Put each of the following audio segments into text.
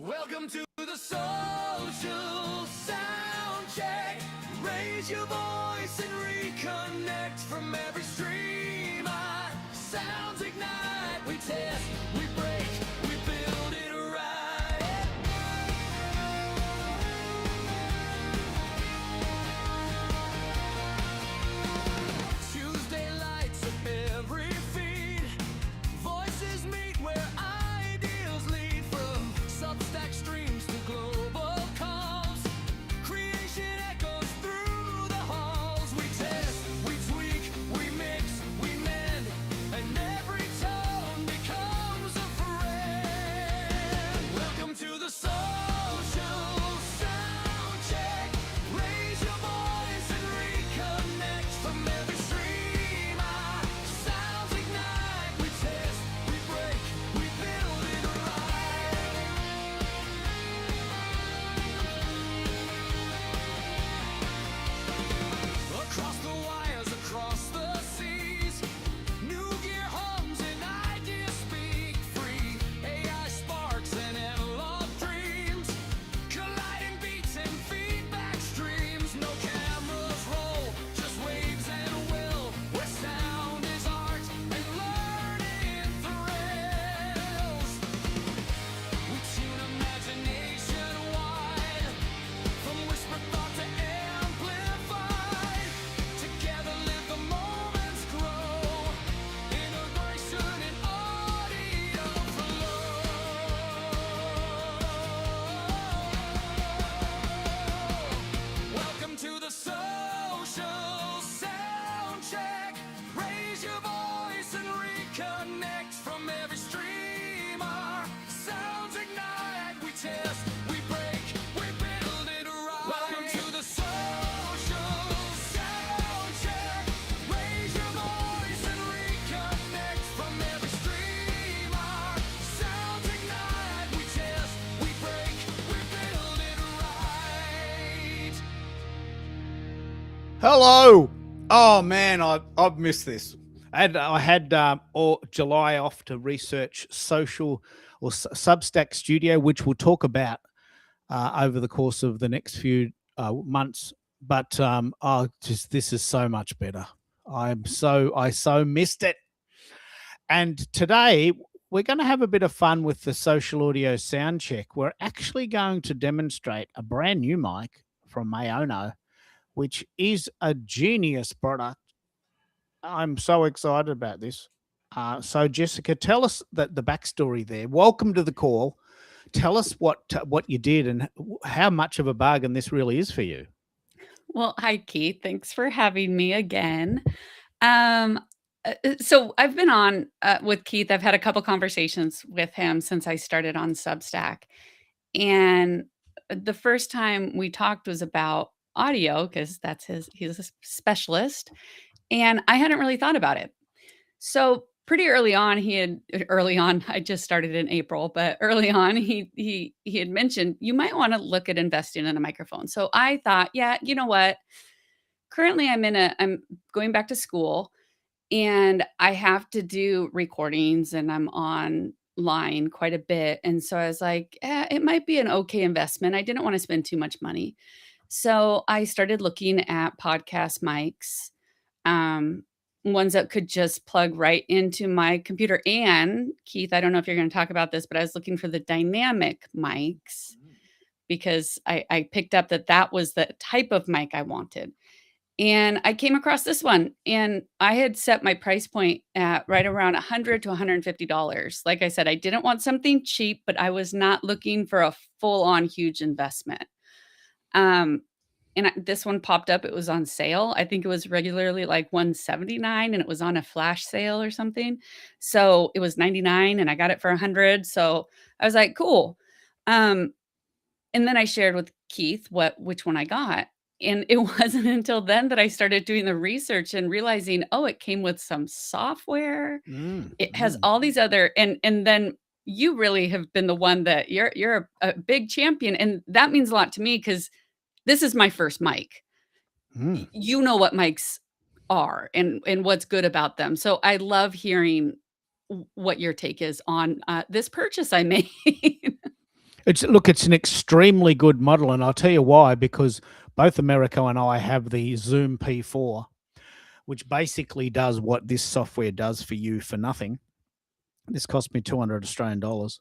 Welcome to the social sound check. Raise your voice and reconnect from every stream. Sounds ignite. We test, we break, we build it right. Tuesday lights up every feed. Voices meet where ideals lead, from Substack streams to global calls. Creation echoes through the halls. We test, we tweak, we mix, we mend, and every tone becomes a friend. Welcome to the social sound check. Raise your voice and reconnect from every stream. Sounds ignite. We test, we break, we build it right. Across the wires, across the seas, new gear hums and ideas speak free. AI sparks and analog dreams, colliding beats and feedback streams. No cameras roll, just waves and will, where sound is art and learning thrills. We tune imagination wide, from whispered thought to amplified. Together live the moments grow, integration and audio flow. Welcome to the social sound check. Raise your voice and reconnect from every streamer. Sounds ignite. We test, we break, we build it right. Welcome to the social sound check. Raise your voice and reconnect from every streamer. Sounds ignite. We test, we break, we build it right. Hello. Oh man, I've missed this. I had all July off to research social or Substack Studio, which we'll talk about over the course of the next few months. But this is so much better. I so missed it. And today we're going to have a bit of fun with the Social Audio Sound Check. We're actually going to demonstrate a brand new mic from Mayono, which is a genius product. I'm so excited about this. So, Jessica, tell us the backstory there. Welcome to the call. Tell us what you did and how much of a bargain this really is for you. Well, hi, Keith. Thanks for having me again. So I've been on with Keith. I've had a couple conversations with him since I started on Substack. And the first time we talked was about audio, because he's a specialist. And I hadn't really thought about it. So pretty early on, I just started in April, but early on, he had mentioned you might want to look at investing in a microphone. So I thought, yeah, you know what? Currently, I'm going back to school, and I have to do recordings, and I'm online quite a bit. And so I was like, it might be an okay investment. I didn't want to spend too much money. So I started looking at podcast mics, ones that could just plug right into my computer. And Keith, I don't know if you're going to talk about this, but I was looking for the dynamic mics because I picked up that was the type of mic I wanted. And I came across this one, and I had set my price point at right around $100 to $150. Like I said, I didn't want something cheap, but I was not looking for a full-on huge investment. This one popped up. It was on sale. I think it was regularly like $179, and it was on a flash sale or something. So it was $99, and I got it for $100. So I was like, cool. And then I shared with Keith which one I got. And it wasn't until then that I started doing the research and realizing, oh, it came with some software. It has all these other, and then you really have been the one that you're a big champion. And that means a lot to me because this is my first mic. You know what mics are and what's good about them. So I love hearing what your take is on this purchase I made. It's an extremely good model, and I'll tell you why. Because both Americo and I have the Zoom P4, which basically does what this software does for you for nothing. This cost me 200 Australian dollars,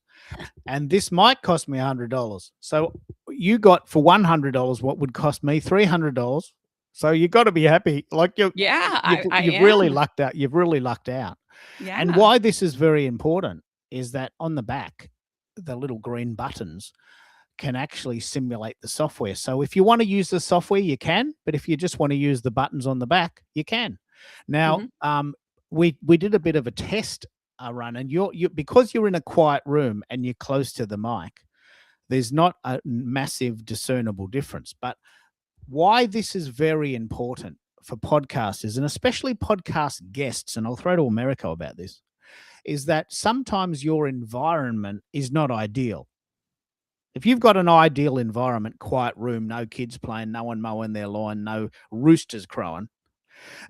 and this might cost me $100. So you got for $100 what would cost me $300. So you got to be happy. Like Yeah, you've really am. lucked out. You've really lucked out. And Yeah. why this is very important is that on the back, the little green buttons can actually simulate the software. So if you want to use the software, you can. But if you just want to use the buttons on the back, you can. Now, Mhm. we did a bit of a test run, and you because you're in a quiet room and you're close to the mic, there's not a massive discernible difference. But why this is very important for podcasters and especially podcast guests, and I'll throw to Americo about this, is that sometimes your environment is not ideal. If you've got an ideal environment, quiet room, no kids playing, no one mowing their lawn, no roosters crowing,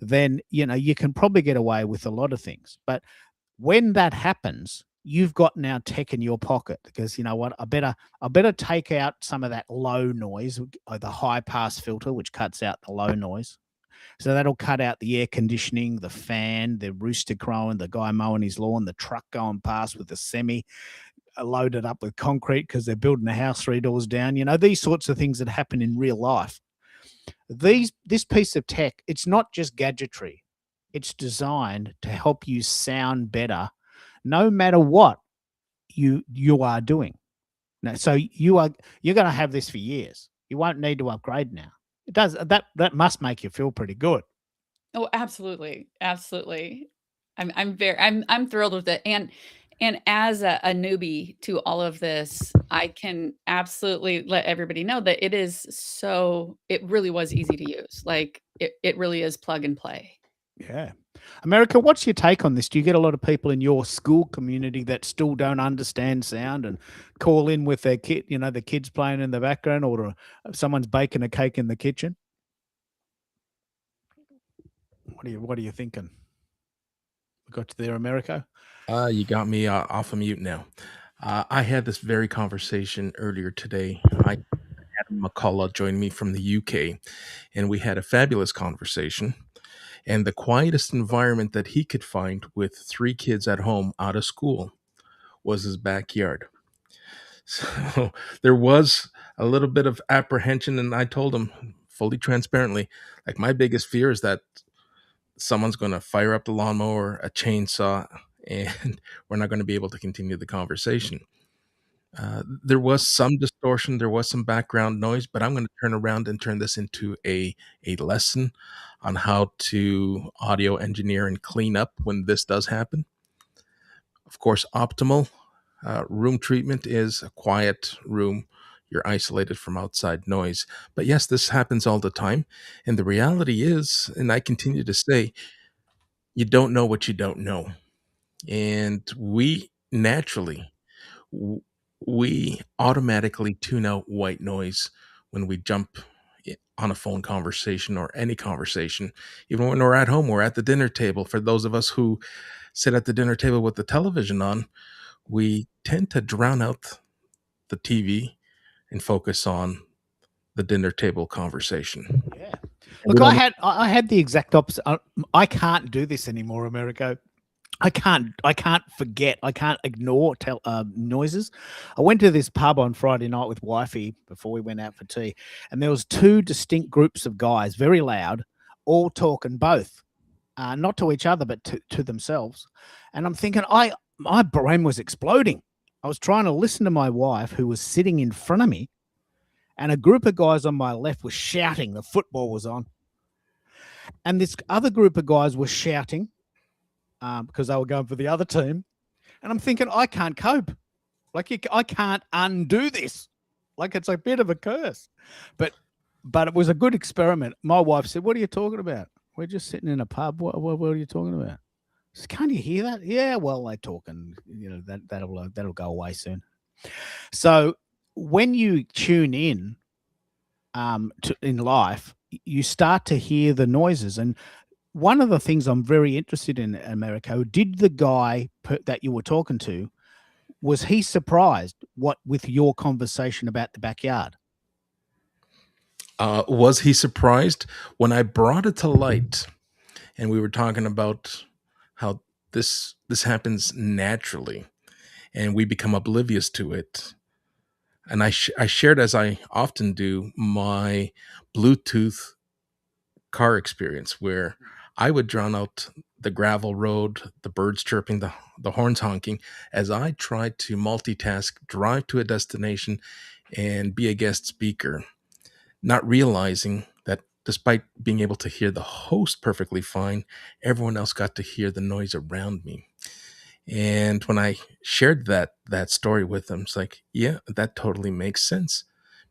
then you can probably get away with a lot of things. But when that happens, you've got now tech in your pocket because you know what? I better take out some of that low noise, or the high pass filter, which cuts out the low noise. So that'll cut out the air conditioning, the fan, the rooster crowing, the guy mowing his lawn, the truck going past with the semi loaded up with concrete because they're building a house 3 doors down. These sorts of things that happen in real life. This piece of tech, it's not just gadgetry. It's designed to help you sound better no matter what you are doing. Now, so you're going to have this for years. You won't need to upgrade now. It does that must make you feel pretty good. Oh, absolutely, absolutely. I'm thrilled with it, and as a newbie to all of this, I can absolutely let everybody know that it really was easy to use. Like it really is plug and play. Yeah. America, what's your take on this? Do you get a lot of people in your school community that still don't understand sound and call in with their kid, the kids playing in the background, or someone's baking a cake in the kitchen? What are you thinking? We got you there, America? You got me off of mute now. I had this very conversation earlier today. I had McCullough join me from the UK, and we had a fabulous conversation. And the quietest environment that he could find with 3 kids at home out of school was his backyard. So there was a little bit of apprehension, and I told him fully transparently, like my biggest fear is that someone's going to fire up the lawnmower, a chainsaw, and we're not going to be able to continue the conversation. There was some distortion, there was some background noise, but I'm going to turn around and turn this into a lesson on how to audio engineer and clean up when this does happen. Of course, optimal room treatment is a quiet room. You're isolated from outside noise. But yes, this happens all the time. And the reality is, and I continue to say, you don't know what you don't know. And we naturally, w- we automatically tune out white noise when we jump on a phone conversation or any conversation. Even when we're at home, we're at the dinner table. For those of us who sit at the dinner table with the television on, we tend to drown out the TV and focus on the dinner table conversation. Yeah. And we Look, I don't had the exact opposite. I can't do this anymore, Americo. I can't forget. I can't ignore noises. I went to this pub on Friday night with wifey before we went out for tea, and there was 2 distinct groups of guys, very loud, all talking both, not to each other but to themselves. And I'm thinking, my brain was exploding. I was trying to listen to my wife, who was sitting in front of me, and a group of guys on my left were shouting. The football was on, and this other group of guys were shouting because they were going for the other team. And I'm thinking, I can't cope. Like, I can't undo this. Like, it's a bit of a curse. But it was a good experiment. My wife said, "What are you talking about? We're just sitting in a pub. What are you talking about?" I said, "Can't you hear that?" "Yeah, well, they're talking. That'll go away soon." So when you tune in in life, you start to hear the noises. And one of the things I'm very interested in, Americo, did the guy that you were talking to, Was he surprised with your conversation about the backyard? Was he surprised when I brought it to light and we were talking about how this happens naturally and we become oblivious to it? And I shared, as I often do, my Bluetooth car experience where I would drown out the gravel road, the birds chirping, the horns honking, as I tried to multitask, drive to a destination, and be a guest speaker, not realizing that despite being able to hear the host perfectly fine, everyone else got to hear the noise around me. And when I shared that story with them, it's like, yeah, that totally makes sense.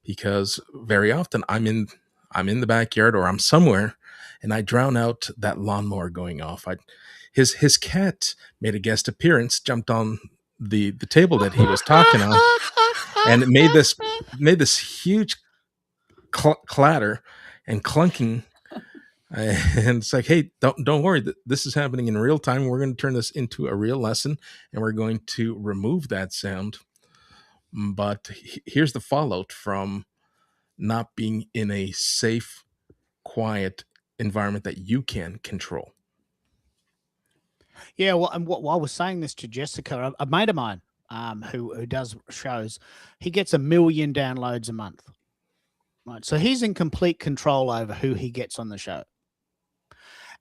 Because very often I'm in the backyard or I'm somewhere and I drown out that lawnmower going off. His cat made a guest appearance, jumped on the table that he was talking on, and it made this huge clatter and clunking. And it's like, hey, don't worry. This is happening in real time. We're going to turn this into a real lesson, and we're going to remove that sound. But here's the fallout from not being in a safe, quiet environment that you can control. Yeah, well, and what I was saying this to Jessica, a mate of mine, who does shows, he gets 1 million downloads a month. Right, so he's in complete control over who he gets on the show,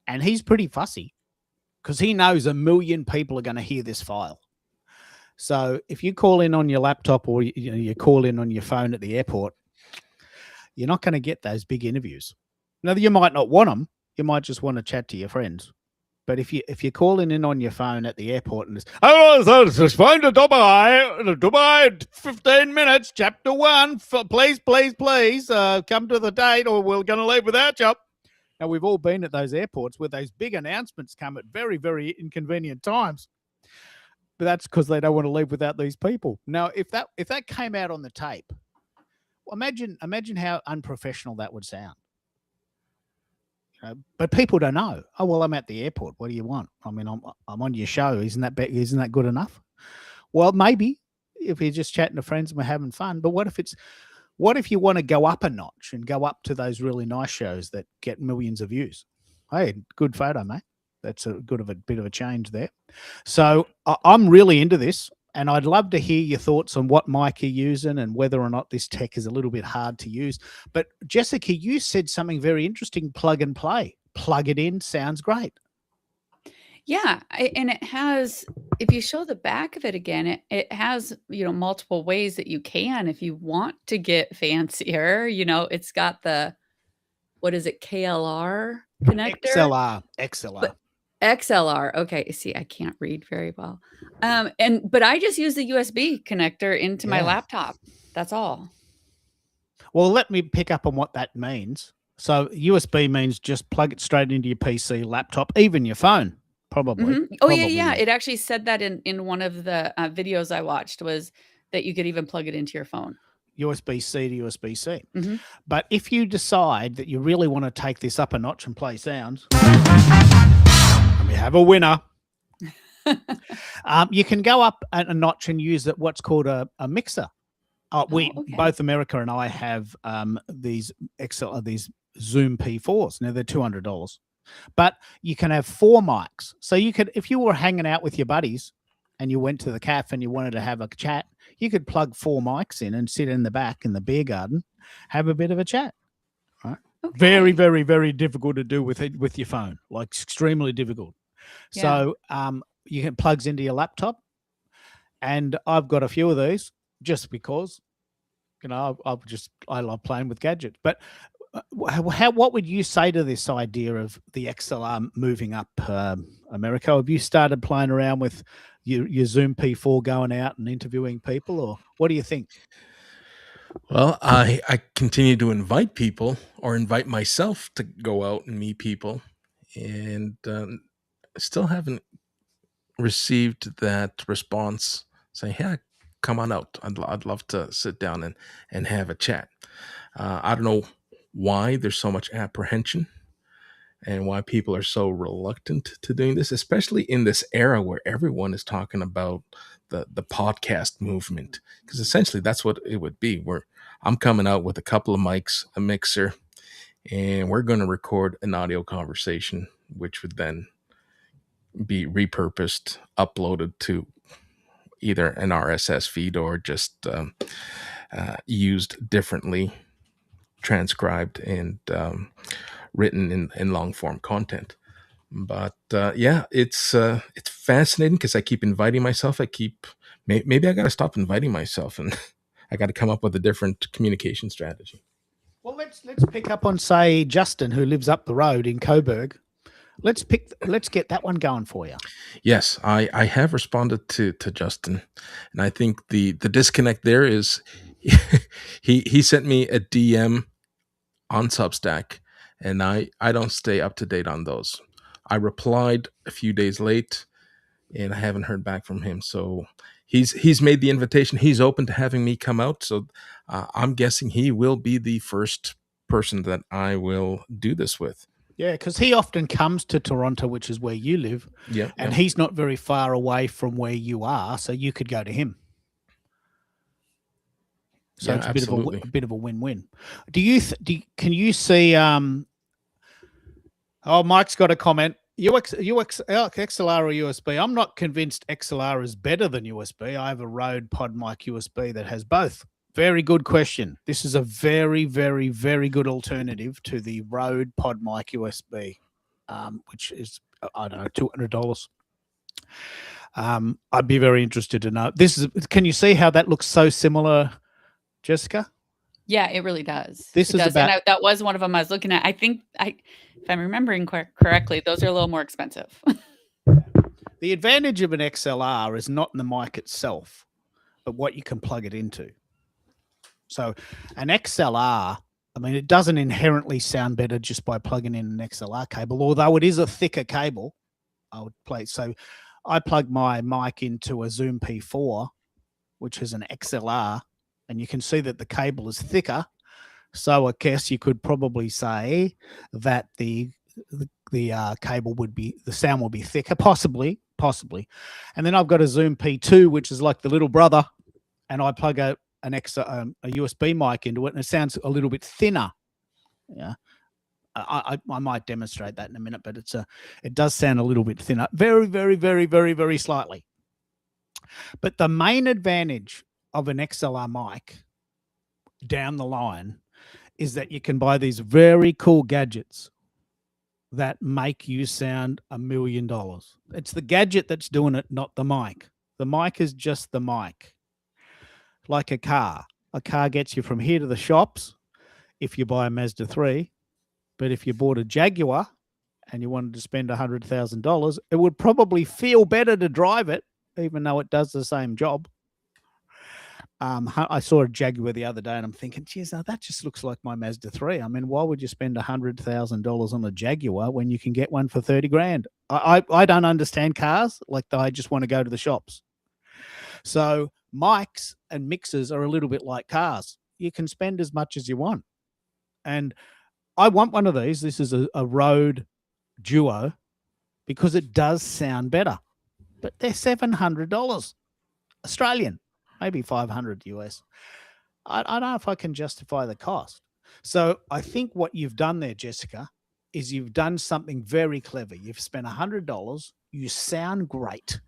and he's pretty fussy because he knows 1 million people are going to hear this file. So if you call in on your laptop or you call in on your phone at the airport, you're not going to get those big interviews. Now, you might not want them. You might just want to chat to your friends. But if you're calling in on your phone at the airport and it's, oh, it's phone to Dubai, 15 minutes, chapter 1, please, come to the date or we're going to leave without you. Now, we've all been at those airports where those big announcements come at very, very inconvenient times. But that's because they don't want to leave without these people. Now, if that came out on the tape, imagine how unprofessional that would sound. But people don't know. Oh, well, I'm at the airport. What do you want? I mean, I'm on your show. Isn't that good enough? Well, maybe if you're just chatting to friends and we're having fun. But what if you want to go up a notch and go up to those really nice shows that get millions of views? Hey, good photo, mate. That's a bit of a change there. So I'm really into this, and I'd love to hear your thoughts on what mic you're using and whether or not this tech is a little bit hard to use. But Jessica, you said something very interesting: plug and play. Plug it in. Sounds great. Yeah, and it has, if you show the back of it again, it has, multiple ways that you can, if you want to get fancier, it's got the, what is it, KLR connector? XLR. XLR. Okay. See, I can't read very well. But I just use the USB connector into my laptop. That's all. Well, let me pick up on what that means. So USB means just plug it straight into your PC, laptop, even your phone, probably. Oh, Probably. yeah. It actually said that in one of the videos I watched, was that you could even plug it into your phone. USB-C to USB-C. Mhm. But if you decide that you really want to take this up a notch and play sounds, we have a winner. You can go up a notch and use what's called a mixer. Okay. Both America and I have these Zoom P4s. Now they're $200, but you can have 4 mics. So you could, if you were hanging out with your buddies and you went to the cafe and you wanted to have a chat, you could plug 4 mics in and sit in the back in the beer garden, have a bit of a chat. Right? Okay. Very, very, very difficult to do with your phone. Like extremely difficult. Yeah. So you can plugs into your laptop, and I've got a few of these just because, I love playing with gadgets. But what would you say to this idea of the XLR moving up America? Have you started playing around with your Zoom P4 going out and interviewing people, or what do you think? Well, I continue to invite people or invite myself to go out and meet people, and still haven't received that response saying, "Yeah, come on out. I'd love to sit down and have a chat." I don't know why there's so much apprehension and why people are so reluctant to doing this, especially in this era where everyone is talking about the podcast movement. Because essentially that's what it would be. Where I'm coming out with a couple of mics, a mixer, and we're going to record an audio conversation, which would then be repurposed, uploaded to either an RSS feed or just used differently, transcribed and written in long form content. But yeah, it's fascinating because I keep inviting myself. Maybe I got to stop inviting myself, and I got to come up with a different communication strategy. Well, let's pick up on, say, Justin, who lives up the road in Coburg. Let's get that one going for you. Yes, I have responded to Justin, and I think the disconnect there is he sent me a DM on Substack, and I don't stay up to date on those. I replied a few days late, and I haven't heard back from him. So he's made the invitation. He's open to having me come out. So I'm guessing he will be the first person that I will do this with. Yeah, because he often comes to Toronto, which is where you live, Yeah, and he's not very far away from where you are, so you could go to him. So Yeah, it's absolutely. a bit of a win-win. Can you see? Oh, Mike's got a comment. XLR or USB? I'm not convinced XLR is better than USB. I have a Rode PodMic USB that has both. Very good question. This is a very, very, very good alternative to the Rode PodMic USB, which is, I don't know, $200. I'd be very interested to know. Can you see how that looks so similar, Jessica? Yeah, it really does. This It is does. about- And that was one of them I was looking at. I think if I'm remembering correctly, those are a little more expensive. The advantage of an XLR is not in the mic itself, but what you can plug it into. So an XLR, I mean, it doesn't inherently sound better just by plugging in an XLR cable, although it is a thicker cable. I would play. So I plug my mic into a Zoom P4, which is an XLR, and you can see that the cable is thicker. So I guess you could probably say that the cable the sound will be thicker, possibly. And then I've got a Zoom P2, which is like the little brother, and I plug a USB mic into it, and it sounds a little bit thinner. Yeah, I might demonstrate that in a minute, but it does sound a little bit thinner, very, very, very, very, very slightly. But the main advantage of an XLR mic down the line is that you can buy these very cool gadgets that make you sound $1 million. It's the gadget that's doing it, not the mic. The mic is just the mic. Like a car. A car gets you from here to the shops if you buy a Mazda 3. But if you bought a Jaguar and you wanted to spend $100,000, it would probably feel better to drive it, even though it does the same job. I saw a Jaguar the other day and I'm thinking, geez, now that just looks like my Mazda 3. I mean, why would you spend $100,000 on a Jaguar when you can get one for 30 grand? I don't understand cars. Like, I just want to go to the shops. So mics and mixers are a little bit like cars. You can spend as much as you want. And I want one of these. This is a Rode Duo because it does sound better. But they're $700 Australian. Maybe 500 US. I don't know if I can justify the cost. So I think what you've done there, Jessica, is you've done something very clever. You've spent $100. You sound great.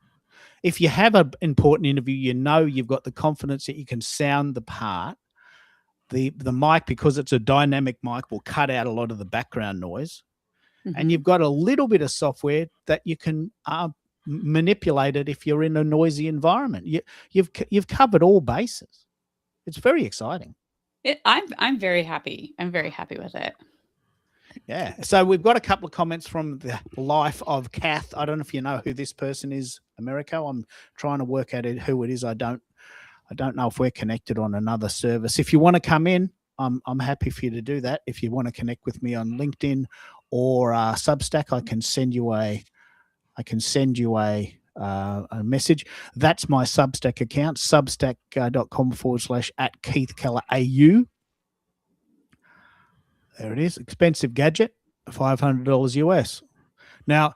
If you have an important interview, you know you've got the confidence that you can sound the part. The mic, because it's a dynamic mic, will cut out a lot of the background noise. Mhm. And you've got a little bit of software that you can manipulate it if you're in a noisy environment. You've covered all bases. It's very exciting. I'm very happy. I'm very happy with it. Yeah. So we've got a couple of comments from the life of Kath. I don't know if you know who this person is, Americo. I'm trying to work out who it is. I don't know if we're connected on another service. If you want to come in, I'm happy for you to do that. If you want to connect with me on LinkedIn or Substack, I can send you a message. That's my Substack account, substack.com/@Keith Keller AU. There it is. Expensive gadget. $500 US. Now,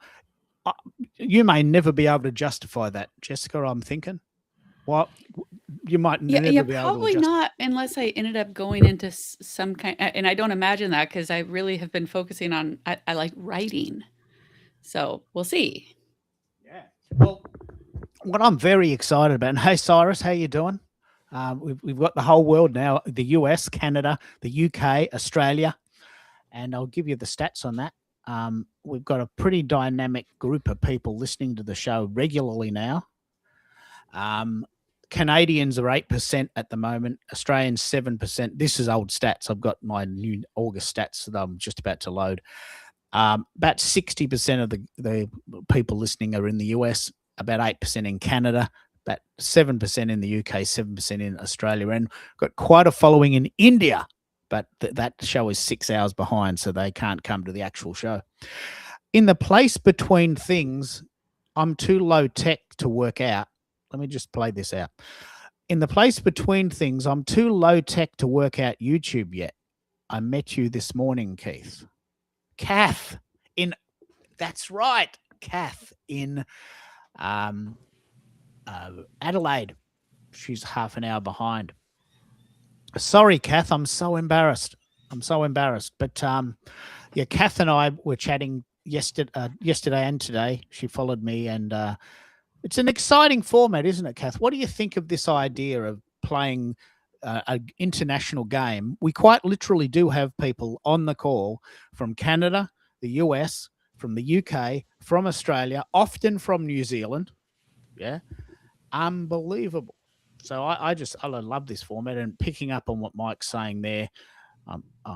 uh, you may never be able to justify that, Jessica. I'm thinking. Well, you might Yeah, never be able to probably justify. not unless I ended up going into some kind, and I don't imagine that because I really have been focusing on, I like writing. So we'll see. Yeah. Well, what I'm very excited about, and hey, Cyrus, how you doing? We've got the whole world now, the US, Canada, the UK, Australia, and I'll give you the stats on that. We've got a pretty dynamic group of people listening to the show regularly now. Canadians are 8% at the moment, Australians 7%. This is old stats. I've got my new August stats that I'm just about to load. About 60% of the people listening are in the US, about 8% in Canada, about 7% in the UK, 7% in Australia, and got quite a following in India. But that show is 6 hours behind, so they can't come to the actual show. In the place between things, I'm too low tech to work out. Let me just play this out. In the place between things, I'm too low tech to work out YouTube yet. I met you this morning, Keith. Kath in, that's right, Kath in Adelaide. She's half an hour behind. Sorry, Kath, I'm so embarrassed. But yeah, Kath and I were chatting yesterday and today. She followed me, and it's an exciting format, isn't it, Kath? What do you think of this idea of playing an international game? We quite literally do have people on the call from Canada, the US, from the UK, from Australia, often from New Zealand. Yeah, unbelievable. So I love this format, and picking up on what Mike's saying there.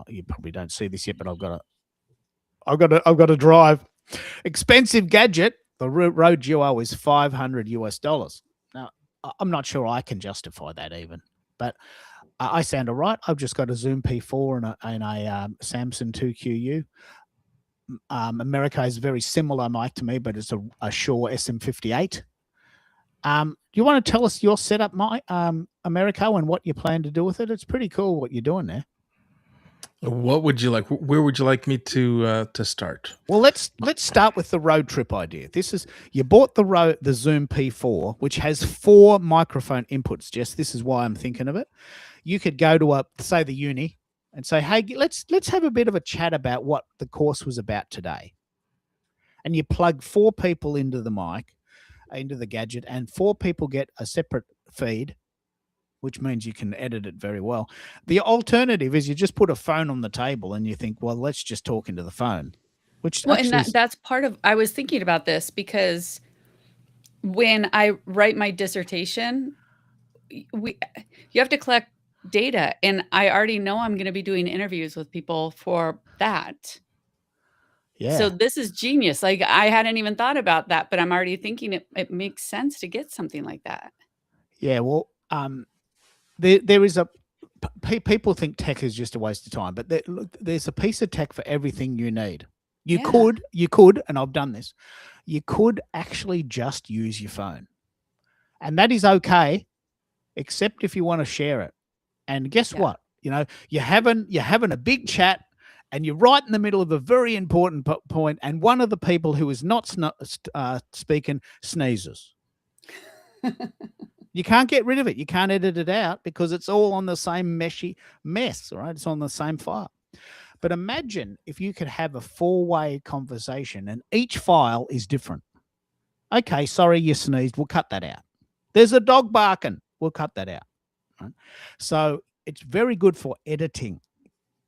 You probably don't see this yet, but I've got to drive. Expensive gadget. The Rode Duo is $500 US. Now, I'm not sure I can justify that even, but I sound all right. I've just got a Zoom P4 and a Samsung 2QU. America is very similar, Mike, to me, but it's a Shure SM58. Do you want to tell us your setup, Mike, America, and what you plan to do with it? It's pretty cool what you're doing there. What would you like? Where would you like me to start? Well, let's start with the road trip idea. This is, you bought the Zoom P4, which has 4 microphone inputs. Jess, this is why I'm thinking of it. You could go to say the uni and say, hey, let's have a bit of a chat about what the course was about today. And you plug 4 people into the mic, into the gadget, and 4 people get a separate feed, which means you can edit it very well. The alternative is you just put a phone on the table and you think, well, let's just talk into the phone. Which and that's part of, I was thinking about this because when I write my dissertation, you have to collect data, and I already know I'm going to be doing interviews with people for that. Yeah. So this is genius. Like, I hadn't even thought about that, but I'm already thinking it makes sense to get something like that. Yeah. Well, there is people think tech is just a waste of time, but there's a piece of tech for everything you need. You could, and I've done this, you could actually just use your phone, and that is okay, except if you want to share it. And guess what? You know, you're having a big chat, and you're right in the middle of a very important point, and one of the people who is not speaking sneezes. You can't get rid of it. You can't edit it out because it's all on the same meshy mess, right? It's on the same file. But imagine if you could have a 4-way conversation and each file is different. Okay, sorry, you sneezed. We'll cut that out. There's a dog barking. We'll cut that out. Right? So it's very good for editing.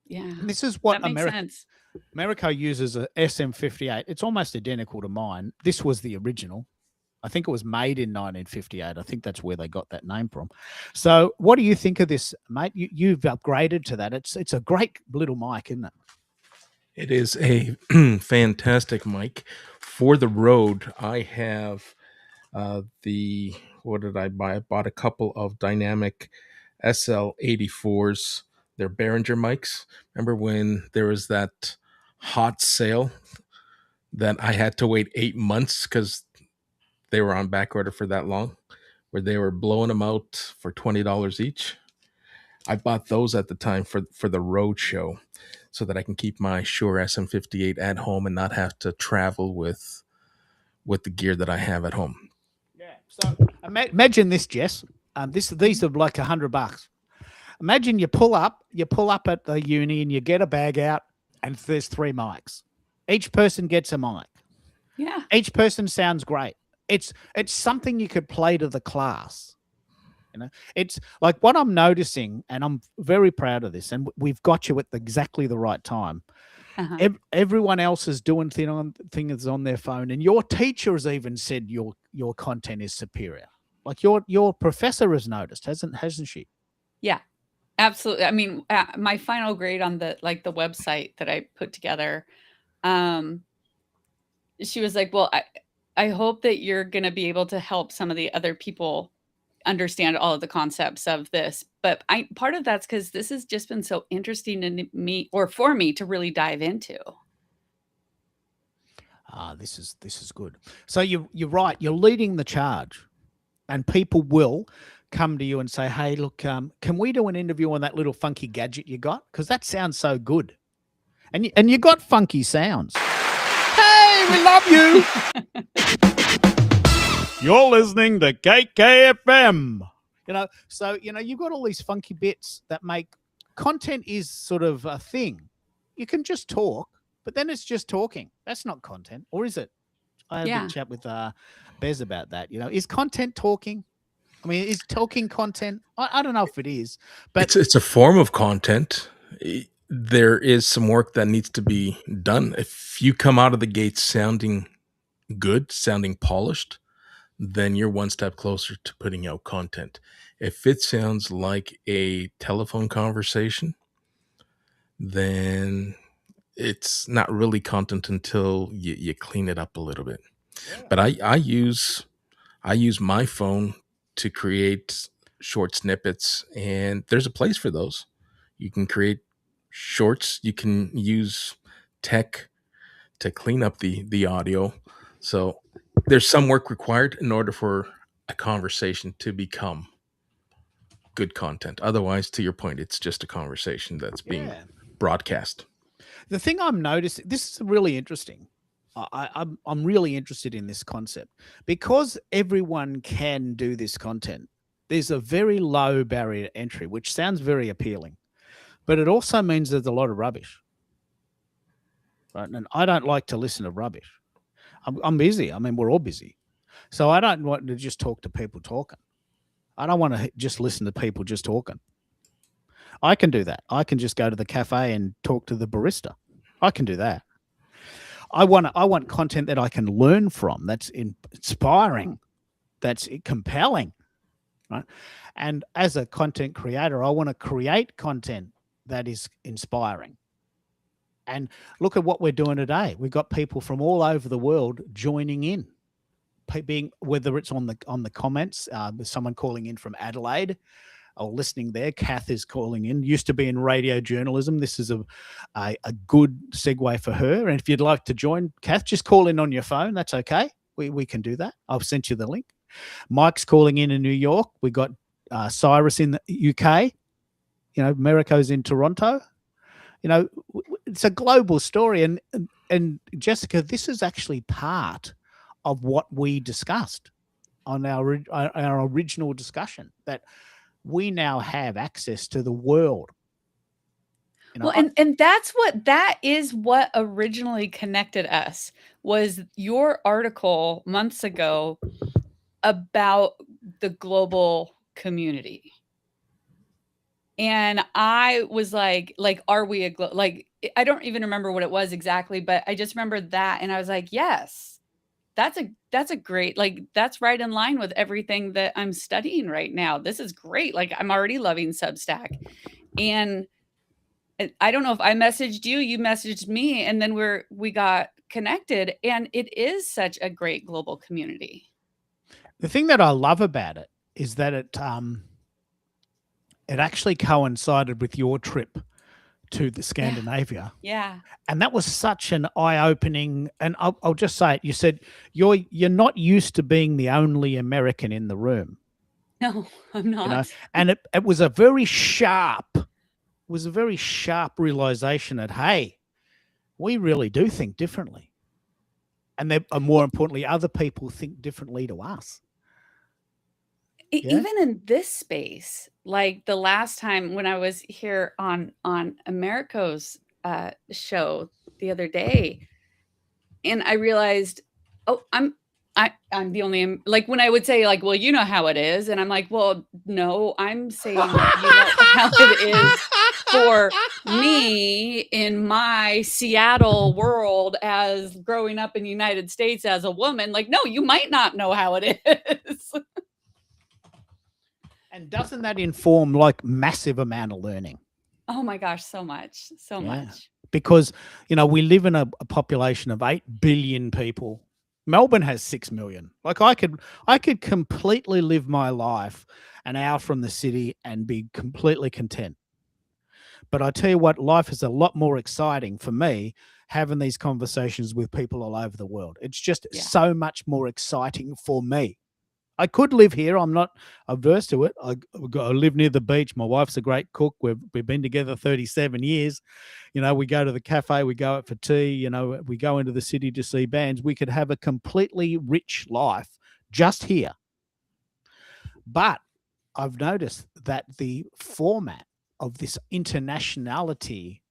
Yeah. And this is what that makes sense. America uses a SM58. It's almost identical to mine. This was the original. I think it was made in 1958. I think that's where they got that name from. So what do you think of this, mate? You've upgraded to that. It's a great little mic, isn't it? It is a fantastic mic. For the road, I have what did I buy? I bought a couple of dynamic SL84s. They're Behringer mics. Remember when there was that hot sale that I had to wait 8 months because they were on back order for that long, where they were blowing them out for $20 each? I bought those at the time for the road show. so that I can keep my Shure SM58 at home and not have to travel with the gear that I have at home. Yeah. So imagine this, Jess. These are like $100. Imagine you pull up at the uni and you get a bag out and there's 3 mics. Each person gets a mic. Yeah. Each person sounds great. It's something you could play to the class. It's like what I'm noticing, and I'm very proud of this, and we've got you at exactly the right time. Uh-huh. Everyone else is doing things on their phone, and your teacher has even said your content is superior. Like your professor has noticed, hasn't she? Yeah, absolutely. I mean, my final grade on the website that I put together, she was like, well, I hope that you're going to be able to help some of the other people understand all of the concepts of this. But part of that's because this has just been so interesting to me, or for me, to really dive into. This is good. So you're right. You're leading the charge, and people will come to you and say, "Hey, look, can we do an interview on that little funky gadget you got? Because that sounds so good." And you got funky sounds. Hey, we love you. You're listening to KKFM. So you've got all these funky bits that make content is sort of a thing. You can just talk, but then it's just talking. That's not content, or is it? I had a Yeah. big chat with Bez about that. Is content talking? I mean, is talking content? I don't know if it is, but It's a form of content. There is some work that needs to be done. If you come out of the gate sounding good, sounding polished, then you're one step closer to putting out content. If it sounds like a telephone conversation, then it's not really content until you clean it up a little bit. But I use my phone to create short snippets, and there's a place for those. You can create shorts. You can use tech to clean up the audio. So there's some work required in order for a conversation to become good content. Otherwise, to your point, it's just a conversation that's being Yeah. broadcast. The thing I'm noticing, this is really interesting. I'm really interested in this concept because everyone can do this content. There's a very low barrier to entry, which sounds very appealing, but it also means there's a lot of rubbish, right? And I don't like to listen to rubbish. I'm busy. I mean, we're all busy, so I don't want to just talk to people talking. I don't want to just listen to people just talking. I can do that. I can just go to the cafe and talk to the barista. I can do that. I want content that I can learn from, that's inspiring, that's compelling, right? And as a content creator, I want to create content that is inspiring. And look at what we're doing today. We've got people from all over the world joining in, being whether it's on the comments, there's someone calling in from Adelaide or listening there. Kath is calling in, used to be in radio journalism. This is a good segue for her. And if you'd like to join, Kath, just call in on your phone. That's okay. We can do that. I've sent you the link. Mike's calling in New York. We got Cyrus in the UK. Mariko's in Toronto. It's a global story. And Jessica, this is actually part of what we discussed on our original discussion, that we now have access to the world. Well, and that is what originally connected us, was your article months ago about the global community. And I was like, are we I don't even remember what it was exactly, but I just remember that. And I was like, yes, that's a great, that's right in line with everything that I'm studying right now. This is great. I'm already loving Substack. And I don't know if I messaged you, you messaged me, and then we got connected, and it is such a great global community. The thing that I love about it is that it actually coincided with your trip to the Scandinavia. Yeah. And that was such an eye-opening, and I'll just say it. You said you're not used to being the only American in the room. No, I'm not. And it was a very sharp was a very sharp realization that, hey, we really do think differently. And more importantly, other people think differently to us. Yeah. Even in this space, like the last time when I was here on Americo's show the other day, and I realized, oh, I'm the only, like when I would say like, well, you know how it is, and I'm like, well, no, I'm saying you know how it is for me in my Seattle world as growing up in the United States as a woman. Like, no, you might not know how it is. And doesn't that inform like massive amount of learning? Oh my gosh, so much, so Yeah. much. Because, you know, we live in a population of 8 billion people. Melbourne has 6 million. Like I could completely live my life an hour from the city and be completely content. But I tell you what, life is a lot more exciting for me having these conversations with people all over the world. It's just Yeah. so much more exciting for me. I could live here. I'm not averse to it. I live near the beach. My wife's a great cook. We've been together 37 years. You know, we go to the cafe, we go out for tea, you know, we go into the city to see bands. We could have a completely rich life just here. But I've noticed that the format of this internationality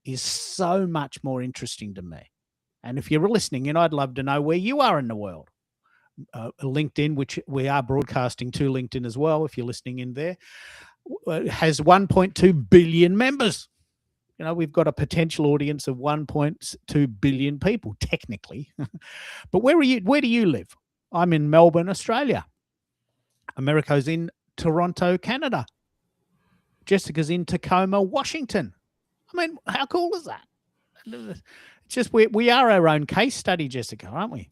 is so much more interesting to me. And if you're listening in, I'd love to know where you are in the world. LinkedIn, which we are broadcasting to LinkedIn as well, if you're listening in there, has 1.2 billion members. You know, we've got a potential audience of 1.2 billion people, technically. But where do you live? I'm in Melbourne, Australia. Americo's in Toronto, Canada. Jessica's in Tacoma, Washington. I mean, how cool is that? It's just we are our own case study, Jessica, aren't we?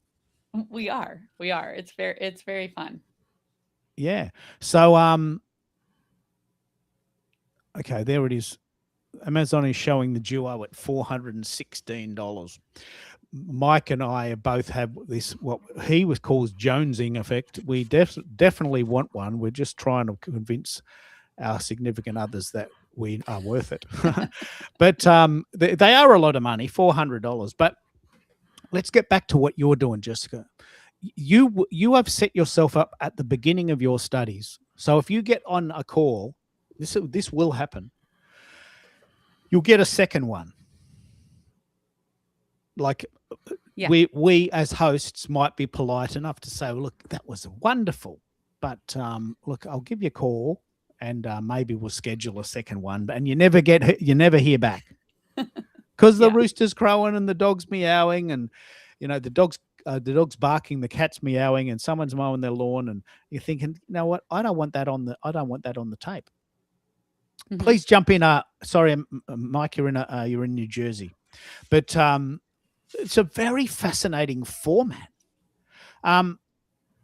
We are. It's very fun. Yeah. So okay, there it is. Amazon is showing the Duo at $416. Mike and I both have this, what he calls jonesing effect. We definitely want one. We're just trying to convince our significant others that we are worth it. But they are a lot of money, $400. But let's get back to what you're doing, Jessica. You have set yourself up at the beginning of your studies. So if you get on a call, this will happen. You'll get a second one. Like Yeah. we as hosts might be polite enough to say, well, look, that was wonderful, but look, I'll give you a call and maybe we'll schedule a second one. And you never hear back because the Yeah. rooster's crowing and the dog's meowing and, you know, the dog's barking, the cat's meowing, and someone's mowing their lawn, and you're thinking, you know what? I don't want that on the tape. Mhm. Please jump in. Sorry, Mike, you're in New Jersey, but it's a very fascinating format.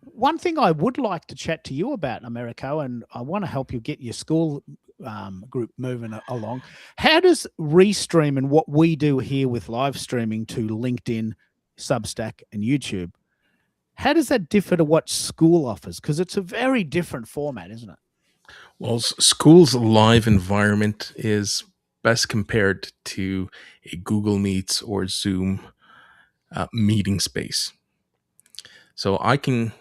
One thing I would like to chat to you about, Americo, and I want to help you get your school group moving along. How does Restream and what we do here with live streaming to LinkedIn, Substack, and YouTube, how does that differ to what school offers? Because it's a very different format, isn't it? Well, school's live environment is best compared to a Google Meets or Zoom meeting space. So I can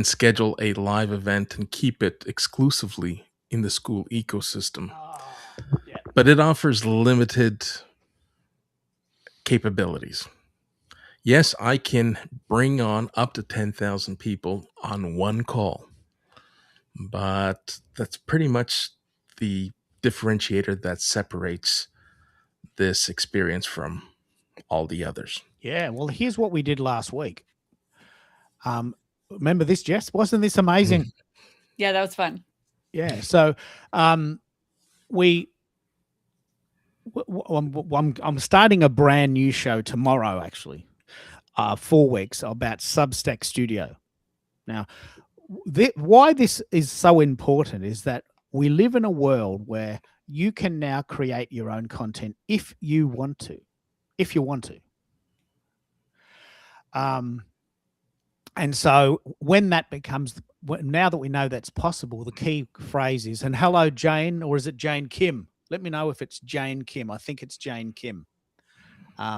schedule a live event and keep it exclusively in the school ecosystem, Yeah. but it offers limited capabilities. Yes, I can bring on up to 10,000 people on one call, but that's pretty much the differentiator that separates this experience from all the others. Yeah. Well, here's what we did last week. Remember this, Jess? Wasn't this amazing? Yeah, that was fun. Yeah. So I'm starting a brand new show tomorrow, actually, 4 weeks about Substack Studio. Now, why this is so important is that we live in a world where you can now create your own content if you want to. And so when that now that we know that's possible, the key phrase is, and hello, Jane, or is it Jane Kim? Let me know if it's Jane Kim. I think it's Jane Kim.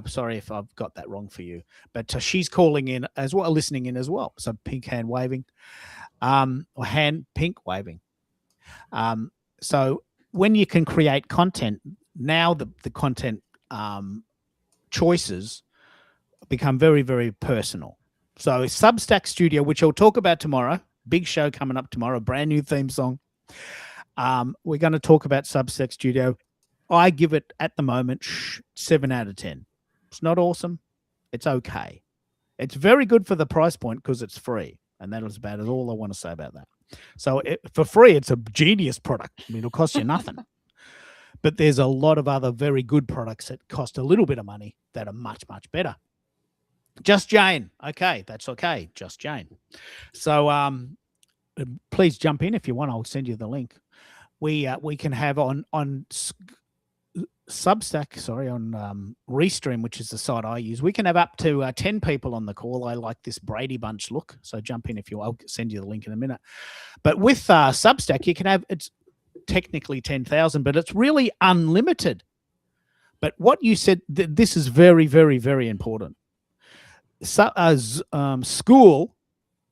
Sorry if I've got that wrong for you, but she's calling in as well, listening in as well. So pink hand waving, or hand pink waving. So when you can create content, now the content choices become very, very personal. So Substack Studio, which I'll talk about tomorrow, big show coming up tomorrow, brand new theme song. We're going to talk about Substack Studio. I give it at the moment 7 out of 10. It's not awesome. It's okay. It's very good for the price point because it's free. And that is about all I want to say about that. So for free, it's a genius product. I mean, it'll cost you nothing. But there's a lot of other very good products that cost a little bit of money that are much, much better. Just Jane. Okay, that's okay. Just Jane. So please jump in if you want. I'll send you the link. We can have on Substack, on Restream, which is the site I use, we can have up to 10 people on the call. I like this Brady Bunch look, so jump in if you. I'll send you the link in a minute. But with Substack, you can have, it's technically 10,000, but it's really unlimited. But what you said, this is very, very, very important. So, Skool,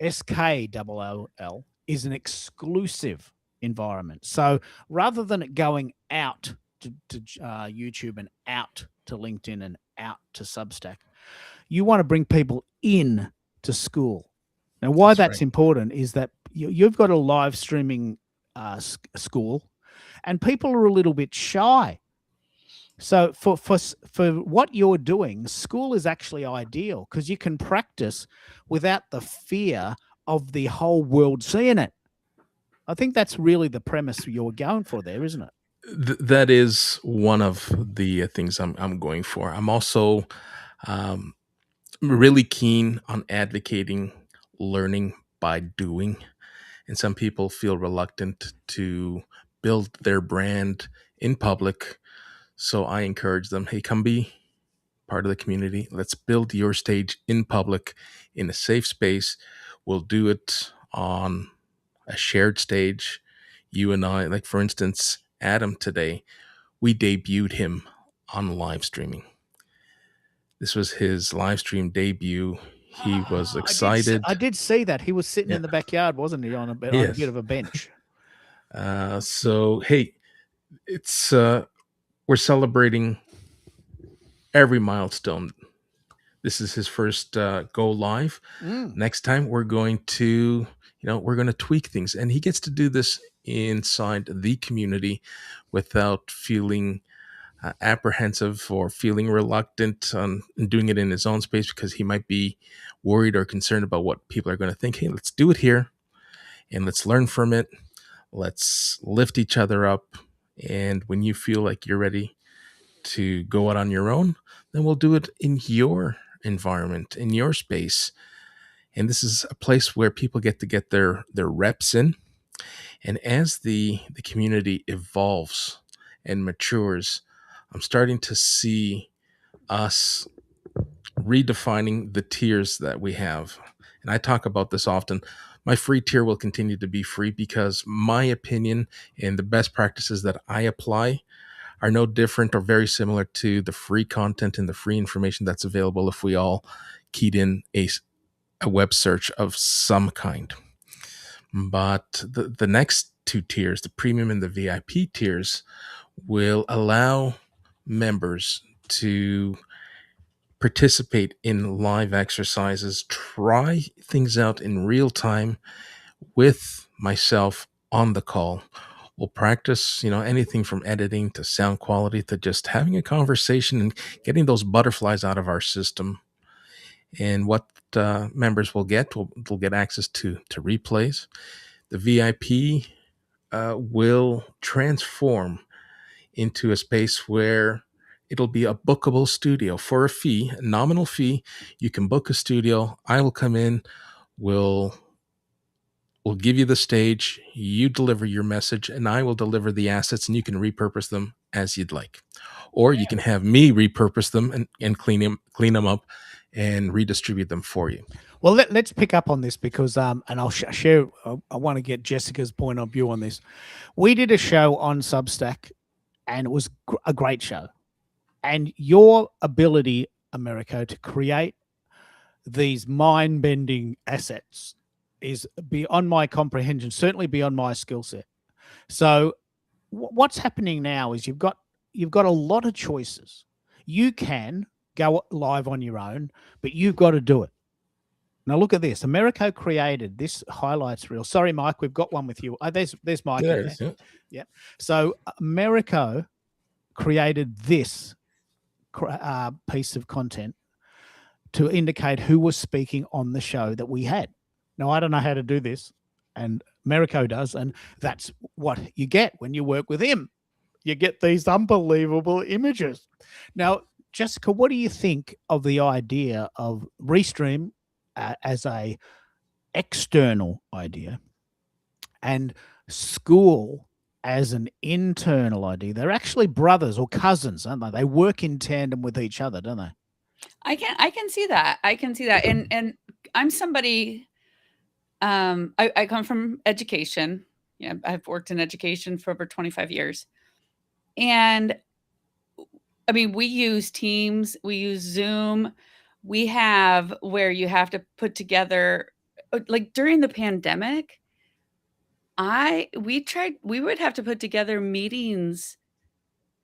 SKOOL, is an exclusive environment. So rather than it going out to YouTube and out to LinkedIn and out to Substack, you want to bring people in to Skool. Now, why that's important is that you've got a live streaming Skool, and people are a little bit shy. So for what you're doing, Skool is actually ideal because you can practice without the fear of the whole world seeing it. I think that's really the premise you're going for there, isn't it? That is one of the things I'm going for. I'm also really keen on advocating learning by doing. And some people feel reluctant to build their brand in public. So I encourage them, hey, come be part of the community. Let's build your stage in public in a safe space. We'll do it on a shared stage. You and I, like for instance, Adam today, we debuted him on live streaming. This was his live stream debut. He was excited. I did see that. He was sitting in the backyard, wasn't he, on a bit of a bench. So, hey, it's we're celebrating every milestone. This is his first go live. Next time we're going to, we're going to tweak things, and he gets to do this inside the community without feeling apprehensive or feeling reluctant on doing it in his own space because he might be worried or concerned about what people are going to think. Hey, let's do it here and let's learn from it. Let's lift each other up. And when you feel like you're ready to go out on your own, then we'll do it in your environment, in your space. And this is a place where people get to get their reps in. And as the community evolves and matures, I'm starting to see us redefining the tiers that we have. And I talk about this often. My free tier will continue to be free because my opinion and the best practices that I apply are no different or very similar to the free content and the free information that's available if we all keyed in a web search of some kind. But the next two tiers, the premium and the VIP tiers, will allow members to participate in live exercises, try things out in real time with myself on the call. We'll practice, anything from editing to sound quality to just having a conversation and getting those butterflies out of our system. And what members will get, they'll get access to replays. The VIP will transform into a space where it'll be a bookable studio for a fee, a nominal fee. You can book a studio. I will come in. We'll give you the stage. You deliver your message, and I will deliver the assets, and you can repurpose them as you'd like. Or you can have me repurpose them and clean them up and redistribute them for you. Well, let's pick up on this because, and I'll share, I want to get Jessica's point of view on this. We did a show on Substack, and it was a great show. And your ability, Americo, to create these mind-bending assets is beyond my comprehension, certainly beyond my skill set. So what's happening now is you've got a lot of choices. You can go live on your own, but you've got to do it. Now look at this. Americo created this highlights reel. Sorry, Mike, we've got one with you. There's Mike. There in it there. is. Yeah. So Americo created this piece of content to indicate who was speaking on the show that we had. Now, I don't know how to do this, and Americo does, and that's what you get when you work with him. You get these unbelievable images. Now, Jessica, what do you think of the idea of Restream as a external idea and school as an internal idea? They're actually brothers or cousins, aren't they? They work in tandem with each other, don't they? I can see that. I can see that. And I'm somebody, I come from education. Yeah, I've worked in education for over 25 years. And I mean, we use Teams, we use Zoom. We have where you have to put together, like during the pandemic, we would have to put together meetings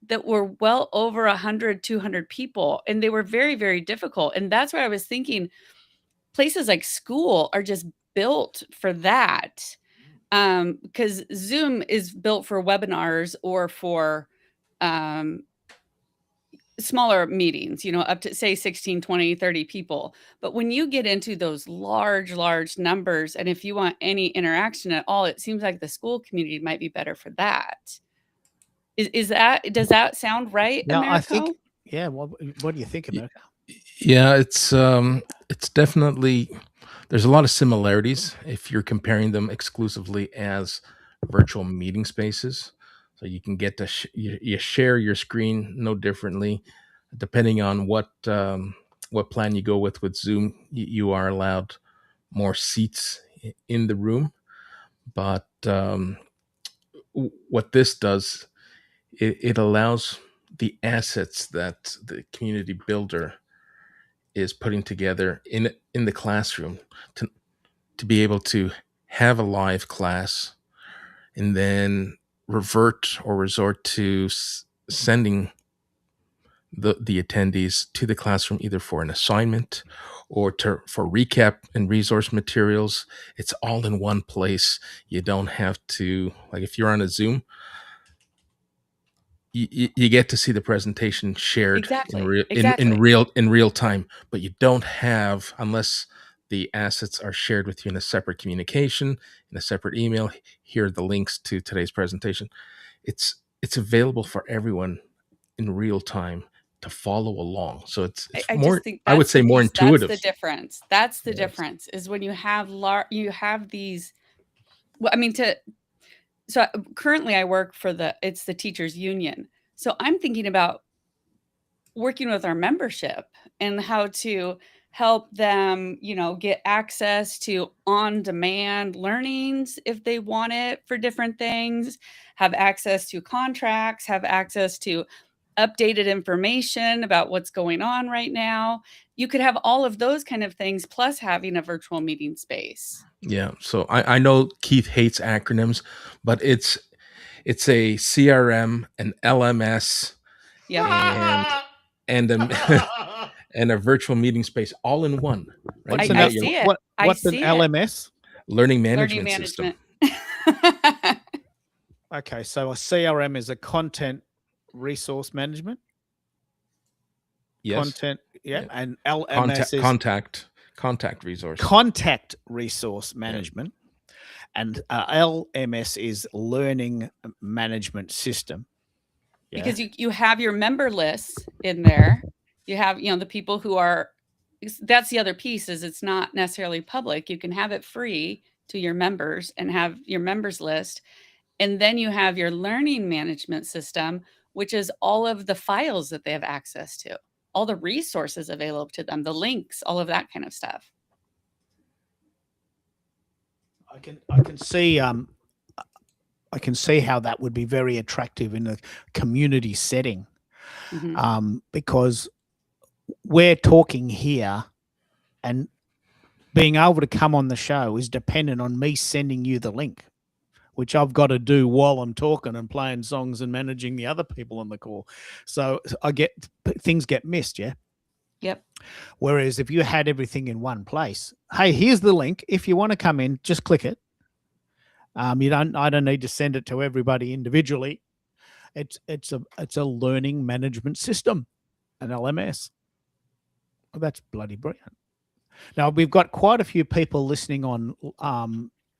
that were well over 100, 200 people, and they were very, very difficult. And that's where I was thinking places like school are just built for that. Because Zoom is built for webinars or for smaller meetings, up to say 16, 20, 30 people. But when you get into those large numbers, and if you want any interaction at all, it seems like the school community might be better for that. Does that sound right, Now, Americo? I think, yeah. What do you think, Americo? Yeah, it's definitely, there's a lot of similarities if you're comparing them exclusively as virtual meeting spaces. So you can get to you share your screen no differently, depending on what plan you go with Zoom. You are allowed more seats in the room, but what this does, it allows the assets that the community builder is putting together in the classroom to be able to have a live class and then revert or resort to sending the attendees to the classroom either for an assignment or for recap and resource materials. It's all in one place. You don't have to, like if you're on a Zoom, you get to see the presentation shared Exactly. in real time, but you don't have, unless the assets are shared with you in a separate communication, in a separate email. Here are the links to today's presentation. It's available for everyone in real time to follow along. So it's I more, just think I would that's say the more piece. intuitive. That's the difference. That's the Yes. difference is when you have these. Well, I mean, currently I work for it's the teachers union. So I'm thinking about working with our membership and how to help them, get access to on-demand learnings if they want it for different things, have access to contracts, have access to updated information about what's going on right now. You could have all of those kind of things plus having a virtual meeting space. Yeah. So I know Keith hates acronyms, but it's a CRM, an LMS, Yeah. and and a virtual meeting space all in one. Right? What's So an now I you're see it. What's an LMS? learning management system. Okay, so a CRM is a content resource management. Yes. Content, yeah, Yeah. and LMS is Contact resource. contact resource management, and LMS is learning management system. Yeah. Because you have your member lists in there. You have, the people who are, that's the other piece is it's not necessarily public. You can have it free to your members and have your members list. And then you have your learning management system, which is all of the files that they have access to, all the resources available to them, the links, all of that kind of stuff. I can see I can see how that would be very attractive in a community setting, because we're talking here, and being able to come on the show is dependent on me sending you the link, which I've got to do while I'm talking and playing songs and managing the other people on the call. So things get missed, yeah. Yep. Whereas if you had everything in one place, hey, here's the link. If you want to come in, just click it. I don't need to send it to everybody individually. It's a learning management system, an LMS. Well, that's bloody brilliant. Now we've got quite a few people listening on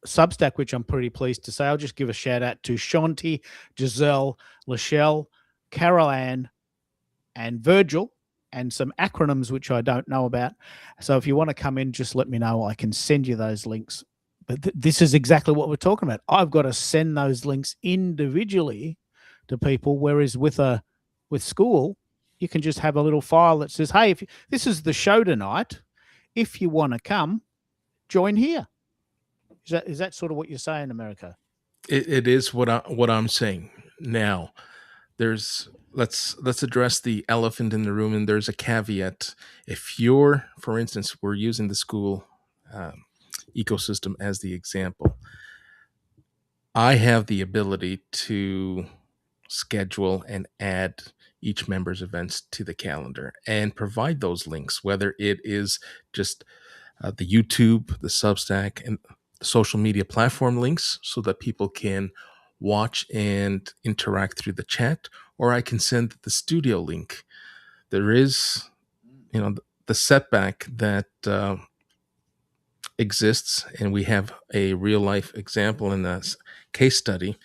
Substack, which I'm pretty pleased to say. I'll just give a shout out to Shanti, Giselle, Lachelle, Carol Ann, and Virgil, and some acronyms which I don't know about. So if you want to come in, just let me know. I can send you those links. But this is exactly what we're talking about. I've got to send those links individually to people, whereas with school, you can just have a little file that says, hey, this is the show tonight. If you want to come, join here. Is that sort of what you're saying, Americo? It is what I'm saying. Now, let's address the elephant in the room, and there's a caveat. If you're, for instance, we're using the school ecosystem as the example, I have the ability to schedule and add each member's events to the calendar and provide those links, whether it is just the YouTube, the Substack, and the social media platform links so that people can watch and interact through the chat, or I can send the studio link. There is, the setback that exists, and we have a real life example in this case study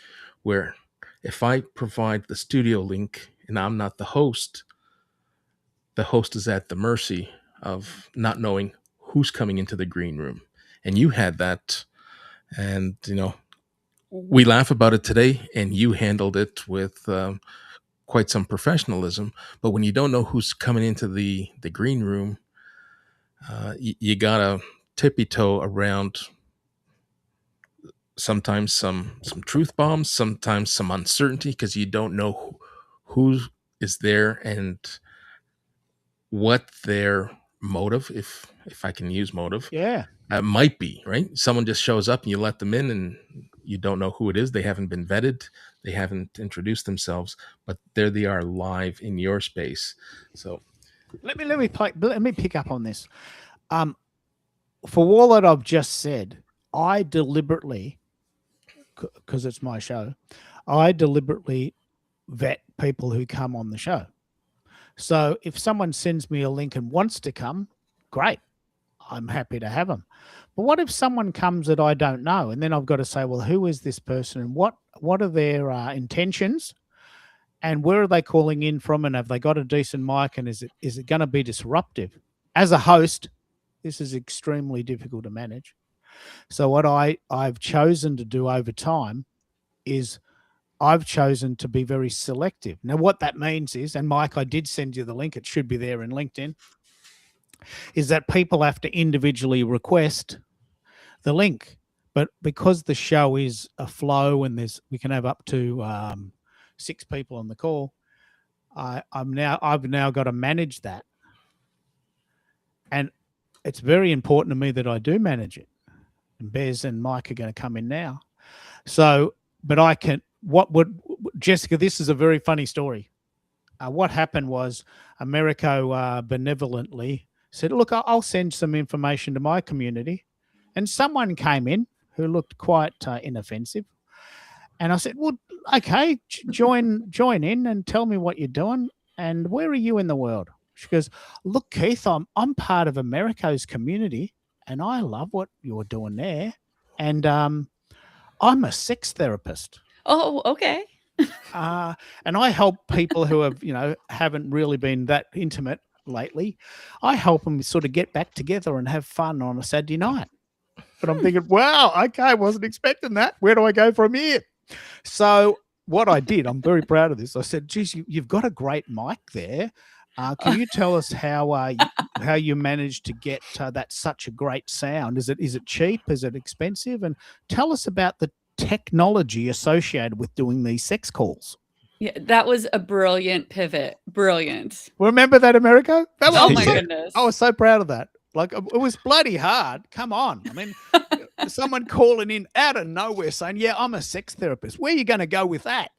where if I provide the studio link and I'm not the host is at the mercy of not knowing who's coming into the green room. And you had that, and we laugh about it today, and you handled it with quite some professionalism. But when you don't know who's coming into the green room, you gotta tippy toe around sometimes some truth bombs, sometimes some uncertainty, because you don't know who is there and what their motive, if I can use motive, might be, right? Someone just shows up and you let them in and you don't know who it is. They haven't been vetted. They haven't introduced themselves, but there they are live in your space. So let me pick up on this. For all that I've just said, I deliberately, because it's my show, I deliberately vet people who come on the show. So if someone sends me a link and wants to come, great. I'm happy to have them. But what if someone comes that I don't know? And then I've got to say, well, who is this person and what are their intentions? And where are they calling in from? And have they got a decent mic? And is it going to be disruptive? As a host, this is extremely difficult to manage. So what I've chosen to do over time is I've chosen to be very selective. Now, what that means is, and Mike, I did send you the link. It should be there in LinkedIn, is that people have to individually request the link. But because the show is a flow and we can have up to 6 people on the call, I've now got to manage that. And it's very important to me that I do manage it. And Bez and Mike are going to come in now. So, but Jessica, this is a very funny story. What happened was Americo benevolently said, look, I'll send some information to my community. And someone came in who looked quite inoffensive. And I said, well, okay, join in and tell me what you're doing. And where are you in the world? She goes, look, Keith, I'm part of Americo's community and I love what you're doing there. And I'm a sex therapist. Oh, okay. And I help people who have, haven't really been that intimate lately. I help them sort of get back together and have fun on a Saturday night. But I'm thinking, wow, okay, I wasn't expecting that. Where do I go from here? So what I did, I'm very proud of this. I said, geez, you've got a great mic there. Can you tell us how you managed to get that such a great sound? Is it cheap? Is it expensive? And tell us about the technology associated with doing these sex calls. Yeah, that was a brilliant pivot. Brilliant. Remember that, America? That Oh was my so- goodness. I was so proud of that. Like, it was bloody hard. Come on. I mean, someone calling in out of nowhere saying, yeah, I'm a sex therapist. Where are you going to go with that?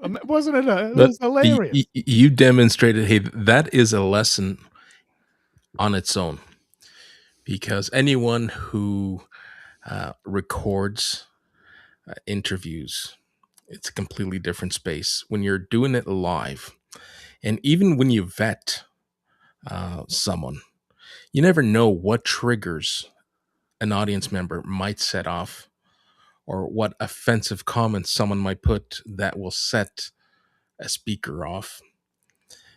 Wasn't it? It But was hilarious. you demonstrated, hey, that is a lesson on its own, because anyone who records interviews, it's a completely different space. When you're doing it live, and even when you vet someone, you never know what triggers an audience member might set off, or what offensive comments someone might put that will set a speaker off.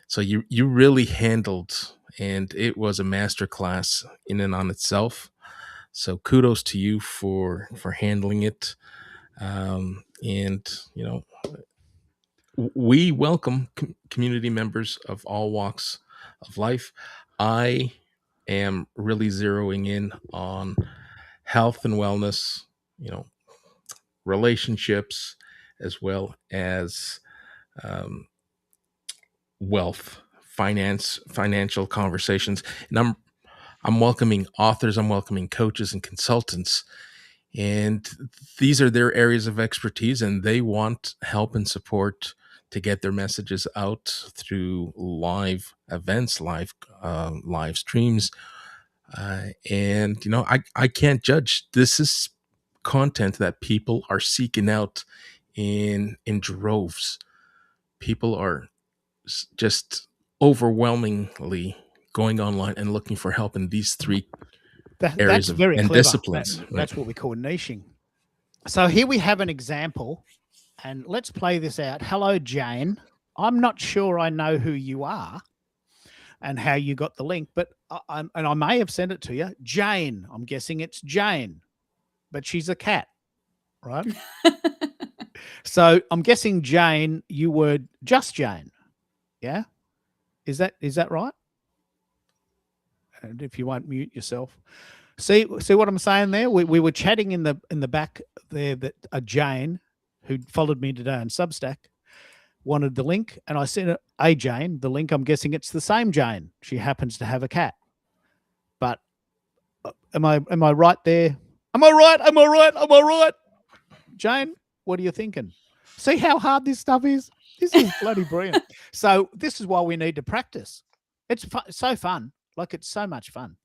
So you really handled, and it was a masterclass in and on itself. So kudos to you for handling it. And we welcome community members of all walks of life. I am really zeroing in on health and wellness, relationships, as well as um, wealth, financial conversations. And I'm welcoming authors, I'm welcoming coaches and consultants. And these are their areas of expertise, and they want help and support to get their messages out through live events, live streams. And I can't judge. This is content that people are seeking out in droves. People are just overwhelmingly going online and looking for help in these three areas That's very and clever. disciplines. That's what we call niching. So here we have an example, and let's play this out. Hello, Jane. I'm not sure I know who you are and how you got the link, but I may have sent it to you. Jane, I'm guessing it's Jane, but she's a cat, right? So I'm guessing, Jane, you were just Jane. Yeah? Is that right? And if you won't mute yourself. See what I'm saying there? We were chatting in the back there that a Jane who followed me today on Substack wanted the link, and I sent a Jane the link. I'm guessing it's the same Jane. She happens to have a cat. But am I right there? Am I right? Jane, what are you thinking? See how hard this stuff is? This is bloody brilliant. So this is why we need to practice. It's so fun. Like, it's so much fun.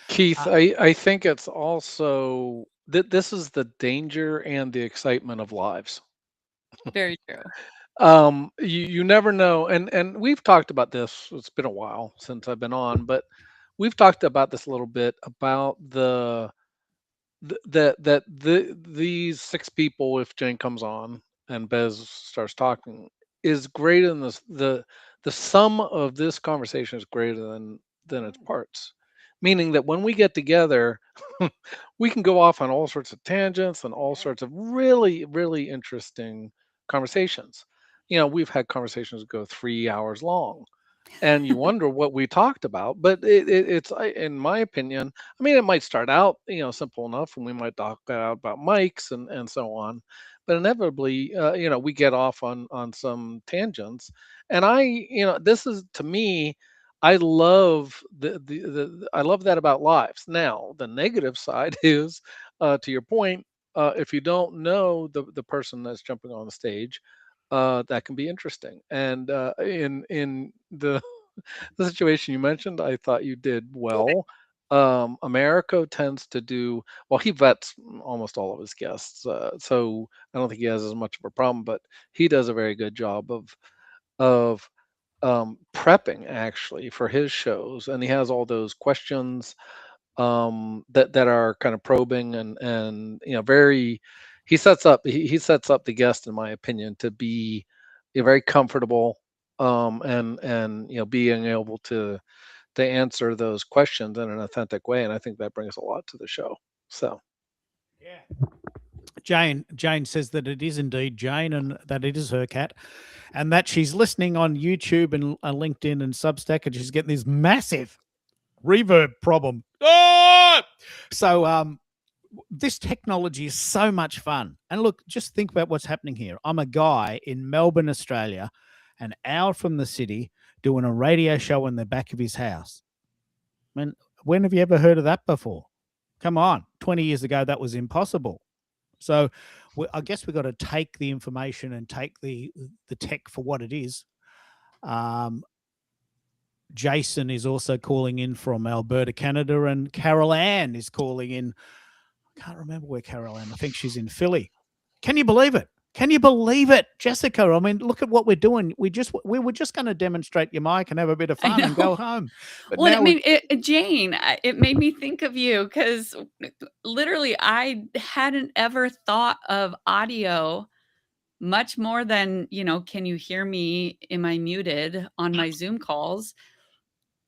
Keith, I think it's also this is the danger and the excitement of lives. Very true. You never know, and we've talked about this. It's been a while since I've been on, but we've talked about this a little bit about these six people, if Jane comes on and Bez starts talking, is greater than the sum of this conversation is greater than its parts. Meaning that when we get together, we can go off on all sorts of tangents and all sorts of really, really interesting conversations. We've had conversations go 3 hours long, and you wonder what we talked about. But it's, in my opinion, I mean, it might start out, simple enough, and we might talk about mics and so on. But inevitably, we get off on some tangents. And this is, to me, I love I love that about lives. Now, the negative side is, to your point, if you don't know the person that's jumping on the stage, that can be interesting. And in the the situation you mentioned, I thought you did well. Americo tends to do well. He vets almost all of his guests, so I don't think he has as much of a problem. But he does a very good job of prepping, actually, for his shows, and he has all those questions that are kind of probing and very. He sets up the guest, in my opinion, to be very comfortable, and being able to answer those questions in an authentic way, and I think that brings a lot to the show. So yeah. Jane says that it is indeed Jane, and that it is her cat, and that she's listening on YouTube and LinkedIn and Substack, and she's getting this massive reverb problem. So this technology is so much fun. And look, just think about what's happening here. I'm a guy in Melbourne, Australia, an hour from the city, doing a radio show in the back of his house. I mean, when have you ever heard of that before? Come on, 20 years ago, that was impossible. So I guess we've got to take the information and take the tech for what it is. Jason is also calling in from Alberta, Canada, and Carol Ann is calling in. I can't remember where Carol Ann. I think she's in Philly. Can you believe it? Can you believe it, Jessica? I mean, look at what we're doing. We were just going to demonstrate your mic and have a bit of I fun and go know. home. But Well, now Jane, it made me think of you because literally I hadn't ever thought of audio much more than, can you hear me? Am I muted on my Zoom calls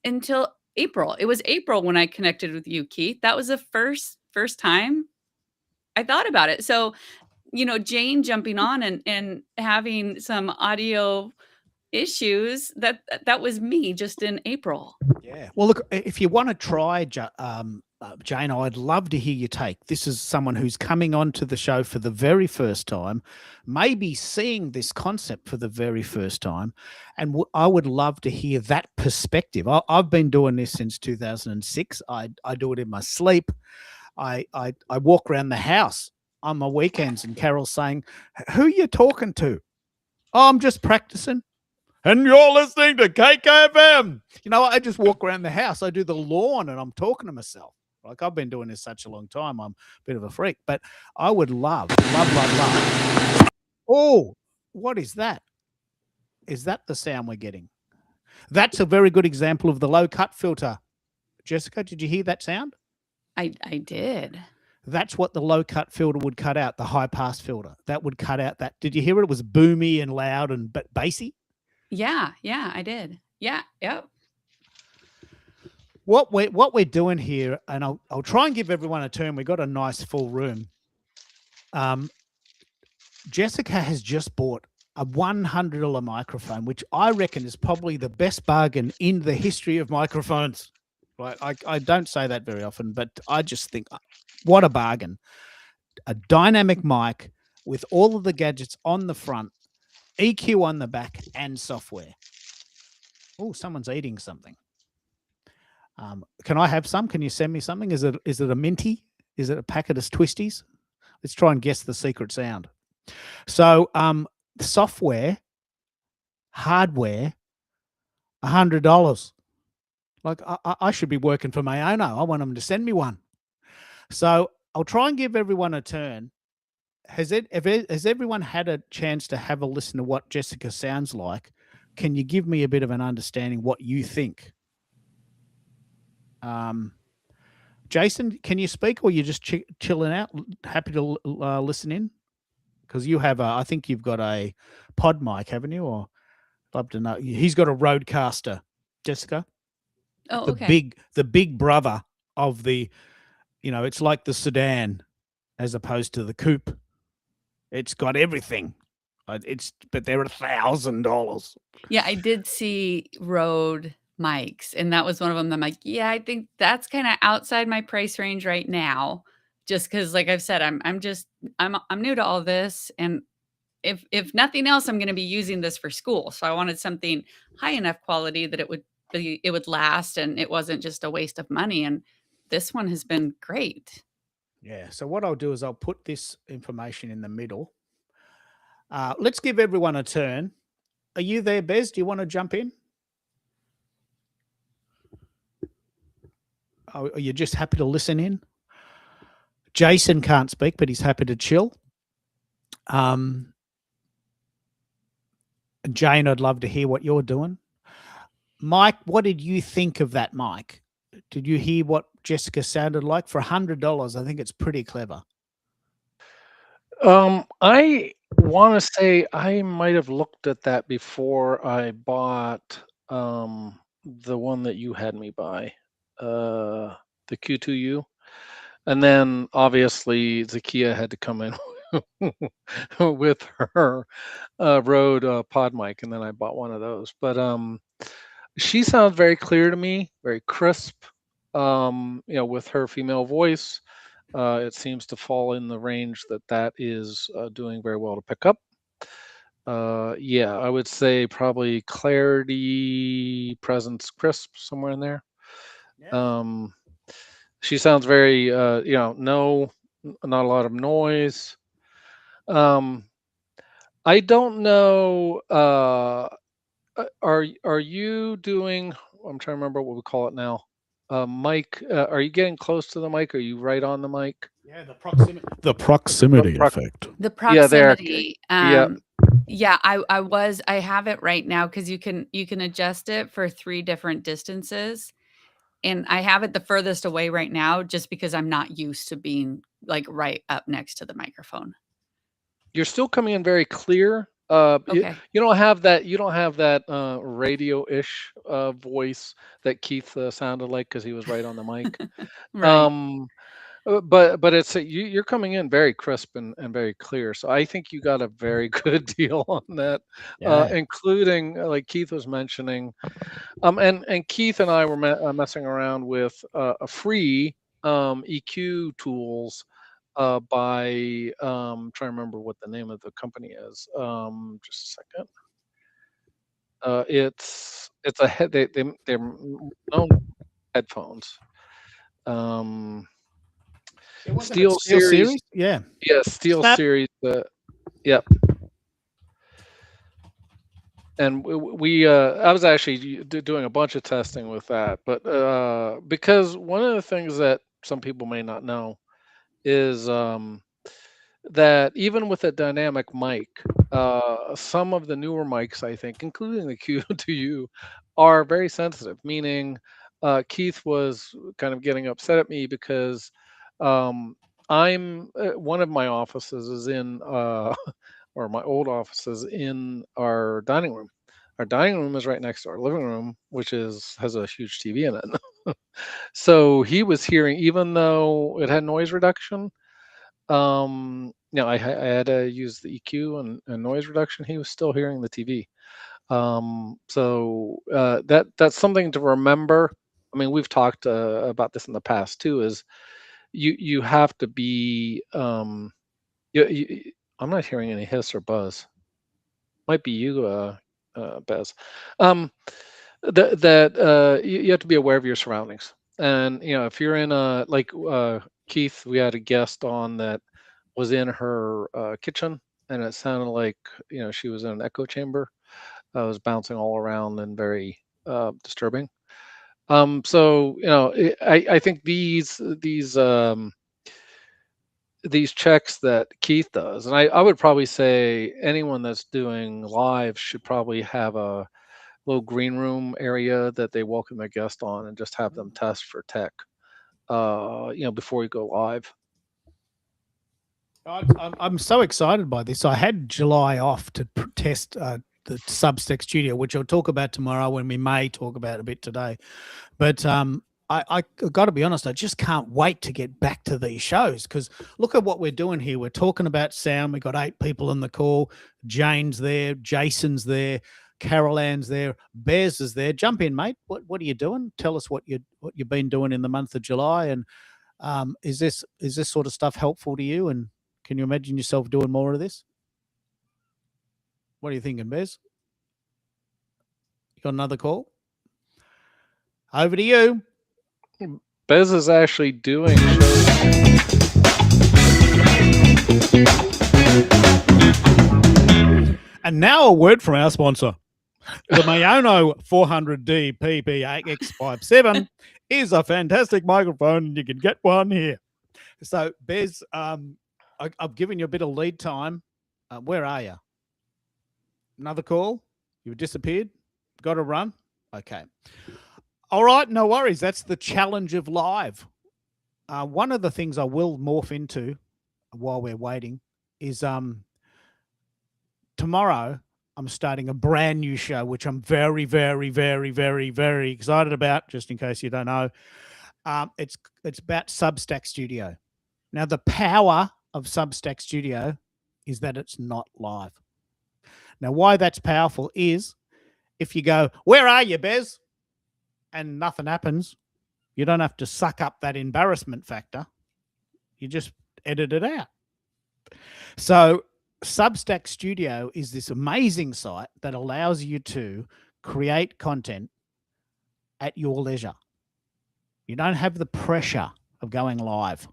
until April? It was April when I connected with you, Keith. That was the first time I thought about it. So, Jane jumping on and having some audio issues, that was me just in April. Yeah. Well, look, if you want to try, Jane, I'd love to hear your take. This is someone who's coming onto the show for the very first time, maybe seeing this concept for the very first time. And I would love to hear that perspective. I've been doing this since 2006. I do it in my sleep. I walk around the house on my weekends and Carol's saying, "Who are you talking to?" "Oh, I'm just practicing." "And you're listening to KKFM." I just walk around the house. I do the lawn and I'm talking to myself. Like, I've been doing this such a long time. I'm a bit of a freak, but I would love. Oh, what is that? Is that the sound we're getting? That's a very good example of the low cut filter. Jessica, did you hear that sound? I did. That's what the low cut filter would cut out, the high pass filter. That would cut out that. Did you hear it? It was boomy and loud and bassy. Yeah, I did. Yeah, yep. What we're doing here, and I'll try and give everyone a turn. We've got a nice full room. Jessica has just bought a $100 microphone, which I reckon is probably the best bargain in the history of microphones. Right? I don't say that very often, but I just think, what a bargain. A dynamic mic with all of the gadgets on the front, EQ on the back, and software. Oh, someone's eating something. Can I have some? Can you send me something? Is it a minty? Is it a packet of Twisties? Let's try and guess the secret sound. So, software, hardware, $100. Like, I should be working for Mayono. I want them to send me one. So I'll try and give everyone a turn. Has everyone had a chance to have a listen to what Jessica sounds like? Can you give me a bit of an understanding what you think? Jason, can you speak, or you just chilling out? Happy to listen in, because you have I think you've got a pod mic, haven't you? Or I'd love to know. He's got a Rodecaster, Jessica. Oh, okay. The big brother of the, it's like the sedan as opposed to the coupe. It's got everything. But they're $1,000. Yeah, I did see Rode mics, and that was one of them. I'm like, yeah, I think that's kind of outside my price range right now, just because, like I've said, I'm new to all this, and if nothing else, I'm going to be using this for school. So I wanted something high enough quality that it would last, and it wasn't just a waste of money. And this one has been great. Yeah. So what I'll do is I'll put this information in the middle. Let's give everyone a turn. Are you there, Bez? Do you want to jump in? Are you just happy to listen in? Jason can't speak, but he's happy to chill. Jane, I'd love to hear what you're doing. Mike, what did you think of that mic? Did you hear what Jessica sounded like? For $100, I think it's pretty clever. I want to say I might have looked at that before I bought the one that you had me buy, the Q2U, and then obviously Zakia had to come in with her Rode pod mic, and then I bought one of those. But she sounds very clear to me, very crisp. With her female voice. It seems to fall in the range that is doing very well to pick up. Yeah, I would say probably clarity, presence, crisp, somewhere in there. Um, she sounds very, no, not a lot of noise. Um, I don't know. Are you doing? I'm trying to remember what we call it now. Mic. Are you getting close to the mic? Are you right on the mic? Yeah, the proximity Prox- effect. The Yeah, there. proximity. Yeah. Yeah, I have it right now because you can adjust it for 3 different distances. And I have it the furthest away right now just because I'm not used to being like right up next to the microphone. You're still coming in very clear. Okay. You don't have that. You don't have that radio-ish voice that Keith sounded like because he was right on the mic. Right. But it's you're coming in very crisp and very clear. So I think you got a very good deal on that, Yeah. including like Keith was mentioning. And Keith and I were messing around with a free EQ tools by trying to remember what the name of the company is. Just a second. It's a head. They're known headphones. Steel Series. Yeah. Yeah, Steel Snap. Series. Yep. And I was actually doing a bunch of testing with that, but because one of the things that some people may not know is that even with a dynamic mic, some of the newer mics, I think, including the Q2U, are very sensitive. Meaning, Keith was kind of getting upset at me because I'm one of my offices is in, or my old office is in our dining room. Our dining room is right next to our living room, which has a huge TV in it. So he was hearing, even though it had noise reduction, I had to use the EQ and noise reduction. He was still hearing the TV. So that's something to remember. I mean, we've talked about this in the past too. Is you have to be I'm not hearing any hiss or buzz. Might be you, Bez. You have to be aware of your surroundings, and if you're in Keith, we had a guest on that was in her kitchen, and it sounded like she was in an echo chamber. It was bouncing all around and very disturbing. So I think these checks that Keith does, and I would probably say anyone that's doing live should probably have a little green room area that they welcome their guest on and just have them test for tech, before you go live. I'm so excited by this. I had July off to test the Substack Studio, which I'll talk about tomorrow when we may talk about a bit today. But I got to be honest, I just can't wait to get back to these shows because look at what we're doing here. We're talking about sound. We've got 8 people on the call. Jane's there. Jason's there. Carol Ann's there. Bez is there. Jump in, mate. What are you doing? Tell us what you've been doing in the month of July. And is this sort of stuff helpful to you? And can you imagine yourself doing more of this? What are you thinking, Bez? You got another call? Over to you. Bez is actually doing And now a word from our sponsor. The Mayono 400D PPX57 is a fantastic microphone, and you can get one here. So, Bez, I've given you a bit of lead time. Where are you? Another call? You've disappeared? Got to run? Okay. All right, no worries. That's the challenge of live. One of the things I will morph into while we're waiting is tomorrow I'm starting a brand new show, which I'm very, very, very, very, very excited about, just in case you don't know. It's about Substack Studio. Now, the power of Substack Studio is that it's not live. Now, why that's powerful is if you go, where are you, Bez? And nothing happens, you don't have to suck up that embarrassment factor. You just edit it out. So Substack Studio is this amazing site that allows you to create content at your leisure. You don't have the pressure of going live.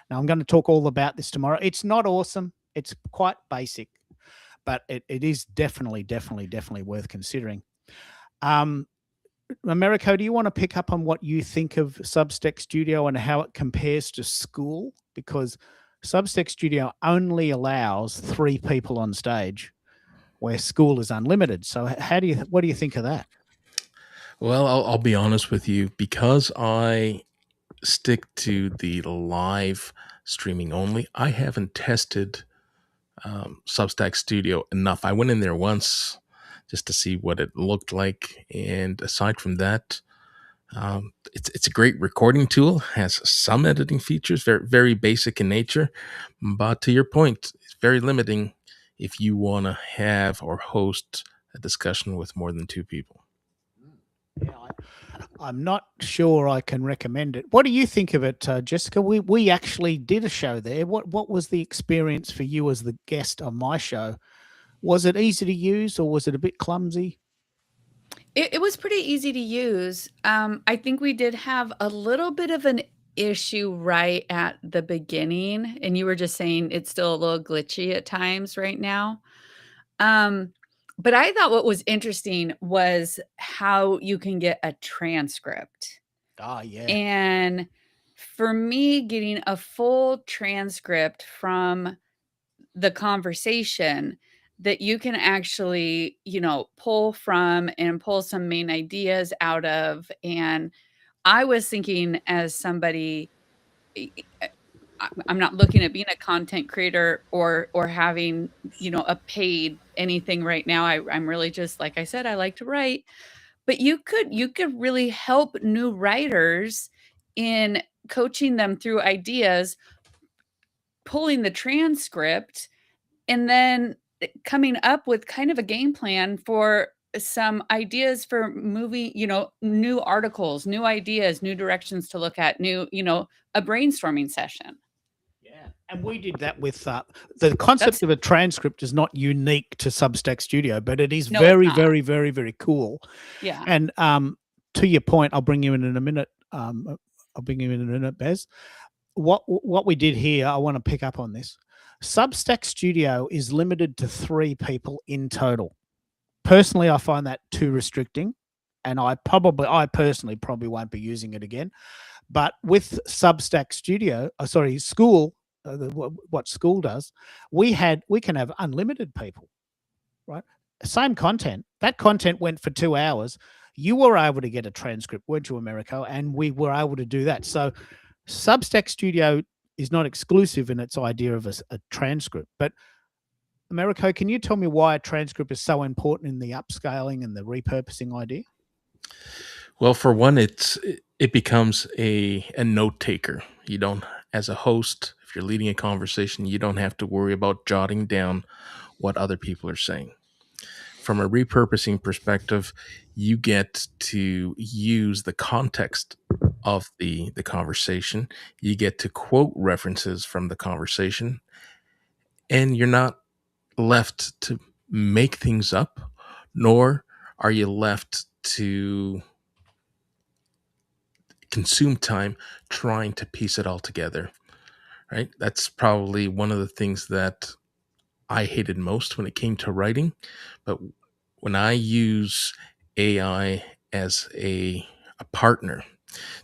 Now, I'm going to talk all about this tomorrow. It's not awesome. It's quite basic, but it is definitely worth considering. Americo, do you want to pick up on what you think of Substack Studio and how it compares to School? Because Substack Studio only allows 3 people on stage, where School is unlimited. So what do you think of that? Well, I'll be honest with you, because I stick to the live streaming only. I haven't tested Substack Studio enough. I went in there once just to see what it looked like, and aside from that, it's a great recording tool. Has some editing features, very basic in nature, but to your point, it's very limiting if you want to have or host a discussion with more than 2 people. Yeah, I'm not sure I can recommend it. What do you think of it, Jessica? We actually did a show there. What was the experience for you as the guest on my show? Was it easy to use, or was it a bit clumsy? It was pretty easy to use. I think we did have a little bit of an issue right at the beginning, and you were just saying it's still a little glitchy at times right now. But I thought what was interesting was how you can get a transcript. Oh, yeah. And for me, getting a full transcript from the conversation that you can actually, pull from and pull some main ideas out of. And I was thinking, as somebody, I'm not looking at being a content creator or having, a paid anything right now. I'm really just, like I said, I like to write, but you could really help new writers in coaching them through ideas, pulling the transcript, and then coming up with kind of a game plan for some ideas for movie, new articles, new ideas, new directions to look at, new, a brainstorming session. Yeah. And we did that with the concept of a transcript is not unique to Substack Studio, but it is very cool. Yeah. And to your point, I'll bring you in a minute. Bez. What we did here, I want to pick up on this. Substack Studio is limited to 3 people in total. Personally, I find that too restricting, and I personally probably won't be using it again. But with Substack Studio, School, what School does, we can have unlimited people, right? Same content. That content went for 2 hours. You were able to get a transcript, weren't you, Americo? And we were able to do that. So Substack Studio is not exclusive in its idea of a transcript. But Americo, can you tell me why a transcript is so important in the upscaling and the repurposing idea? Well, for one, it becomes a note taker. You don't, as a host, if you're leading a conversation, you don't have to worry about jotting down what other people are saying. From a repurposing perspective, you get to use the context of the conversation. You get to quote references from the conversation, and you're not left to make things up, nor are you left to consume time trying to piece it all together, right? That's probably one of the things that I hated most when it came to writing. But when I use AI as a partner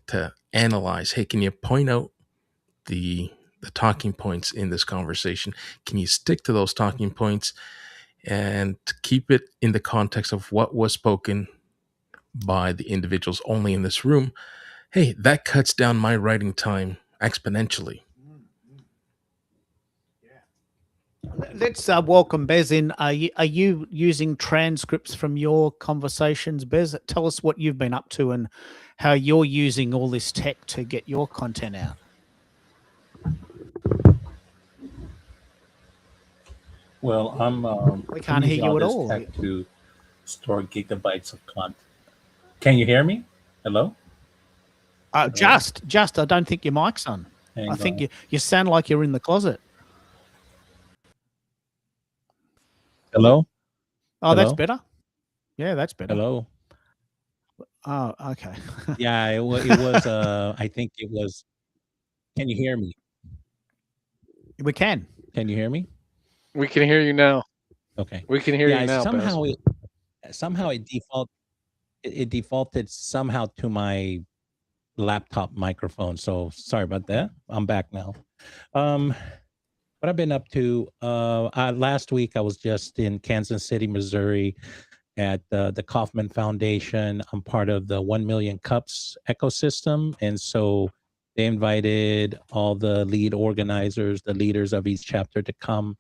to analyze, hey, can you point out the talking points in this conversation? Can you stick to those talking points and keep it in the context of what was spoken by the individuals only in this room? Hey, that cuts down my writing time exponentially. Let's welcome Bez in. Are you using transcripts from your conversations, Bez? Tell us what you've been up to and how you're using all this tech to get your content out. Well, I'm We can't hear using you all at this all. tech to store gigabytes of content. Can you hear me? Hello? Just, I don't think your mic's on. I think you sound like you're in the closet. Hello? Oh, that's Hello? better. Yeah, that's better. Hello? Oh, okay. Yeah, it was, I think it was, can you hear me? We can. Can you hear me? We can hear you now. Okay. We can hear Yeah, you now, Bez. somehow it defaulted somehow to my laptop microphone. So sorry about that. I'm back now. What I've been up to, last week I was just in Kansas City, Missouri at the Kauffman Foundation. I'm part of the 1 Million Cups ecosystem. And so they invited all the lead organizers, the leaders of each chapter to come,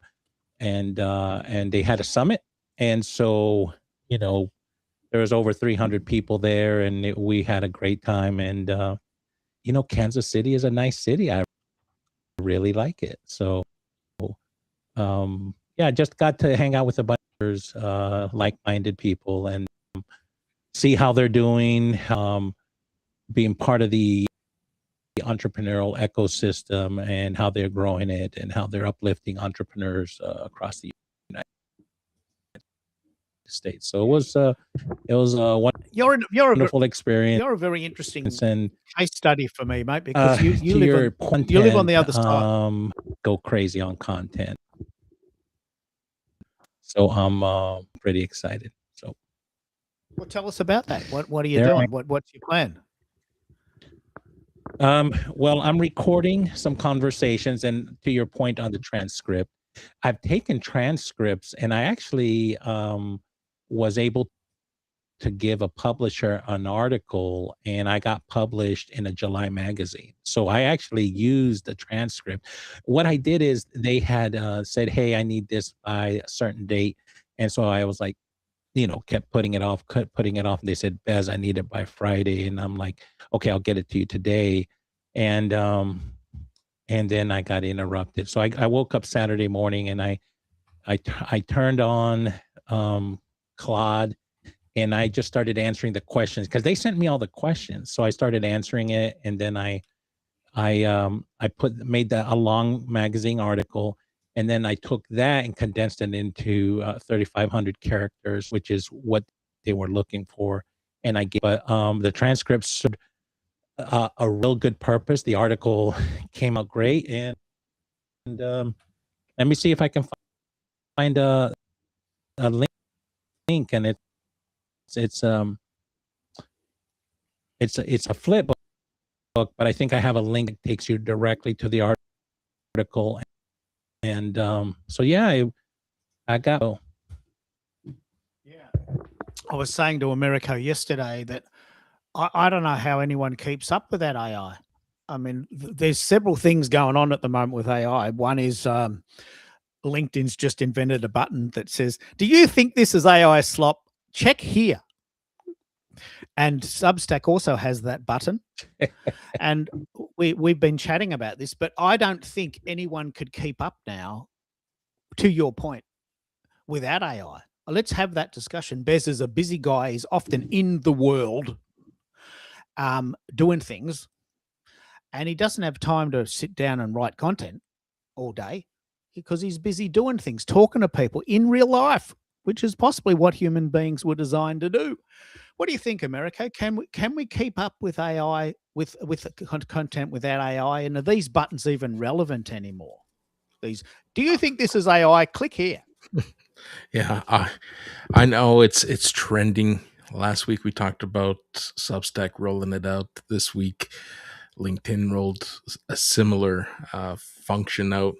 and they had a summit. And so, you know, there was over 300 people there, and we had a great time. And, you know, Kansas City is a nice city. I really like it. So, yeah, just got to hang out with a bunch of like-minded people and see how they're doing, being part of the entrepreneurial ecosystem and how they're growing it and how they're uplifting entrepreneurs across the United States. So it was a You're wonderful experience. you're a very interesting And case study for me, mate, because to you your live on the other side. go crazy on content. So I'm pretty excited. So Well, tell us about that. What are you There doing? What's your plan? well, I'm recording some conversations, and to your point on the transcript, I've taken transcripts, and I actually was able to give a publisher an article, and I got published in a July magazine. So I actually used the transcript. What I did is they had said, "Hey, I need this by a certain date," and so I was like, you know, kept putting it off. And they said, "Bez, I need it by Friday," and I'm like, "Okay, I'll get it to you today," and then I got interrupted. So I woke up Saturday morning, and I turned on Claude, and I just started answering the questions because they sent me all the questions. So I started answering it, and then I made that a long magazine article, and then I took that and condensed it into 3,500 characters, which is what they were looking for. And I gave, but the transcripts served a real good purpose. The article came out great, and let me see if I can find a link, and it's a flip book, but I think I have a link that takes you directly to the article. And so yeah, I got. Yeah. I was saying to Americo yesterday that I don't know how anyone keeps up with that AI. I mean, there's several things going on at the moment with AI. One is LinkedIn's just invented a button that says, "Do you think this is AI slop? Check here." And Substack also has that button. And we've been chatting about this, but I don't think anyone could keep up now, to your point, without AI. Let's have that discussion. Bez is a busy guy. He's often in the world doing things, and he doesn't have time to sit down and write content all day because he's busy doing things, talking to people in real life, which is possibly what human beings were designed to do. What do you think, Americo? Can we keep up with AI, with content without AI? And are these buttons even relevant anymore? Do you think this is AI? Click here. Yeah, I know it's trending. Last week we talked about Substack rolling it out. This week, LinkedIn rolled a similar function out.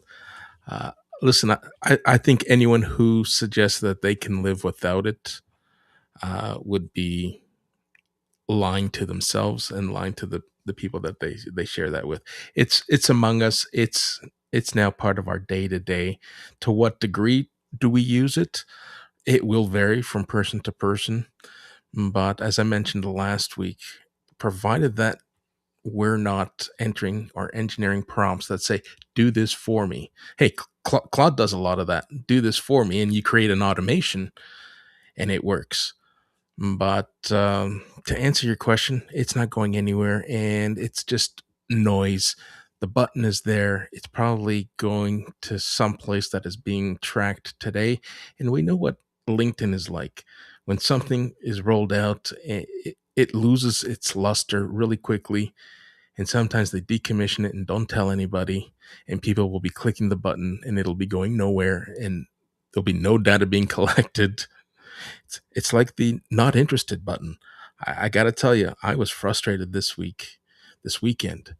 Listen, I think anyone who suggests that they can live without it would be lying to themselves and lying to the people that they share that with. It's among us. It's now part of our day to day. To what degree do we use it? It will vary from person to person. But as I mentioned last week, provided that we're not entering or engineering prompts that say, "Do this for me." Hey, Claude does a lot of that. "Do this for me," and you create an automation, and it works. But to answer your question, it's not going anywhere, and it's just noise. The button is there. It's probably going to some place that is being tracked today. And we know what LinkedIn is like. When something is rolled out, it loses its luster really quickly. And sometimes they decommission it and don't tell anybody. And people will be clicking the button and it'll be going nowhere. And there'll be no data being collected. It's like the not interested button. I got to tell you, I was frustrated this weekend,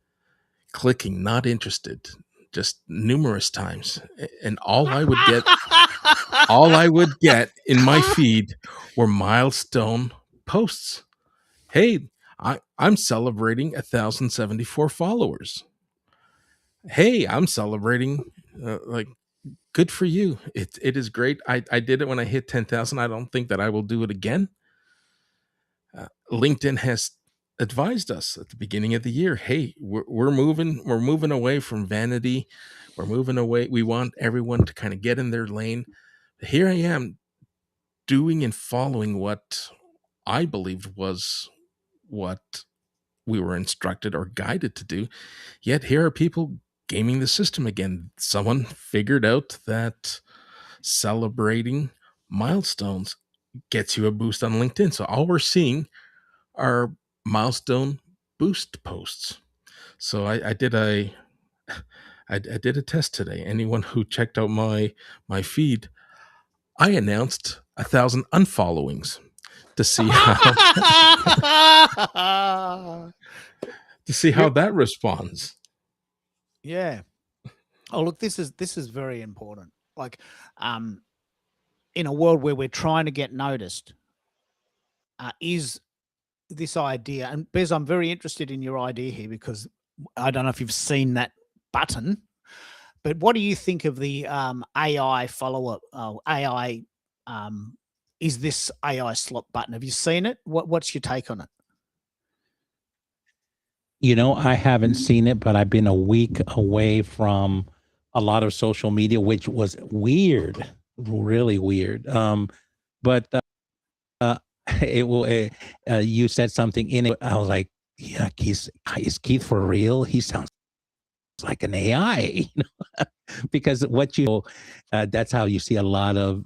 clicking not interested just numerous times. And all I would get in my feed were milestone posts. Hey, I'm celebrating 1,074 followers. Hey, I'm celebrating, like, good for you. It is great. I did it when I hit 10,000. I don't think that I will do it again. LinkedIn has advised us at the beginning of the year, hey, we're moving away from vanity. We're moving away. We want everyone to kind of get in their lane. Here I am doing and following what I believed was what we were instructed or guided to do. Yet here are people gaming the system again. Someone figured out that celebrating milestones gets you a boost on LinkedIn. So all we're seeing are milestone boost posts. So I did a test today. Anyone who checked out my feed, I announced 1,000 unfollowings to see how that responds. Yeah. Oh, look, this is very important. Like, in a world where we're trying to get noticed, is this idea, and Bez, I'm very interested in your idea here because I don't know if you've seen that button, but what do you think of the AI follow-up? AI, is this AI slot button? Have you seen it? What's your take on it? I haven't seen it, but I've been a week away from a lot of social media, which was weird, really weird. But it will. You said something in it. I was like, "Yeah, is Keith for real? He sounds like an AI." Because that's how you see a lot of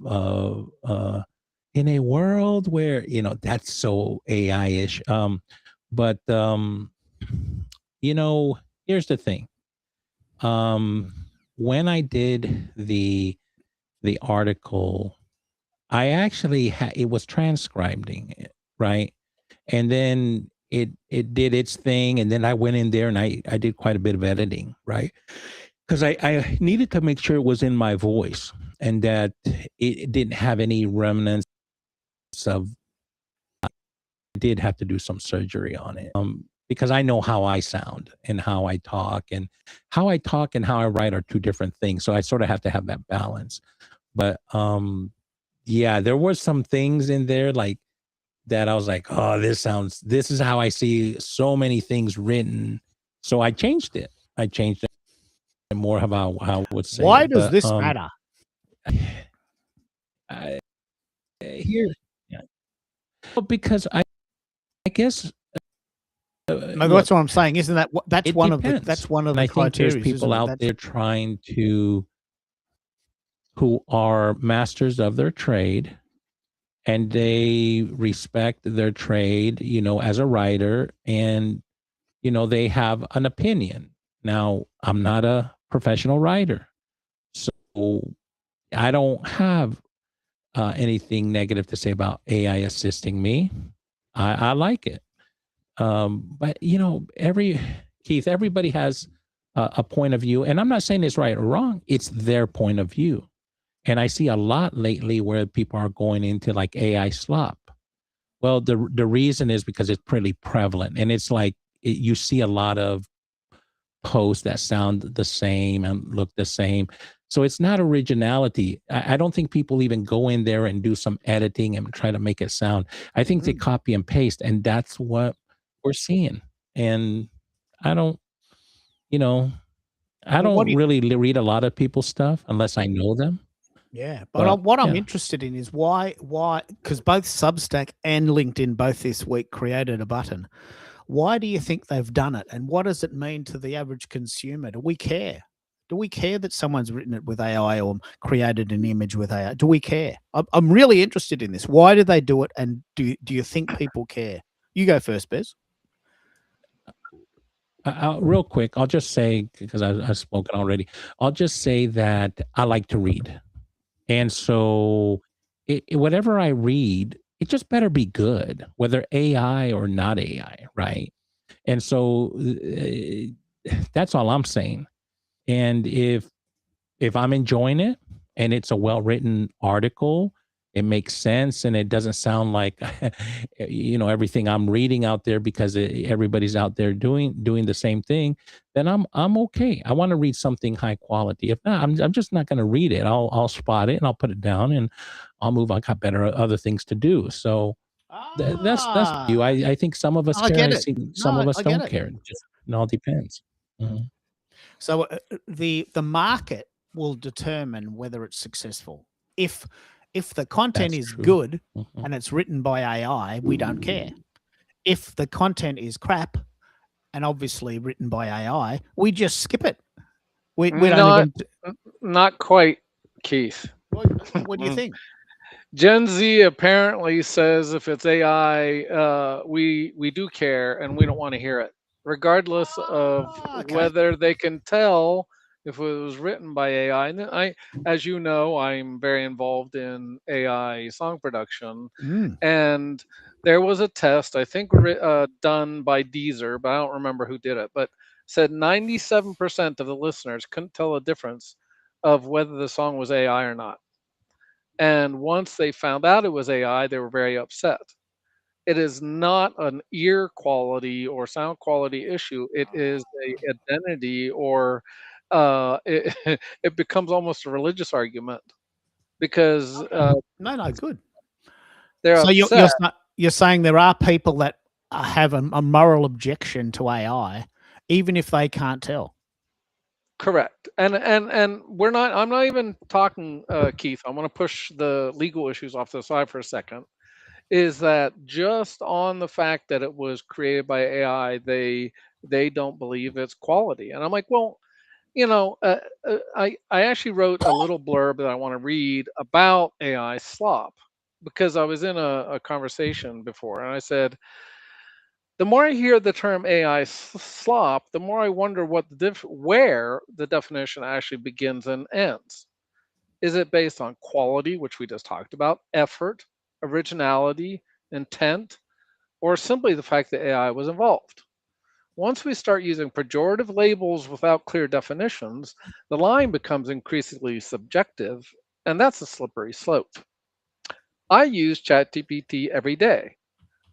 in a world where that's so AI-ish. But here's the thing. When I did the article, I actually it was transcribing it, right? And then it did its thing, and then I went in there and I did quite a bit of editing, right? Because I needed to make sure it was in my voice and that it didn't have any remnants of. I did have to do some surgery on it, because I know how I sound and how I talk, and how I write are two different things. So I sort of have to have that balance. But yeah, there were some things in there like that. I was like, oh, this is how I see so many things written. So I changed it. More about how I would say. Why does this matter? Here, yeah. Well, because I guess. No, that's what I'm saying. Isn't that that's it one depends. of the that's one of And the I think criteria? there's people out there trying to, who are masters of their trade, and they respect their trade, as a writer, and they have an opinion. Now, I'm not a professional writer, so I don't have anything negative to say about AI assisting me. I like it. But Keith, everybody has a point of view, and I'm not saying it's right or wrong. It's their point of view. And I see a lot lately where people are going into like AI slop. Well, the reason is because it's pretty prevalent, and it's like you see a lot of posts that sound the same and look the same. So it's not originality. I don't think people even go in there and do some editing and try to make it sound. I think they copy and paste, and that's what we're seeing. And I don't really read a lot of people's stuff unless I know them. Yeah, but what I'm interested in is why, because both Substack and LinkedIn both this week created a button. Why do you think they've done it? And what does it mean to the average consumer? Do we care? Do we care that someone's written it with AI or created an image with AI? Do we care? I'm really interested in this. Why do they do it? And do you think people care? You go first, Bez. Real quick, I'll just say, because I've spoken already, I'll just say that I like to read. And so whatever I read, it just better be good, whether AI or not AI, right? And so that's all I'm saying. And if I'm enjoying it and it's a well-written article, it makes sense and it doesn't sound like everything I'm reading out there because everybody's out there doing the same thing, then I'm okay. I want to read something high quality. If not, I'm just not going to read it. I'll spot it and I'll put it down and I'll move. I got better other things to do. So that's you. I think some of us I care. get I it. think some No, of us I get don't it. care. It all depends. Mhm. So the market will determine whether it's successful. If the content That's is true. good Mhm. and it's written by AI, we don't care. If the content is crap and obviously written by AI, we just skip it. We don't Not even. not quite, Keith. What do you think? Gen Z apparently says if it's AI, we do care and we don't want to hear it, regardless of Okay. whether they can tell if it was written by AI. And as you know, I'm very involved in AI song production, Mm. and there was a test I think done by Deezer, but I don't remember who did it. But said 97% of the listeners couldn't tell a difference of whether the song was AI or not. And once they found out it was AI, they were very upset. It is not an ear quality or sound quality issue. It is a identity, or it, it becomes almost a religious argument because No, good. they're So upset. you're saying there are people that have a moral objection to AI, even if they can't tell. Correct. And we're not. I'm not even talking, Keith. I want to push the legal issues off to the side for a second. Is that just on the fact that it was created by AI, they don't believe it's quality. And I'm like, well, I actually wrote a little blurb that I want to read about AI slop because I was in a conversation before and I said, the more I hear the term AI slop, the more I wonder where the definition actually begins and ends. Is it based on quality, which we just talked about, effort, originality, intent, or simply the fact that AI was involved? Once we start using pejorative labels without clear definitions, the line becomes increasingly subjective, and that's a slippery slope. I use ChatGPT every day,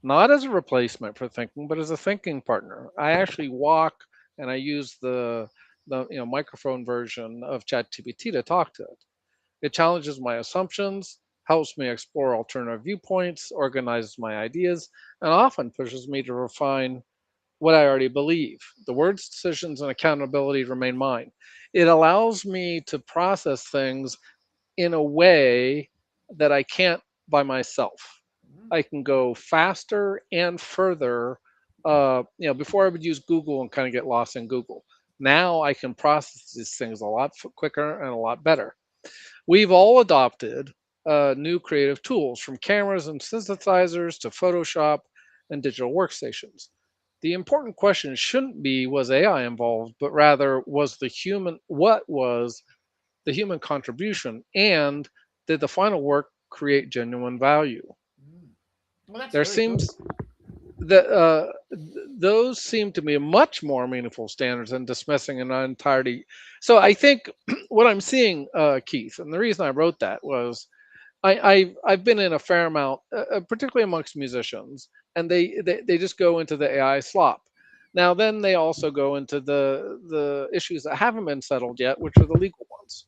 not as a replacement for thinking, but as a thinking partner. I actually walk and I use the microphone version of ChatGPT to talk to it. It challenges my assumptions, helps me explore alternative viewpoints, organizes my ideas, and often pushes me to refine what I already believe. The words, decisions, and accountability remain mine. It allows me to process things in a way that I can't by myself. I can go faster and further. Before I would use Google and kind of get lost in Google. Now I can process these things a lot quicker and a lot better. We've all adopted new creative tools, from cameras and synthesizers to Photoshop and digital workstations. The important question shouldn't be, was AI involved, but rather, what was the human contribution, and did the final work create genuine value? Well, that's There very good. seems that those seem to be much more meaningful standards than dismissing an entirety. So I think what I'm seeing, Keith, and the reason I wrote that was I've been in a fair amount, particularly amongst musicians, and they just go into the AI slop. Now then, they also go into the issues that haven't been settled yet, which are the legal ones.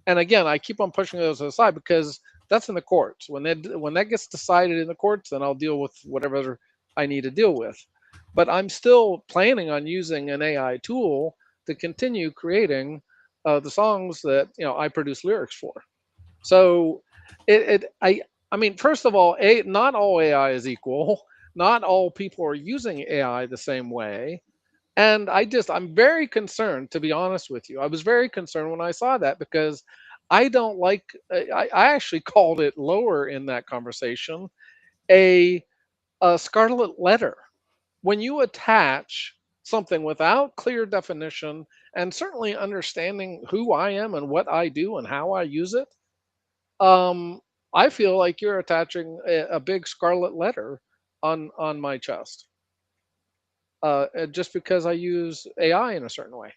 And again, I keep on pushing those aside because that's in the courts. When that gets decided in the courts, then I'll deal with whatever I need to deal with. But I'm still planning on using an AI tool to continue creating the songs that I produce lyrics for. So I mean, first of all, not all AI is equal. Not all people are using AI the same way. And I'm very concerned, to be honest with you. I was very concerned when I saw that because I don't like, I actually called it lower in that conversation a, a scarlet letter. When you attach something without clear definition and certainly understanding who I am and what I do and how I use it, um, I feel like you're attaching a big scarlet letter on my chest, just because I use AI in a certain way.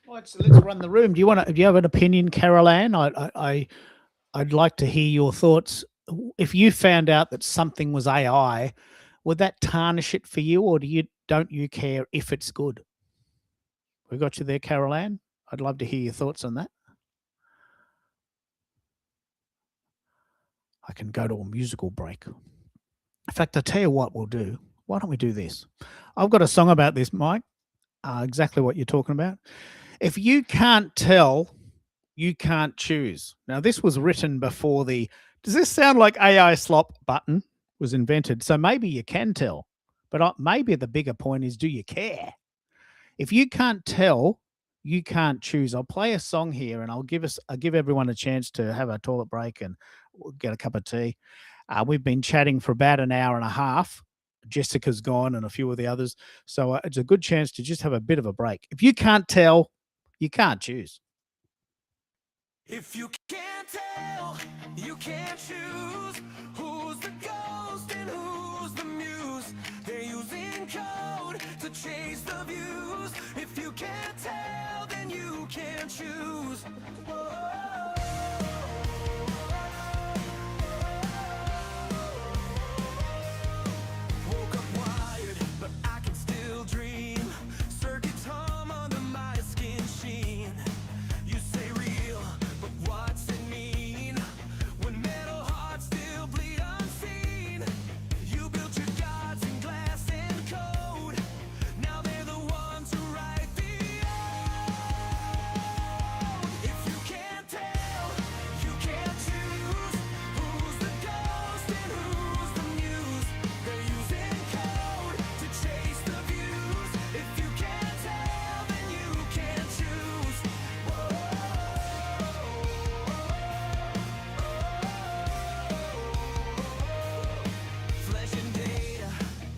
Let's run the room. Do you have an opinion, Carol Ann? I'd like to hear your thoughts. If you found out that something was AI, would that tarnish it for you, or don't you care if it's good? We got you there, Carol Ann. I'd love to hear your thoughts on that. I can go to a musical break. In fact, I'll tell you what we'll do. Why don't we do this? I've got a song about this, Mike. Exactly what you're talking about. If you can't tell, you can't choose. Now, this was written before does this sound like AI slop button was invented? So maybe you can tell, but maybe the bigger point is, do you care? If you can't tell, you can't choose. I'll play a song here, and I'll give everyone a chance to have a toilet break and get a cup of tea. We've been chatting for about an hour and a half. Jessica's gone and a few of the others. So it's a good chance to just have a bit of a break. If you can't tell, you can't choose. If you can't tell, you can't choose who's the ghost and who's the muse. They're using code to chase the views. If you can't tell, then you can't choose. Woke up wired, but I can still dream. Circuits hum under my skin sheen. You say real, but what's it mean? When metal hearts still bleed unseen. You built your gods in glass and code. Now they're the ones who write the code. If you can't tell, you can't choose who's the ghost and who's the muse. They're using code to chase the views. If you can't tell, then you can't choose. Flesh and data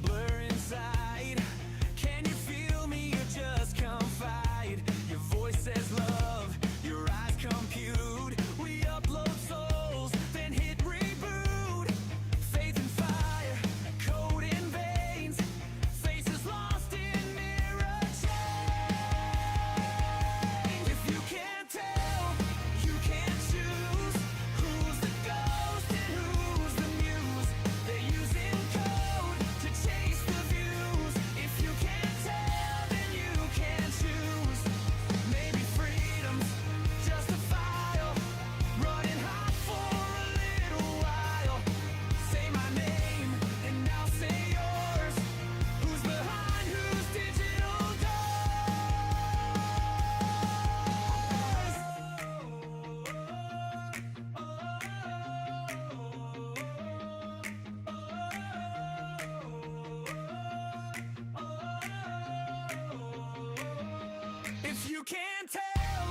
blur inside. Can you feel me or just confide? Your voice says love, your eyes compute. We upload souls, then hit reboot. Faith and fire, code in veins. Faces lost in mirror change. If you can't tell, you can't choose who's the ghost and who's the muse. They're using code to chase the views. If you can't tell, then you can't choose. Maybe freedom's just a file running hot for a little while. Say my name and I'll say yours. Who's behind whose digital If you can't tell,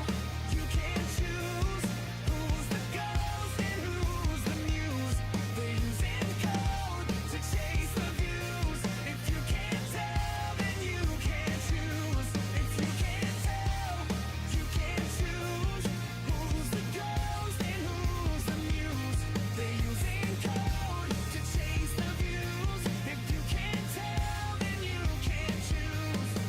you can't choose who's the ghost and who's the muse. They're using code to chase the views. If you can't tell, then you can't choose. If you can't tell, you can't choose who's the ghost and who's the muse. They're using code to chase the views. If you can't tell, then you can't choose.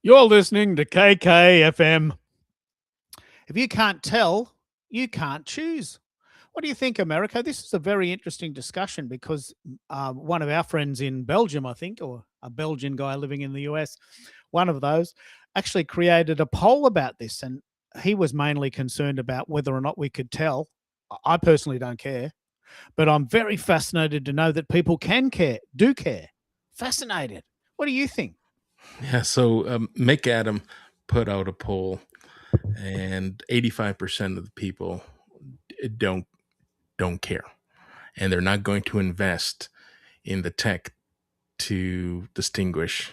You're listening to KKFM. If you can't tell, you can't choose. What do you think, America? This is a very interesting discussion because one of our friends in Belgium, I think, or a Belgian guy living in the US, one of those, actually created a poll about this. And he was mainly concerned about whether or not we could tell. I personally don't care, but I'm very fascinated to know that people can care, do care. Fascinated. What do you think? Yeah, so McAdam put out a poll and 85% of the people don't care, and they're not going to invest in the tech to distinguish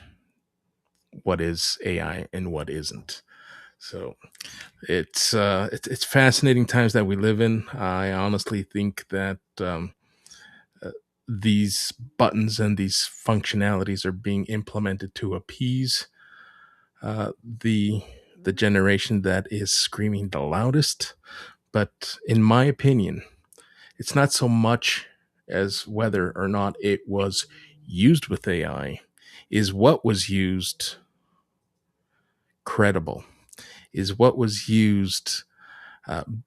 what is AI and what isn't. So it's fascinating times that we live in. I honestly think that uh, these buttons and these functionalities are being implemented to appease the generation that is screaming the loudest. But in my opinion, it's not so much as whether or not it was used with AI, is what was used credible? Is what was used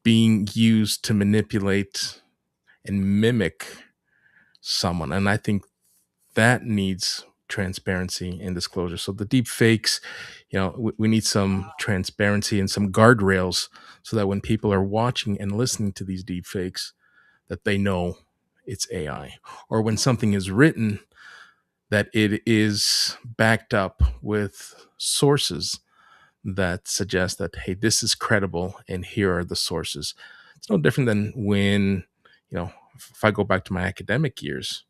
being used to manipulate and mimic someone? And I think that needs transparency and disclosure. So the deep fakes, we need some transparency and some guardrails so that when people are watching and listening to these deep fakes, that they know it's AI. Or when something is written, that it is backed up with sources that suggest that, hey, this is credible and here are the sources. It's no different than when, if I go back to my academic years,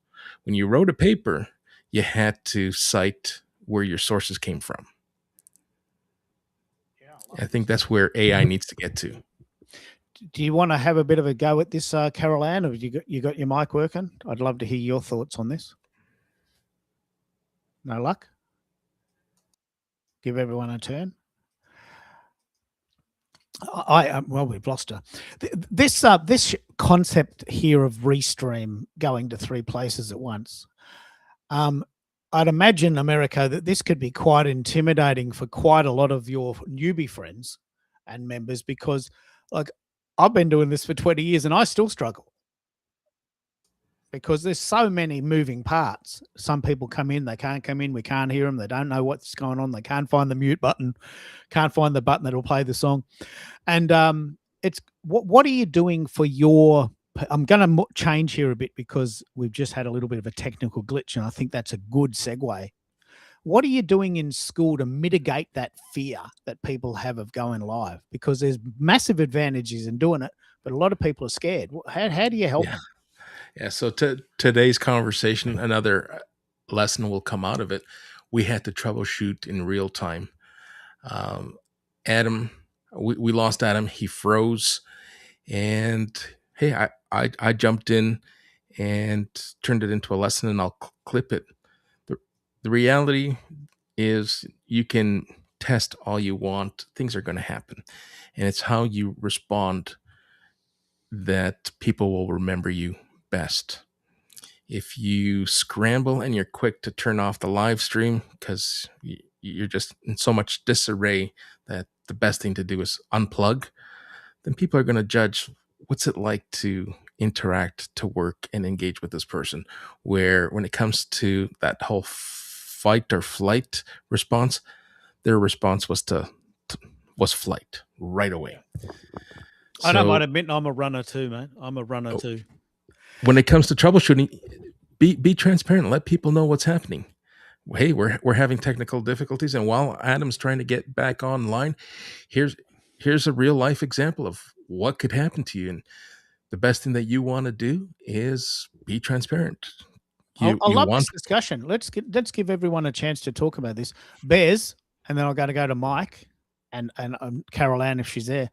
when you wrote a paper, you had to cite where your sources came from. I think that's where AI needs to get to. Do you want to have a bit of a go at this, Carol Ann? Have you got your mic working? I'd love to hear your thoughts on this. No luck? Give everyone a turn. Well, we've lost her. This concept here of Restream going to 3 places at once. I'd imagine, Americo, that this could be quite intimidating for quite a lot of your newbie friends and members, because, like, I've been doing this for 20 years and I still struggle because there's so many moving parts. Some people come in, they can't come in, we can't hear them, they don't know what's going on, they can't find the mute button, can't find the button that'll play the song. And it's what are you doing for your... I'm going to change here a bit because we've just had a little bit of a technical glitch, and I think that's a good segue. What are you doing in school to mitigate that fear that people have of going live? Because there's massive advantages in doing it, but a lot of people are scared. How do you help them? Yeah. So today's conversation, another lesson will come out of it. We had to troubleshoot in real time. Adam, we lost Adam. He froze, and hey, I jumped in and turned it into a lesson, and I'll clip it. The reality is you can test all you want. Things are going to happen. And it's how you respond that people will remember you best. If you scramble and you're quick to turn off the live stream because you're just in so much disarray that the best thing to do is unplug, then people are going to judge what's it like to interact, to work, and engage with this person. Where when it comes to that whole fight or flight response, their response was was flight right away. I don't mind admitting I'm a runner too, man. I'm a runner too. When it comes to troubleshooting, be transparent. Let people know what's happening. Hey, we're having technical difficulties, and while Adam's trying to get back online, here's a real life example of what could happen to you. And the best thing that you want to do is be transparent. I love this discussion. Let's give everyone a chance to talk about this. Bez, and then I'm going to go to Mike and Carol Ann if she's there.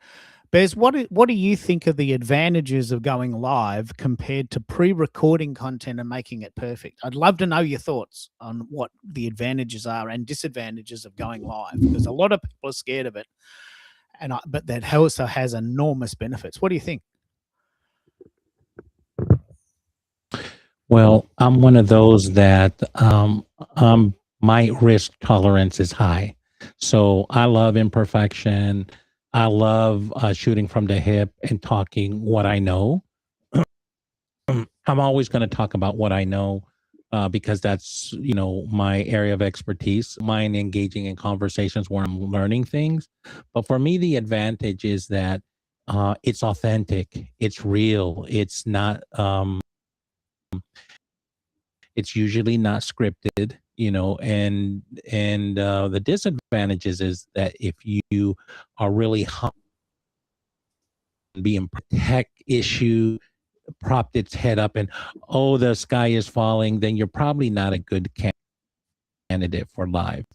Bez, what do you think are the advantages of going live compared to pre-recording content and making it perfect? I'd love to know your thoughts on what the advantages are and disadvantages of going live, because a lot of people are scared of it, but that also has enormous benefits. What do you think? Well, I'm one of those that my risk tolerance is high. So I love imperfection. I love shooting from the hip and talking what I know. I'm always going to talk about what I know because that's, my area of expertise. Mine engaging in conversations where I'm learning things. But for me, the advantage is that it's authentic. It's real. It's not... It's usually not scripted. and the disadvantages is that if you are really being tech issue propped its head up and, oh, the sky is falling, then you're probably not a good candidate for live,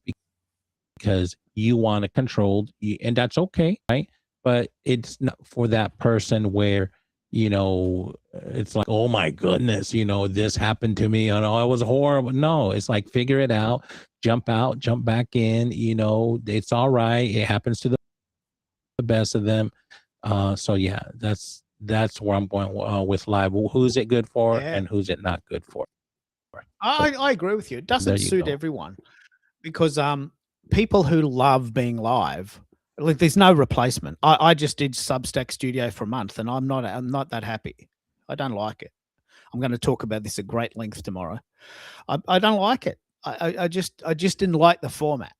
because you want it controlled, and that's okay, right? But it's not for that person where, it's like, oh my goodness, this happened to me, and oh, it was horrible. No, it's like, figure it out, jump out, jump back in, it's all right. It happens to the best of them. So yeah, that's where I'm going with live. Who's it good for, Yeah. and who's it not good for? I agree with you. It doesn't There you suit go. everyone, because people who love being live, like, there's no replacement. I just did Substack Studio for a month, and I'm not that happy. I don't like it. I'm going to talk about this at great length tomorrow. I don't like it. I just didn't like the format.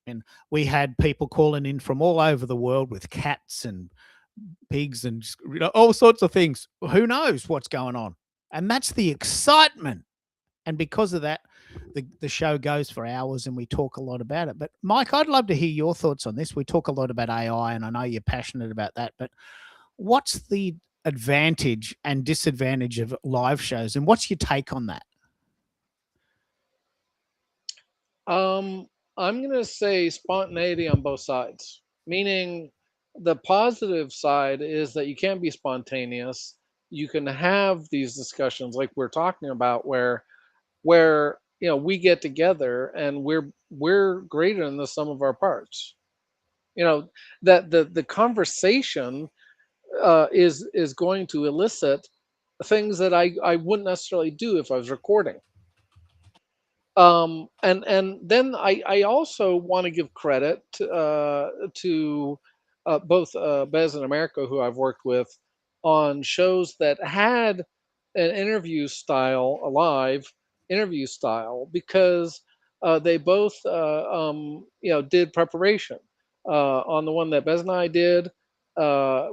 And we had people calling in from all over the world with cats and pigs and all sorts of things. Who knows what's going on? And that's the excitement. And because of that, the show goes for hours and we talk a lot about it. But Mike, I'd love to hear your thoughts on this. We talk a lot about AI, and I know you're passionate about that, but what's the advantage and disadvantage of live shows, and what's your take on that? I'm gonna say spontaneity on both sides. Meaning, the positive side is that you can be spontaneous. You can have these discussions like we're talking about, where we get together and we're greater than the sum of our parts. You know that the conversation is going to elicit things that I wouldn't necessarily do if I was recording. And then I also want to give credit to both Bez and America, who I've worked with on shows that had an interview style, a live interview style, because they both did preparation. On the one that Bez and I did,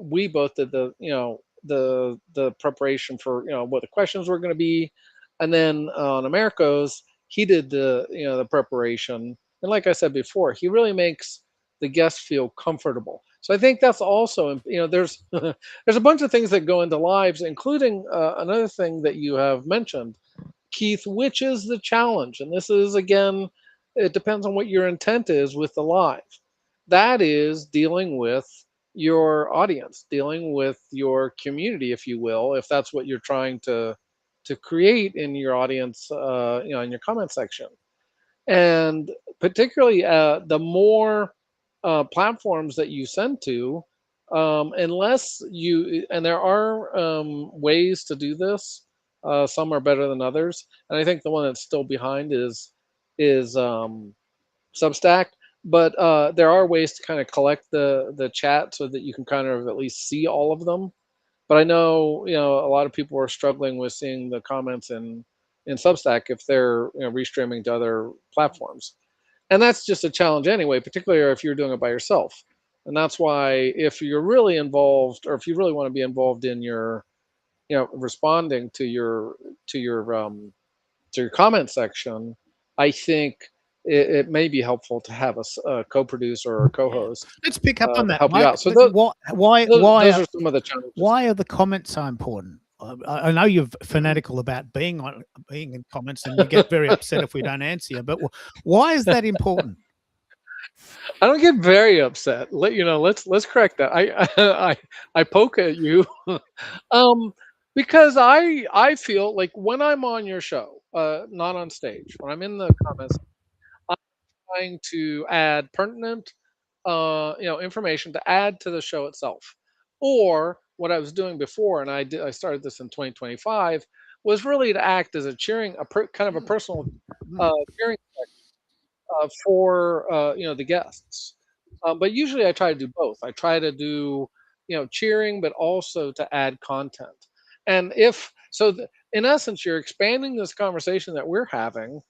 we both did the preparation for what the questions were going to be, and then on America's, he did the preparation, and like I said before, he really makes the guests feel comfortable. So I think that's also there's there's a bunch of things that go into lives, including another thing that you have mentioned, Keith, which is the challenge. And this is, again, it depends on what your intent is with the live. That is dealing with your audience, dealing with your community, if you will, if that's what you're trying to create in your audience, in your comment section. And particularly the more platforms that you send to, unless you, and there are ways to do this. Some are better than others, and I think the one that's still behind is Substack. But there are ways to kind of collect the chat so that you can kind of at least see all of them. But I know a lot of people are struggling with seeing the comments in Substack if they're restreaming to other platforms, and that's just a challenge anyway, particularly if you're doing it by yourself. And that's why, if you're really involved, or if you really want to be involved in your responding to your comment section, I think it may be helpful to have a co-producer or a co-host Let's pick up on to that, help you Mike. out. So those Why are some of the challenges. why are the comments so important? I know you're fanatical about being in comments, and you get very upset if we don't answer you. But why is that important? I don't get very upset. Let's correct that. I poke at you, because I feel like when I'm on your show, not on stage, when I'm in the comments, I'm trying to add pertinent, information to add to the show itself. Or what I was doing before, and I started this in 2025, was really to act as a kind of a personal cheering for the guests. But usually I try to do both. I try to do cheering, but also to add content. And if so, in essence, you're expanding this conversation that we're having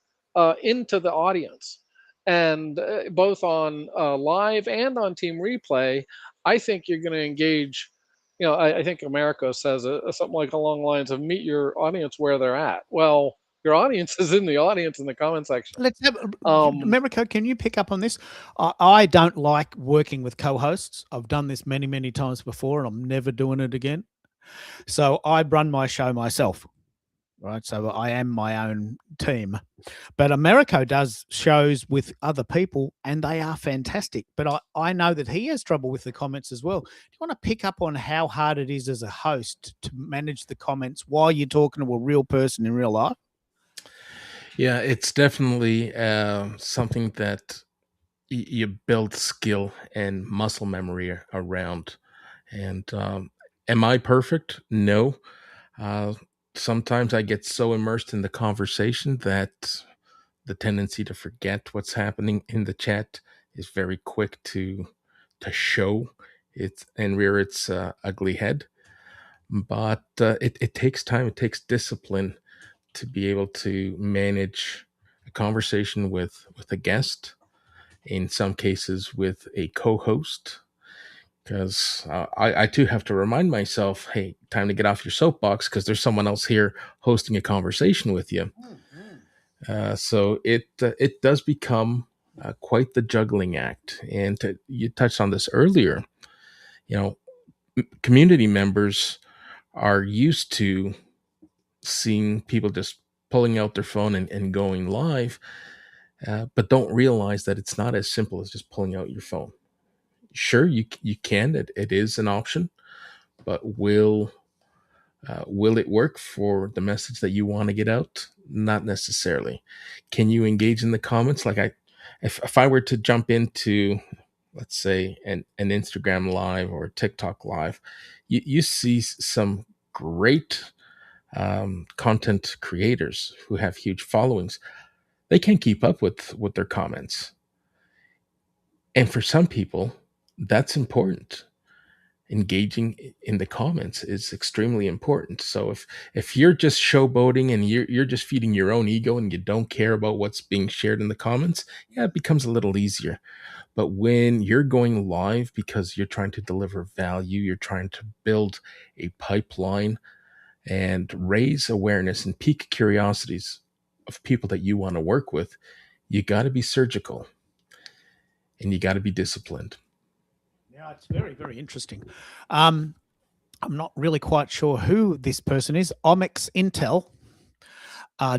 into the audience, and both on live and on Team Replay, I think you're going to engage. I think America says something like along the lines of meet your audience where they're at. Well, Your audience is in the audience in the comment section. Let's have Um, Americo. Can you pick up on this? I don't like working with co-hosts. I've done this many, many times before, and I'm never doing it again. So I run my show myself, right? So I am my own team. But Americo does shows with other people, and they are fantastic. But I know that he has trouble with the comments as well. Do you want to pick up on how hard it is as a host to manage the comments while you're talking to a real person in real life? Yeah, it's definitely something that you build skill and muscle memory around. And am I perfect? No. Uh, Sometimes I get so immersed in the conversation that the tendency to forget what's happening in the chat is very quick to show it and rear its ugly head. But it takes time. It takes discipline to be able to manage a conversation with a guest, in some cases with a co-host, because I too have to remind myself, hey, time to get off your soapbox because there's someone else here hosting a conversation with you. So it does become quite the juggling act. And you touched on this earlier. You know, community members are used to seeing people just pulling out their phone and going live, but don't realize that it's not as simple as just pulling out your phone. Sure, you can. It is an option, but will it work for the message that you want to get out? Not necessarily. Can you engage in the comments? Like if I were to jump into, let's say, an Instagram live or a TikTok live, you see some great content creators who have huge followings. They can't keep up with their comments, and for some people, that's important. Engaging in the comments is extremely important. So if you're just showboating and you're just feeding your own ego and you don't care about what's being shared in the comments, yeah, it becomes a little easier. But when you're going live because you're trying to deliver value, you're trying to build a pipeline and raise awareness and pique curiosities of people that you want to work with, you got to be surgical and you got to be disciplined. Yeah, it's very, very interesting. I'm not really quite sure who this person is. Omex Intel.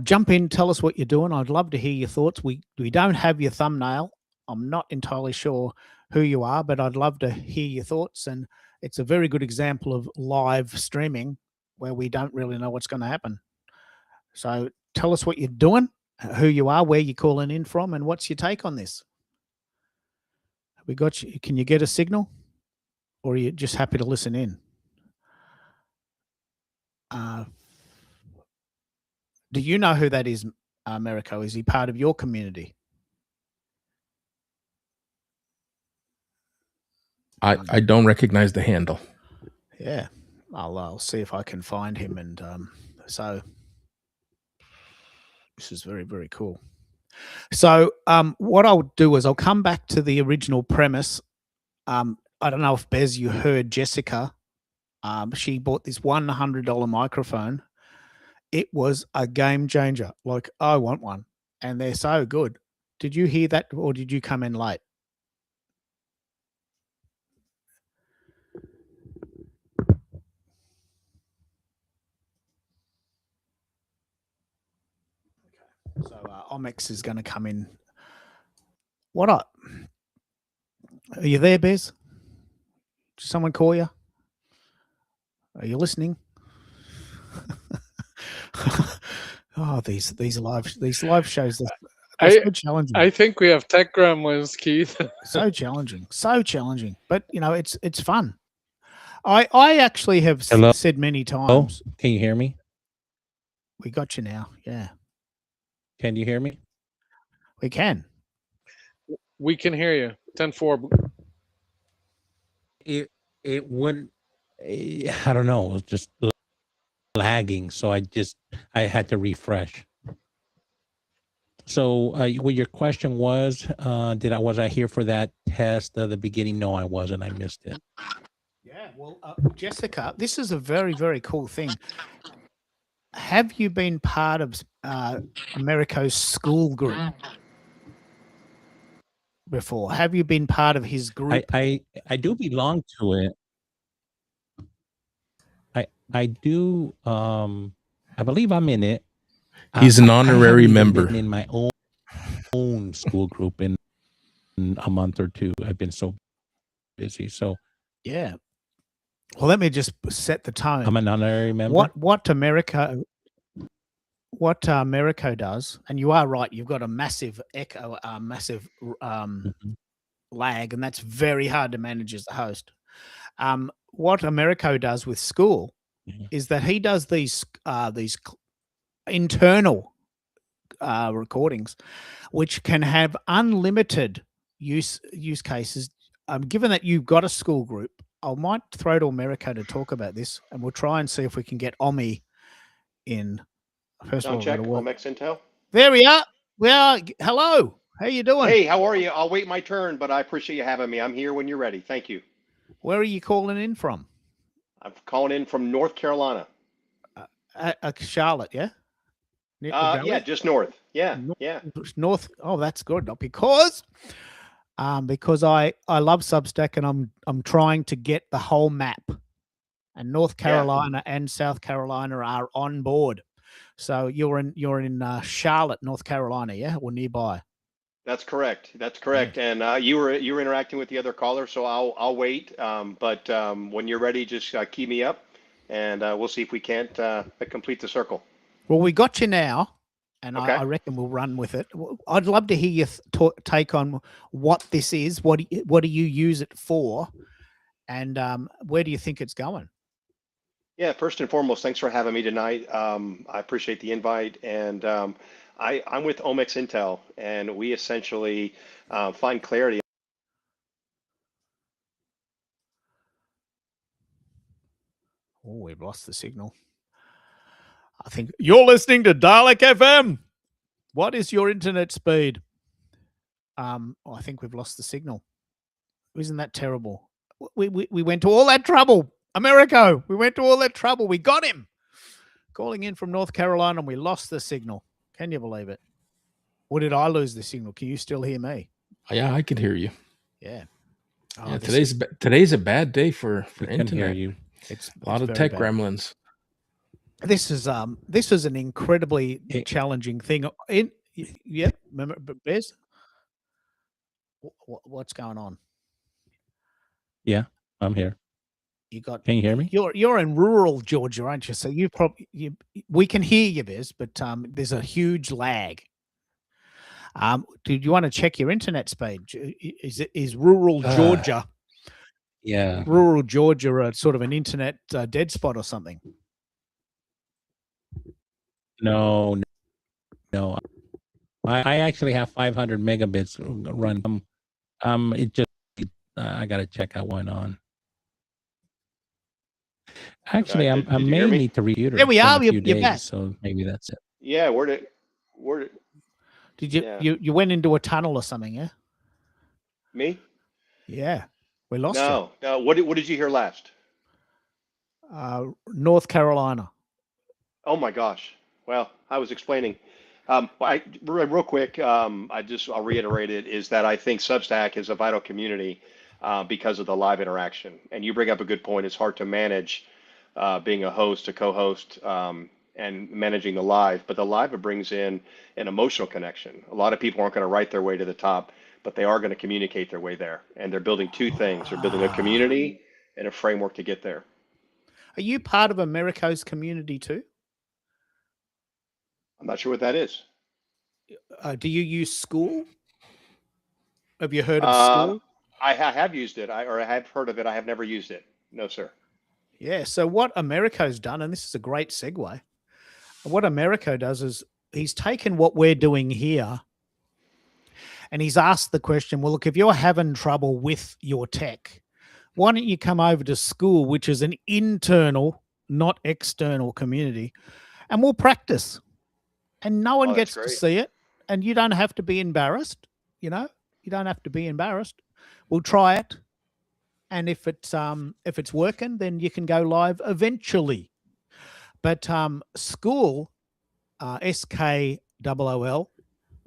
Jump in, tell us what you're doing. I'd love to hear your thoughts. We don't have your thumbnail. I'm not entirely sure who you are, but I'd love to hear your thoughts. And it's a very good example of live streaming where we don't really know what's going to happen. So tell us what you're doing, who you are, where you're calling in from, and what's your take on this? We got you. Can you get a signal, or are you just happy to listen in? Do you know who that is, Americo? Is he part of your community? I don't recognize the handle. Yeah, I'll see if I can find him. And so this is very, very cool. So what I'll do is I'll come back to the original premise. I don't know if Bez, you heard Jessica. She bought this $100 microphone. It was a game changer. Like, I want one, and they're so good. Did you hear that, or did you come in late? So Omex is going to come in. What up? Are you there, Bez? Did someone call you? Are you listening? Oh, these live shows are so challenging. I think we have tech gremlins, Keith. So challenging. But it's fun. I actually have said many times. Oh, can you hear me? We got you now. Yeah, Can you hear me? we can. We can hear you. 10-4. It wouldn't. I don't know. It was just lagging, so I had to refresh. So, what your question was? Was I here for that test at the beginning? No, I wasn't. I missed it. Yeah. Well, Jessica, this is a very, very cool thing. have you been part of Americo's school group before? Have you been part of his group? I do belong to it. I do. I believe I'm in it. He's an I honorary haven't even member. been in my own school group in a month or two. I've been so busy. So Yeah. Well, let me just set the tone. I'm an honorary member. What Americo does, and you are right, you've got a massive echo, massive Mhm. lag, and that's very hard to manage as a host. What Americo does with school Mhm. is that he does these internal recordings, which can have unlimited use cases. Given that you've got a school group, I might throw to Americo to talk about this, and we'll try and see if we can get Omi in. First of all, Sound we've check, got to work. Omex Intel. There we are. Hello. How you doing? Hey, how are you? I'll wait my turn, but I appreciate you having me. I'm here when you're ready. Thank you. Where are you calling in from? I'm calling in from North Carolina. Charlotte, yeah. Yeah, just north. Yeah, North- yeah. North. Oh, that's good. Because I love Substack, and I'm trying to get the whole map, and North Carolina and South Carolina are on board. So you're in Charlotte, North Carolina, yeah, or nearby. That's correct. That's correct. And you were interacting with the other caller, so I'll wait. But when you're ready, just key me up, and we'll see if we can't complete the circle. Well, we got you now, and Okay. I reckon we'll run with it. I'd love to hear your take on what this is. What do you use it for, and where do you think it's going? Yeah, first and foremost, thanks for having me tonight. I appreciate the invite, and I'm with Omex Intel, and we essentially find clarity. Oh, we've lost the signal. I think you're listening to Dalek FM. What is your internet speed? I think we've lost the signal. Isn't that terrible? We went to all that trouble, Americo. We went to all that trouble. We got him calling in from North Carolina, and we lost the signal. Can you believe it? Or did I lose the signal? Can you still hear me? Yeah, I can hear you. Yeah. Yeah, today's a bad day for I can hear internet. you. It's A lot of very tech bad. gremlins. This is an incredibly challenging thing. Yep. Remember, Bez? What's going on? Yeah, I'm here. You got. Can you hear me? You're in rural Georgia, aren't you? So we can hear you, Bez, but there's a huge lag. Do you want to check your internet speed? Is rural Georgia? Yeah. Rural Georgia a sort of an internet dead spot or something? No. I actually have 500 megabits run. It just I got to check out one on. Actually, Did I you may hear me? need to read it. There we in are. a few You're days, back. so maybe that's it. Yeah, where did Did you Yeah. you went into a tunnel or something? Yeah. me? Yeah. We lost No. What did you hear last? you. North Carolina. Oh my gosh. Well, I was explaining. Real quick, I'll reiterate it, is that I think Substack is a vital community because of the live interaction. And you bring up a good point. It's hard to manage being a host, a co-host, and managing the live. But the live, it brings in an emotional connection. A lot of people aren't going to write their way to the top, but they are going to communicate their way there. And they're building two things. They're building a community and a framework to get there. Are you part of Americo's community too? I'm not sure what that is. Do you use School? Have you heard of School? I have used it, or I have heard of it. I have never used it. No, sir. Yeah. So what Americo's done, and this is a great segue. What Americo does is he's taken what we're doing here, and he's asked the question, well, look, if you're having trouble with your tech, why don't you come over to School, which is an internal, not external community, and we'll practice. And no one Oh, that's gets to great. see it, and you don't have to be embarrassed. You don't have to be embarrassed. We'll try it, and if it's working, then you can go live eventually. But school, SKOOL,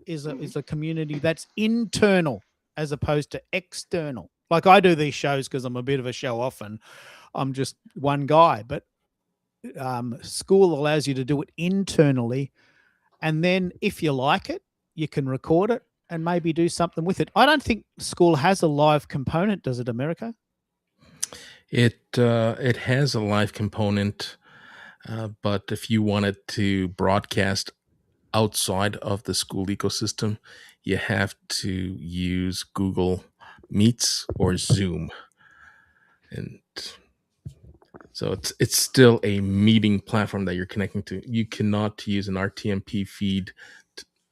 is a community that's internal as opposed to external. Like I do these shows because I'm a bit of a show off and I'm just one guy, but school allows you to do it internally, and then if you like it, you can record it and maybe do something with it. I don't think school has a live component, does it, America? It has a live component, but if you wanted to broadcast outside of the school ecosystem, you have to use Google Meets or Zoom, and so it's still a meeting platform that you're connecting to. You cannot use an RTMP feed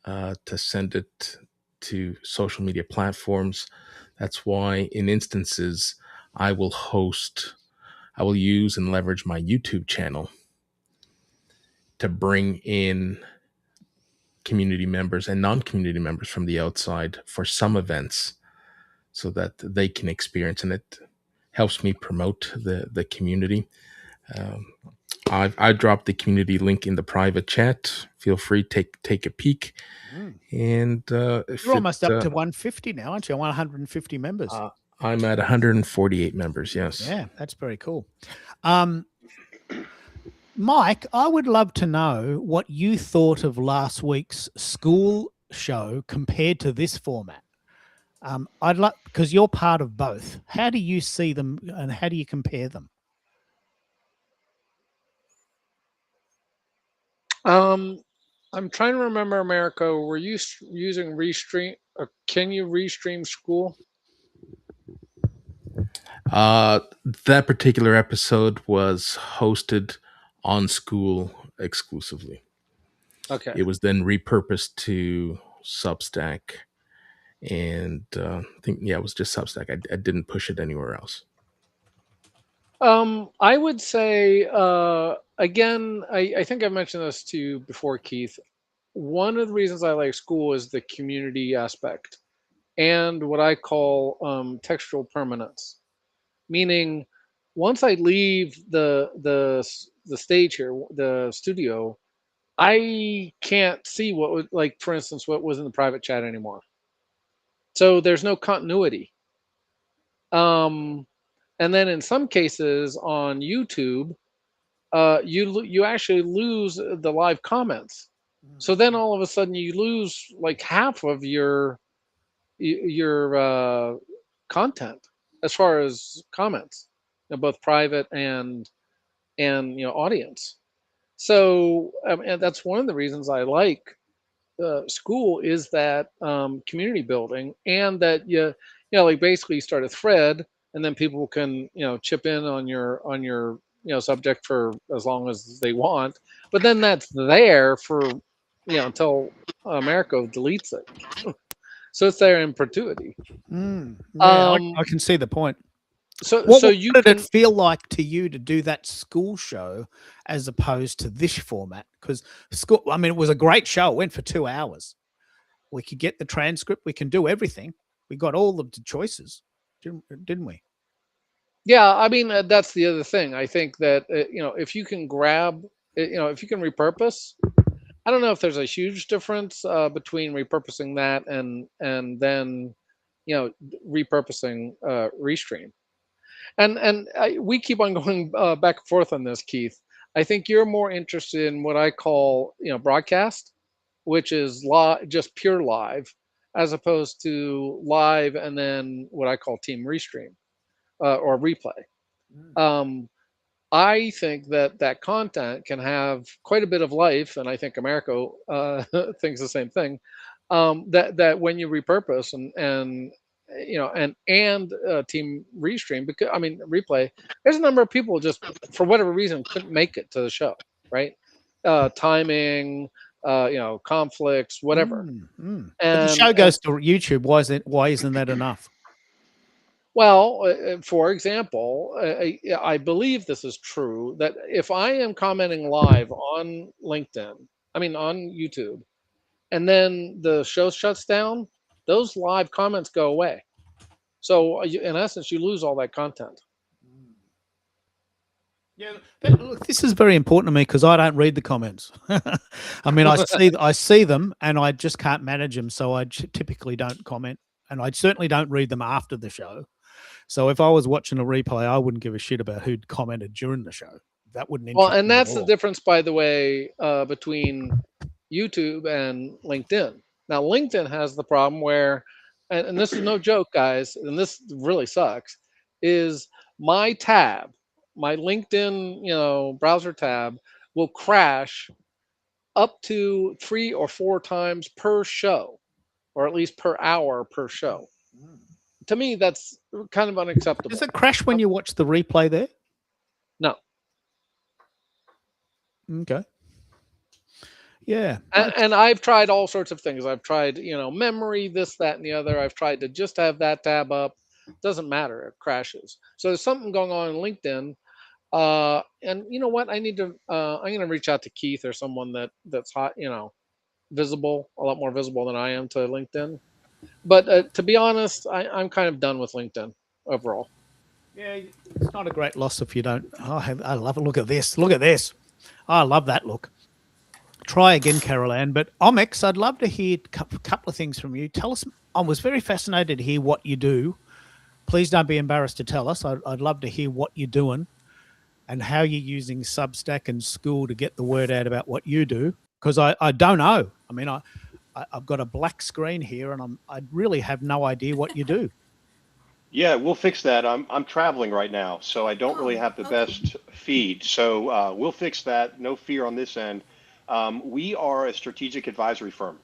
to send it to social media platforms. That's why, in instances, I will use and leverage my YouTube channel to bring in community members and non-community members from the outside for some events so that they can experience, and it helps me promote the community. I dropped the community link in the private chat. Feel free to take a peek. And if You're almost up to 150 now, aren't you? 150 members. I'm at 148 members. Yes. Yeah, that's very cool. Mike, I would love to know what you thought of last week's school show compared to this format. I'd like, because you're part of both. How do you see them and how do you compare them? I'm trying to remember, America. Were you using Restream? Can you restream school? That particular episode was hosted on school exclusively. Okay. It was then repurposed to Substack, and I think it was just Substack. I didn't push it anywhere else. I would say again, I think I've mentioned this to you before, Keith. One of the reasons I like school is the community aspect and what I call textual permanence, meaning once I leave the stage here, the studio, I can't see what was, like, for instance, what was in the private chat anymore. So there's no continuity. And then in some cases on YouTube, you actually lose the live comments. So then all of a sudden you lose like half of your content as far as comments, both private and audience. So and that's one of the reasons I like school, is that community building, and that like basically you start a thread and then people can chip in on your subject for as long as they want, but then that's there for until America deletes it. So it's there in perpetuity. Yeah, Um, I can see the point. So What you did can. it feel like to you to do that school show as opposed to this format? Because school, I mean, it was a great show. It went for 2 hours. We could get the transcript. We can do everything. We got all of the choices, didn't we? Yeah, I mean, that's the other thing. I think that if you can grab, if you can repurpose, I don't know if there's a huge difference between repurposing that and then repurposing Restream. And we keep on going back and forth on this, Keith. I think you're more interested in what I call broadcast, which is just pure live, as opposed to live and then what I call team Restream or replay. I think that content can have quite a bit of life, and I think America thinks the same thing. That when you repurpose and team Restream, because I mean replay, there's a number of people just for whatever reason couldn't make it to the show, right? Timing, conflicts, whatever. But the show goes to YouTube. Why isn't that enough? Well, for example, I believe this is true, that if I am commenting live on LinkedIn, I mean on YouTube, and then the show shuts down, those live comments go away. So in essence, you lose all that content. Yeah, but look, this is very important to me because I don't read the comments. I mean, I see them and I just can't manage them, so I typically don't comment, and I certainly don't read them after the show. So if I was watching a replay, I wouldn't give a shit about who'd commented during the show. That wouldn't Well, interest and me at that's the all. difference, by the way, between YouTube and LinkedIn. Now, LinkedIn has the problem where, and this is no joke, guys, and this really sucks, is my tab, my LinkedIn, browser tab will crash up to 3 or 4 times per show, or at least per hour per show. To me, that's kind of Does unacceptable. it crash when you watch the replay there? No. Okay. Yeah. And I've tried all sorts of things. I've tried, memory, this, that, and the other. I've tried to just have that tab up. Doesn't matter. It crashes. So there's something going on in LinkedIn. And you know what? I'm going to reach out to Keith or someone that's hot, visible, a lot more visible than I am to LinkedIn. But to be honest, I'm kind of done with LinkedIn overall. Yeah, it's not a great loss if you don't. Oh, I love it. Look at this. Look at this. I love that look. Try again, Carol Ann. But Omex, I'd love to hear a couple of things from you. Tell us. I was very fascinated to hear what you do. Please don't be embarrassed to tell us. I'd love to hear what you're doing and how you're using Substack and school to get the word out about what you do. Because I don't know. I mean, I've got a black screen here, and I really have no idea what you do. Yeah, we'll fix that. I'm traveling right now, so I don't really have the best feed. So we'll fix that. No fear on this end. We are a strategic advisory firm,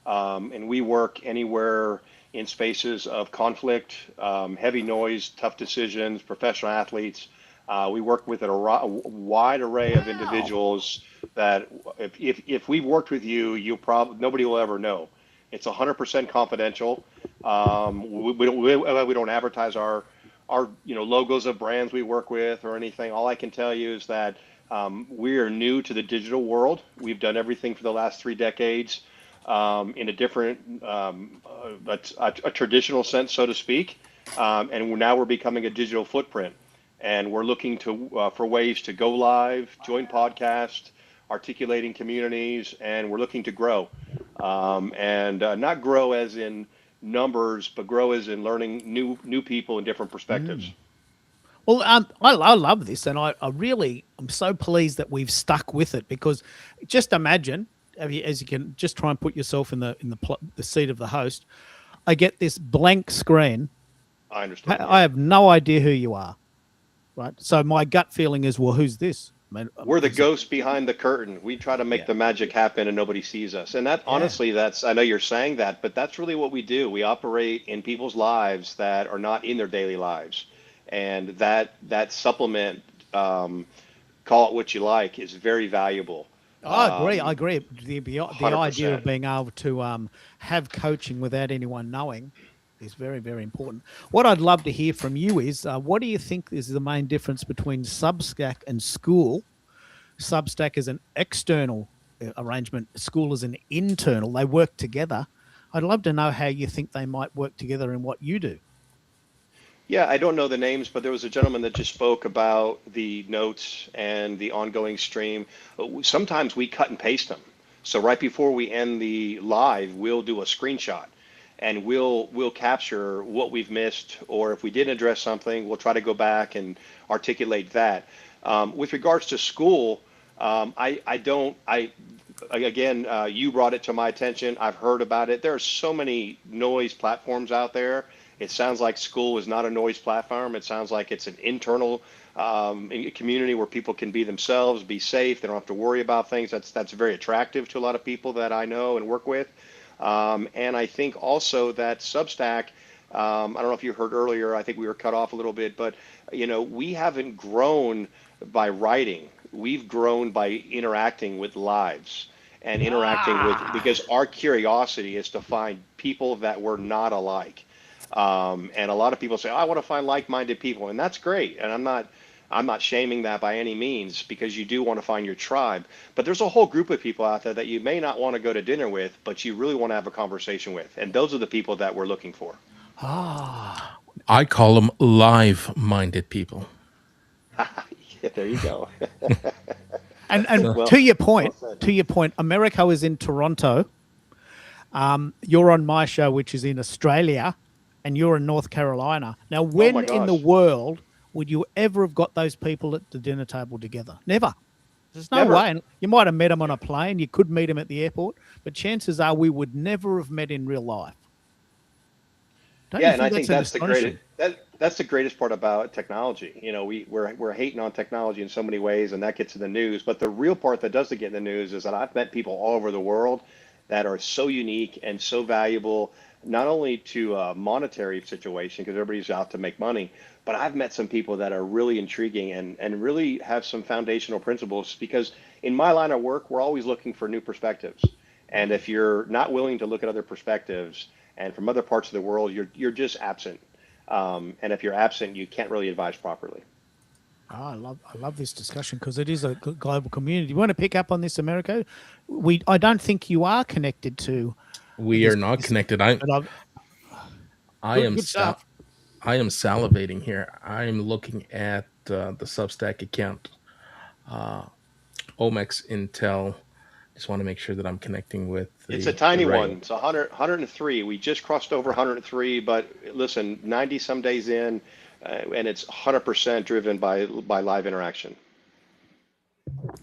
and we work anywhere in spaces of conflict, heavy noise, tough decisions, professional athletes. We work with a wide array of individuals that if we've worked with you, nobody will ever know. It's 100% confidential. We don't advertise our logos of brands we work with or anything. All I can tell you is that we are new to the digital world. We've done everything for the last 3 decades in a different, a traditional sense, so to speak. And now we're becoming a digital footprint. And we're looking for ways to go live, join podcasts, articulating communities, and we're looking to grow. And not grow as in numbers, but grow as in learning new people and different perspectives. Well, I love this, and I'm so pleased that we've stuck with it, because just imagine, as you can just try and put yourself in the seat of the host. I get this blank screen. I understand. I have no idea who you are, right? So my gut feeling is, well, who's this? I mean, We're the ghost behind the curtain. We try to make the magic happen and nobody sees us. And that honestly, I know you're saying that, but that's really what we do. We operate in people's lives that are not in their daily lives. And that supplement, call it what you like, is very valuable. I agree. The 100%. idea of being able to have coaching without anyone knowing is very, very important. What I'd love to hear from you is, what do you think is the main difference between Substack and School? Substack is an external arrangement. School is an internal. They work together. I'd love to know how you think they might work together in what you do. Yeah, I don't know the names, but there was a gentleman that just spoke about the notes and the ongoing stream. Sometimes we cut and paste them. So right before we end the live, we'll do a screenshot and we'll capture what we've missed, or if we didn't address something, we'll try to go back and articulate that. With regards to School, again, you brought it to my attention. I've heard about it. There are so many noise platforms out there. It sounds like School is not a noise platform. It sounds like it's an internal community where people can be themselves, be safe. They don't have to worry about things. That's very attractive to a lot of people that I know and work with. And I think also that Substack, I don't know if you heard earlier, I think we were cut off a little bit, but we haven't grown by writing. We've grown by interacting with lives and interacting with, because our curiosity is to find people that we're not alike. And a lot of people say, I want to find like-minded people, and that's great. And I'm not shaming that by any means, because you do want to find your tribe. But there's a whole group of people out there that you may not want to go to dinner with, but you really want to have a conversation with. And those are the people that we're looking for. I call them live-minded people. There you go. And So Well, to your well point, said. America is in Toronto. You're on my show, which is in Australia, and you're in North Carolina. Now, Oh my when in the gosh. world would you ever have got those people at the dinner table together? Never. There's no Never. way. And you might have met them on a plane. You could meet them at the airport, but chances are we would never have met in real life. Don't you Yeah, and I think that's think an that's the greatest astonishing? that's the greatest part about technology. We're hating on technology in so many ways, and that gets in the news. But the real part that doesn't get in the news is that I've met people all over the world that are so unique and so valuable, not only to a monetary situation because everybody's out to make money, but I've met some people that are really intriguing and really have some foundational principles. Because in my line of work, we're always looking for new perspectives, and if you're not willing to look at other perspectives and from other parts of the world, you're just absent. And if you're absent, you can't really advise properly. Oh, I love this discussion because it is a global community. You want to pick up on this, America? I don't think you are connected to we are not this, connected. but I've I good am good stuff. I am salivating here. I am looking at the Substack account, uh, Omex Intel. Just want to make sure that I'm connecting with It's a the tiny right. one. It's 103. We just crossed over 103, but listen, 90 some days in, and it's 100% driven by live interaction.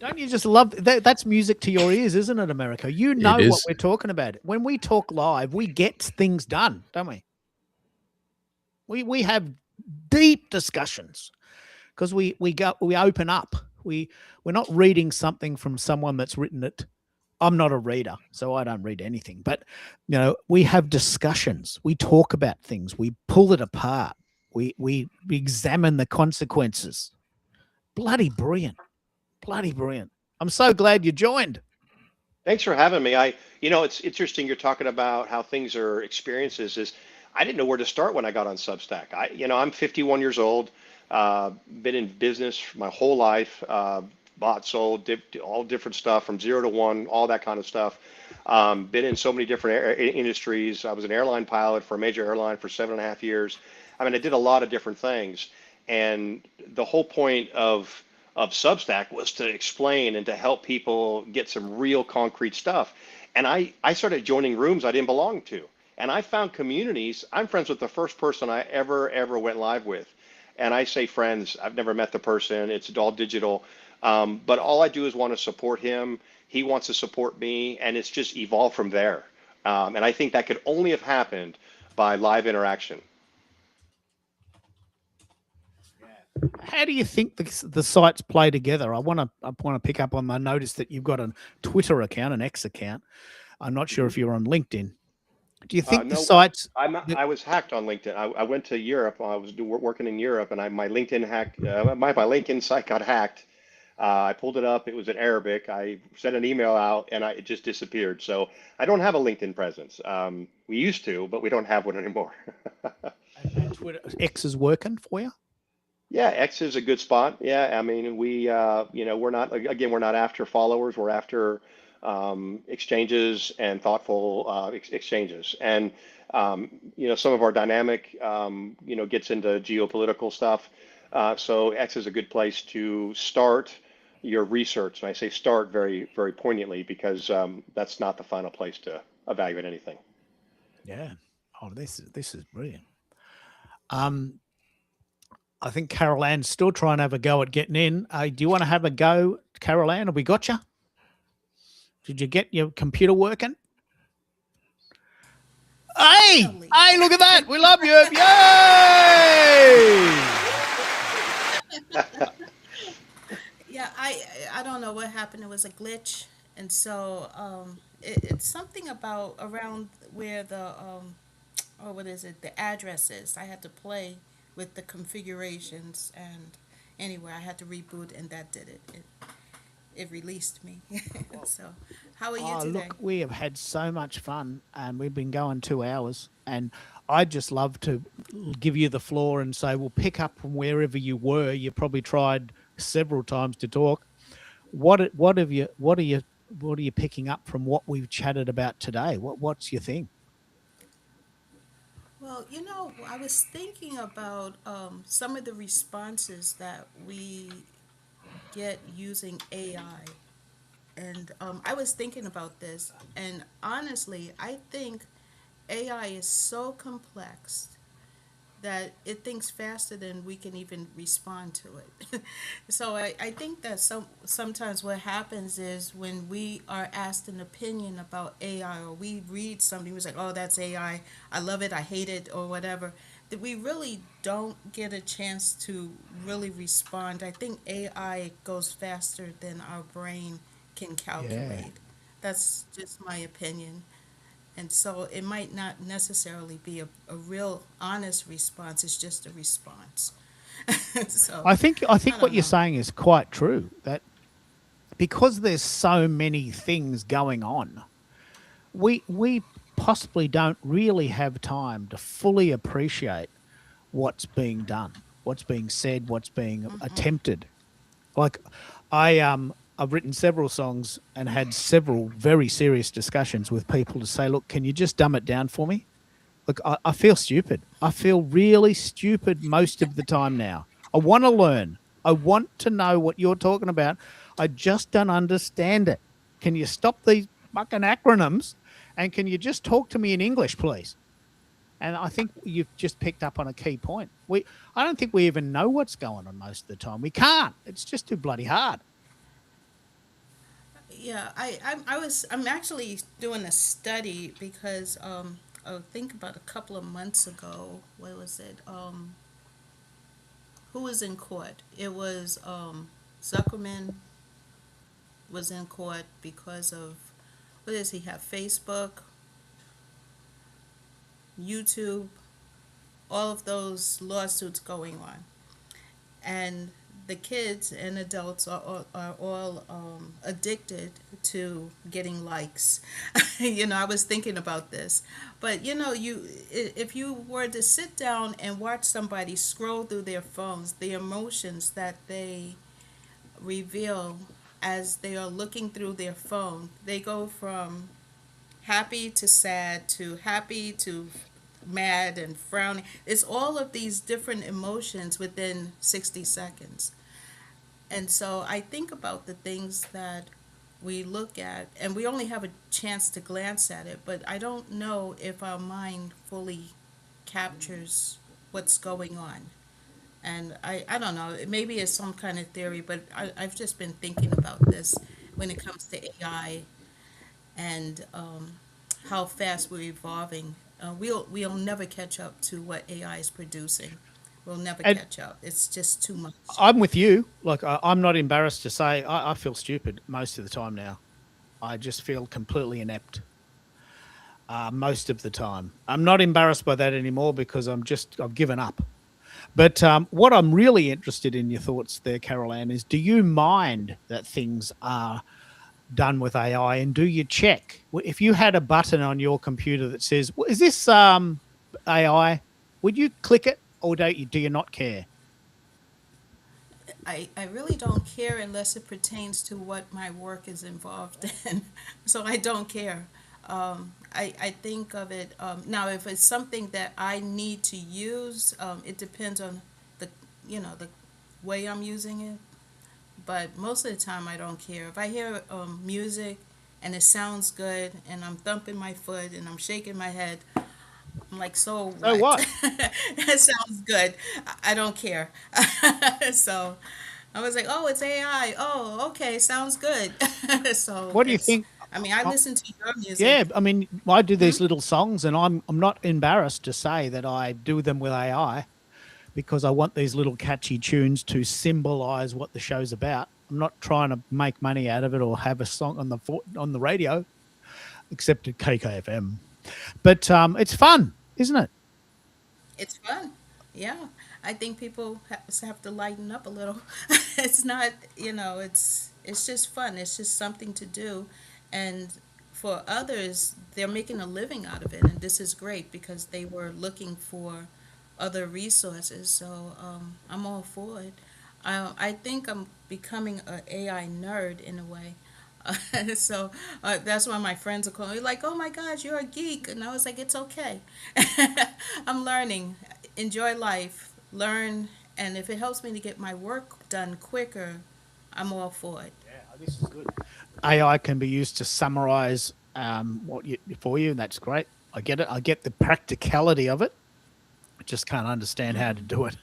Don't you just love that? That's music to your ears, isn't it, America? You It know what is. we're talking about. When we talk live, we get things done, don't we? We have deep discussions because we open up. We're not reading something from someone that's written it. I'm not a reader, so I don't read anything. But we have discussions. We talk about things. We pull it apart. We examine the consequences. Bloody brilliant. Bloody brilliant. I'm so glad you joined. Thanks for having me. It's interesting you're talking about how things are experiences. Is I didn't know where to start when I got on Substack. I'm 51 years old, been in business my whole life, bought, sold, all different stuff from 0 to 1, all that kind of stuff. Been in so many different industries. I was an airline pilot for a major airline for 7.5 years. I mean, I did a lot of different things, and the whole point of Substack was to explain and to help people get some real concrete stuff. And I started joining rooms I didn't belong to. And I found communities. I'm friends with the first person I ever went live with. And I say friends, I've never met the person. It's all digital. But all I do is want to support him. He wants to support me. And it's just evolved from there. And I think that could only have happened by live interaction. How do you think the sites play together? I want to pick up on. I noticed that you've got a Twitter account, an X account. I'm not sure if you're on LinkedIn. Do you think the No, sites? I was hacked on LinkedIn. I went to Europe. I was working in Europe, and my LinkedIn my LinkedIn site got hacked. I pulled it up. It was in Arabic. I sent an email out, and it just disappeared. So I don't have a LinkedIn presence. We used to, but we don't have one anymore. And Twitter X is working for you? Yeah, X is a good spot. Yeah, I mean, we're not after followers. We're after exchanges and thoughtful exchanges. And some of our dynamic, gets into geopolitical stuff. So X is a good place to start your research. And I say start very, very poignantly because that's not the final place to evaluate anything. Yeah. Oh, this is brilliant. Um, I think Carol Ann's still trying to have a go at getting in. Do you want to have a go, Carol Ann? Have we got you? Did you get your computer working? Hey, Finally. hey, look at that. We love you. Yay! Yeah, I don't know what happened. It was a glitch, and so it's something about around where the or what is it? The addresses. I had to play with the configurations, and anyway, I had to reboot, and that did it. It released me. So, how are you Oh, today? look, we have had so much fun and we've been going 2 hours. And I'd just love to give you the floor and say, we'll pick up from wherever you were. You probably tried several times to talk. What are you picking up from what we've chatted about today? What's your thing? Well, I was thinking about some of the responses that we forget using AI. And I was thinking about this, and honestly, I think AI is so complex that it thinks faster than we can even respond to it. So I think that sometimes what happens is when we are asked an opinion about AI, or we read something, we're like, oh, that's AI, I love it, I hate it, or whatever, that we really don't get a chance to really respond. I think AI goes faster than our brain can Yeah. calculate. That's just my opinion. And so it might not necessarily be a real honest response, it's just a response. So I think I what don't you're know. saying is quite true. That because there's so many things going on, we possibly don't really have time to fully appreciate what's being done, what's being said, what's being attempted. Like I've written several songs and had several very serious discussions with people to say, look, can you just dumb it down for me? Look, I feel stupid. I feel really stupid most of the time now. I want to learn. I want to know what you're talking about. I just don't understand it. Can you stop these fucking acronyms and can you just talk to me in English, please? And I think you've just picked up on a key point. I don't think we even know what's going on most of the time. We can't. It's just too bloody hard. Yeah, I'm actually doing a study because I think about a couple of months ago, what was it? Who was in court? It was Zuckerman was in court because of, what does he have? Facebook, YouTube, all of those lawsuits going on. And the kids and adults are all addicted to getting likes. I was thinking about this, but if you were to sit down and watch somebody scroll through their phones, the emotions that they reveal as they are looking through their phone, they go from happy to sad to happy to mad and frowning. It's all of these different emotions within 60 seconds. And so I think about the things that we look at, and we only have a chance to glance at it, but I don't know if our mind fully captures what's going on. And I don't know, maybe it's some kind of theory, but I've just been thinking about this when it comes to AI and how fast we're evolving. We'll never catch up to what AI is producing. We'll never And catch up. It's just too much. I'm with you. Like I'm not embarrassed to say I feel stupid most of the time now. I just feel completely inept most of the time. I'm not embarrassed by that anymore because I've given up. But what I'm really interested in your thoughts there, Carol Ann, is do you mind that things are done with AI, and do you check if you had a button on your computer that says, well, "Is this AI?" Would you click it, or do you not care? I really don't care unless it pertains to what my work is involved in. So I don't care. I think of it now if it's something that I need to use, it depends on the the way I'm using it. But most of the time, I don't care. If I hear music and it sounds good, and I'm thumping my foot and I'm shaking my head, I'm like, so So what? what? It sounds good. I don't care. So I was like, oh, it's AI. Oh, okay, sounds good. So What do you it's, think? I mean, I uh, listen to your music. Yeah, I mean, I do these little songs, and I'm not embarrassed to say that I do them with AI because I want these little catchy tunes to symbolize what the show's about. I'm not trying to make money out of it or have a song on the radio, except at KKFM. But it's fun, isn't it? It's fun. Yeah. I think people have to lighten up a little. It's not, it's just fun. It's just something to do. And for others, they're making a living out of it. And this is great because they were looking for other resources. So I'm all for it. I think I'm becoming an AI nerd in a way. So that's why my friends are calling me like, "Oh my gosh, you're a geek," and I was like, "It's okay. I'm learning. Enjoy life, learn, and if it helps me to get my work done quicker, I'm all for it. This is good. AI can be used to summarize for you, and that's great. I get it. I get the practicality of it. I just can't understand how to do it.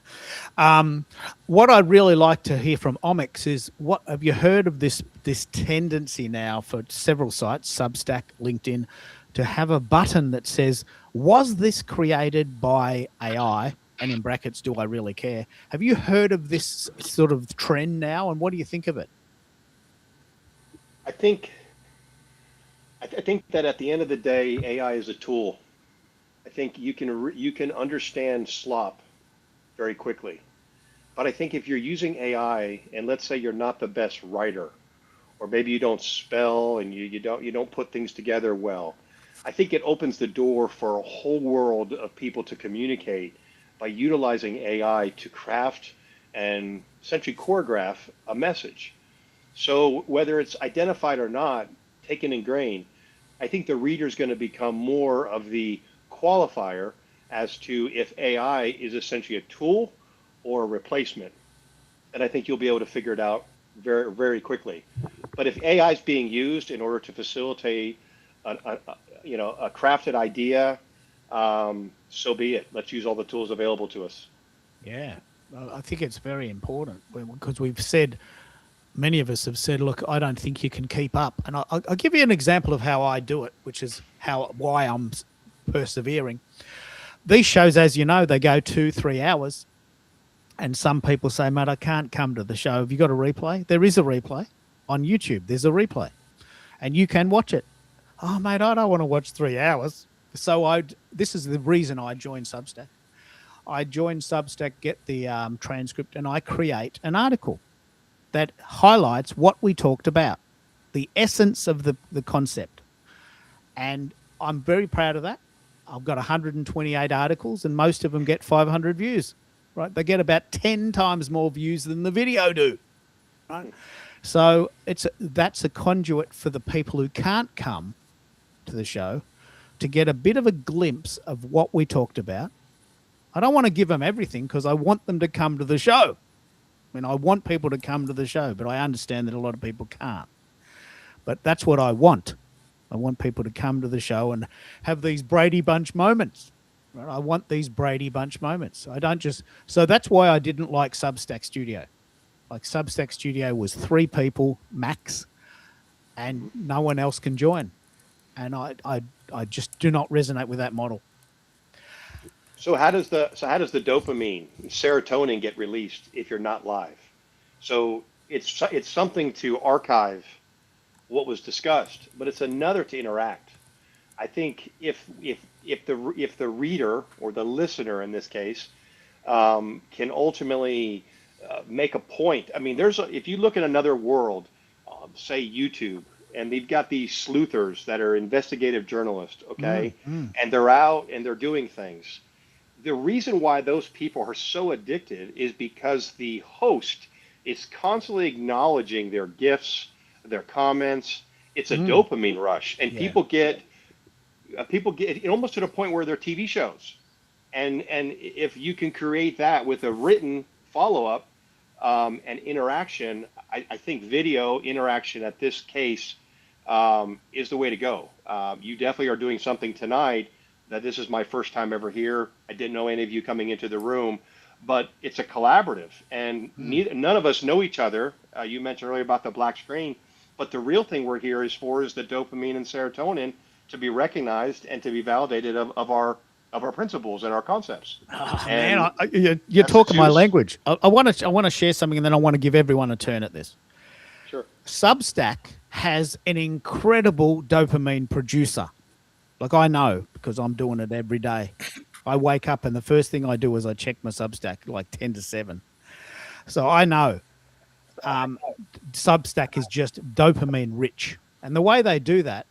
What I'd really like to hear from Omics is, what have you heard of this tendency now for several sites, Substack, LinkedIn, to have a button that says, "Was this created by AI?" And in brackets, "Do I really care?" Have you heard of this sort of trend now, and what do you think of it? I think I think that at the end of the day, AI is a tool. I think you can understand slop very quickly. But I think if you're using AI, and let's say you're not the best writer, or maybe you don't spell and you don't put things together well, I think it opens the door for a whole world of people to communicate by utilizing AI to craft and essentially choreograph a message. So whether it's identified or not, taken in grain, I think the reader is going to become more of the qualifier as to if AI is essentially a tool or a replacement. And I think you'll be able to figure it out very, very quickly. But if AI is being used in order to facilitate a crafted idea, so be it. Let's use all the tools available to us. Yeah, well, I think it's very important because we've said, many of us have said, look, I don't think you can keep up. And I'll give you an example of how I do it, which is why I'm persevering. These shows, as you know, they go 2-3 hours. And some people say, mate, I can't come to the show. Have you got a replay? There is a replay on YouTube. There's a replay. And you can watch it. Oh, mate, I don't want to watch 3 hours. So this is the reason I joined Substack. I joined Substack, get the transcript, and I create an article that highlights what we talked about, the essence of the concept. And I'm very proud of that. I've got 128 articles, and most of them get 500 views. Right, they get about 10 times more views than the video do. Right, so that's a conduit for the people who can't come to the show to get a bit of a glimpse of what we talked about. I don't want to give them everything because I want them to come to the show. I mean, I want people to come to the show, but I understand that a lot of people can't. But that's what I want. I want people to come to the show and have these Brady Bunch moments. Right? I want these Brady Bunch moments. I don't just. So that's why I didn't like Substack Studio. Like Substack Studio was 3 people max, and no one else can join. And I just do not resonate with that model. So how does the dopamine, serotonin get released if you're not live? So it's something to archive what was discussed, but it's another to interact. I think if the reader or the listener in this case can ultimately make a point. I mean, if you look at another world, say YouTube, and they've got these sleuthers that are investigative journalists, okay, and they're out and they're doing things. The reason why those people are so addicted is because the host is constantly acknowledging their gifts, their comments. It's a dopamine rush, and people get it almost to the point where they're TV shows. And if you can create that with a written follow-up and interaction, I think video interaction at this case is the way to go. You definitely are doing something tonight that this is my first time ever here. I didn't know any of you coming into the room, but it's a collaborative, and none of us know each other. You mentioned earlier about the black screen, but the real thing we're here is the dopamine and serotonin to be recognized and to be validated of our principles and our concepts. Oh, And man, you're that's the talking my juice. language. I want to share something, and then I want to give everyone a turn at this. Sure. Substack has an incredible dopamine producer. Like, I know because I'm doing it every day. I wake up and the first thing I do is I check my Substack like 10 to 7. So I know Substack is just dopamine rich. And the way they do that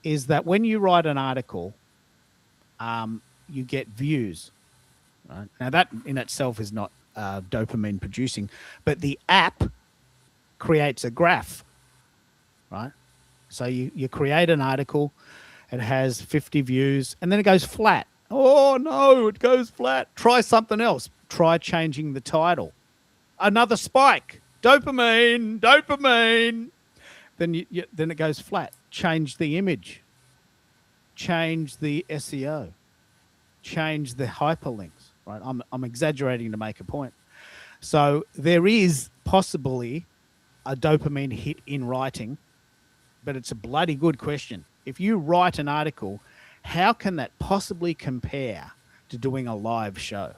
is that when you write an article, you get views. Right? Now, that in itself is not dopamine producing, but the app creates a graph, right? So you create an article, it has 50 views, and then it goes flat. Oh, no, it goes flat. Try something else. Try changing the title. Another spike. Dopamine, dopamine. Then then it goes flat. Change the image. Change the SEO. Change the hyperlinks. Right. I'm exaggerating to make a point. So there is possibly a dopamine hit in writing, but it's a bloody good question. If you write an article, how can that possibly compare to doing a live show?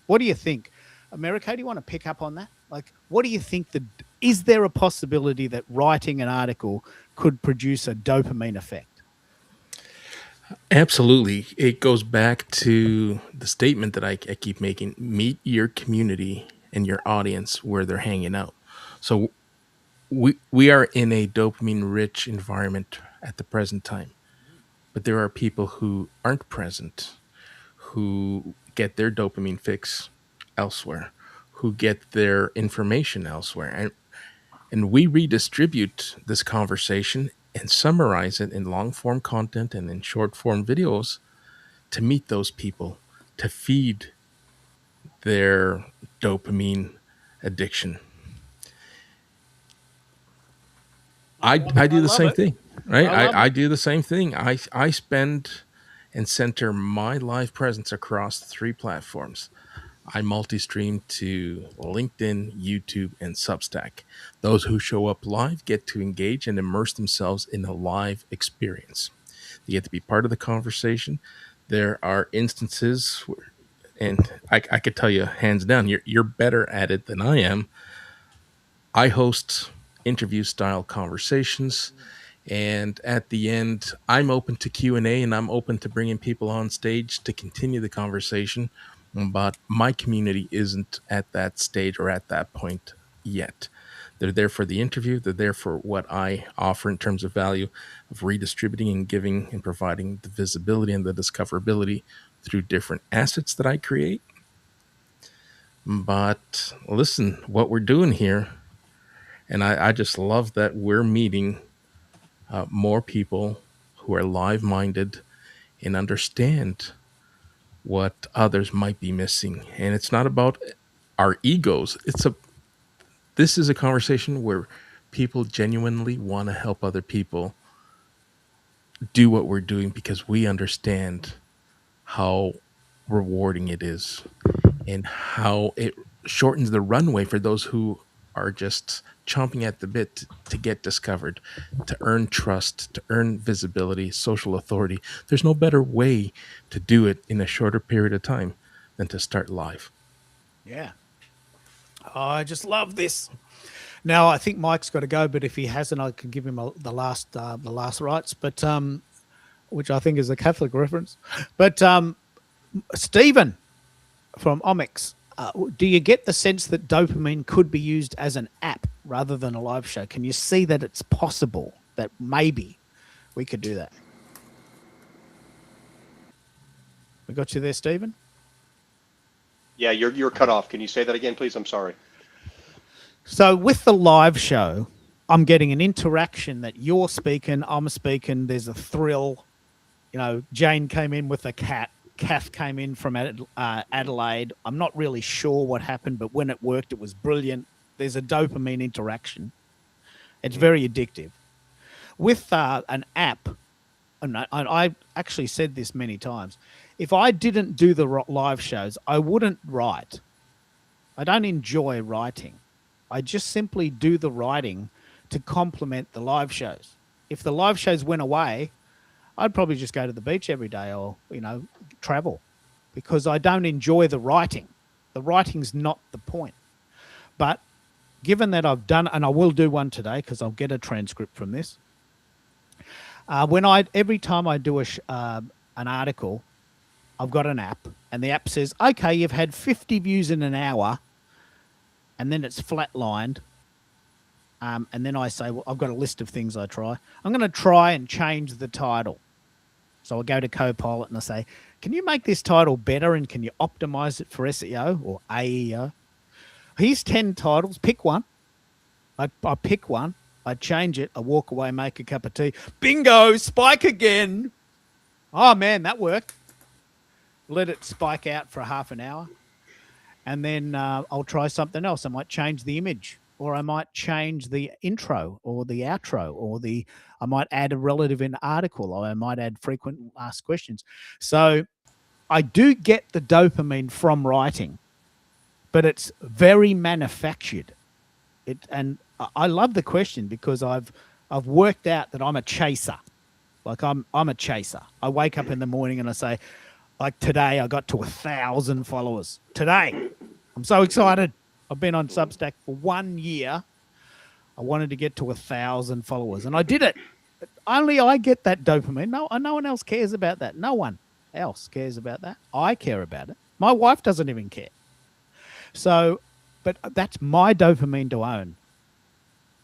What do you think? America, do you want to pick up on that? Like, what do you think is there a possibility that writing an article could produce a dopamine effect? Absolutely. It goes back to the statement that I keep making: meet your community and your audience where they're hanging out. So we are in a dopamine rich environment at the present time, but there are people who aren't present, who get their dopamine fix elsewhere, who get their information elsewhere. And we redistribute this conversation and summarize it in long form content and in short form videos to meet those people, to feed their dopamine addiction. I do the love same it. thing, right? I love I do the same thing. I spend and center my live presence across 3 platforms. I multi-stream to LinkedIn, YouTube, and Substack. Those who show up live get to engage and immerse themselves in a live experience. They get to be part of the conversation. There are instances where, and I could tell you hands down, you're better at it than I am. I host interview style conversations, and at the end I'm open to Q&A, and I'm open to bringing people on stage to continue the conversation, but my community isn't at that stage or at that point yet. They're there for the interview. They're there for what I offer in terms of value of redistributing and giving and providing the visibility and the discoverability through different assets that I create. But listen, what we're doing here, and I just love that we're meeting more people who are live minded and understand what others might be missing. And it's not about our egos. This is a conversation where people genuinely want to help other people do what we're doing because we understand how rewarding it is and how it shortens the runway for those who are just chomping at the bit to get discovered, to earn trust, to earn visibility, social authority. There's no better way to do it in a shorter period of time than to start live. Yeah. Oh, I just love this. Now I think Mike's got to go, but if he hasn't, I can give him the last rites. But which I think is a Catholic reference. But Stephen from Omics, do you get the sense that dopamine could be used as an app rather than a live show? Can you see that it's possible that maybe we could do that? We got you there, Stephen? Yeah, you're cut off. Can you say that again, please? I'm sorry. So with the live show, I'm getting an interaction that you're speaking, I'm speaking, there's a thrill. You know, Jane came in with a cat. Kath came in from Adelaide. I'm not really sure what happened, but when it worked, it was brilliant. There's a dopamine interaction. It's very addictive. With an app, and I actually said this many times, if I didn't do the live shows, I wouldn't write. I don't enjoy writing. I just simply do the writing to complement the live shows. If the live shows went away, I'd probably just go to the beach every day or, travel, because I don't enjoy the writing. The writing's not the point. But given that I've done, and I will do one today because I'll get a transcript from this. Every time I do an article, I've got an app, and the app says, okay, you've had 50 views in an hour, and then it's flatlined. And then I say, well, I've got a list of things I try. I'm going to try and change the title. So I go to Copilot and I say, can you make this title better, and can you optimize it for SEO or AEO? Here's 10 titles. Pick one. I pick one. I change it. I walk away, make a cup of tea. Bingo, spike again. Oh, man, that worked. Let it spike out for half an hour. And then I'll try something else. I might change the image or I might change the intro or the outro, or I might add a relevant article, or I might add frequent asked questions. So I do get the dopamine from writing, but it's very manufactured. And I love the question because I've worked out that I'm a chaser. Like I'm a chaser. I wake up in the morning and I say, like today I got to 1,000 followers. Today. I'm so excited. I've been on Substack for 1 year. I wanted to get to 1,000 followers and I did it. Only I get that dopamine. No one else cares about that. No one else cares about that. I care about it. My wife doesn't even care. So, but that's my dopamine to own.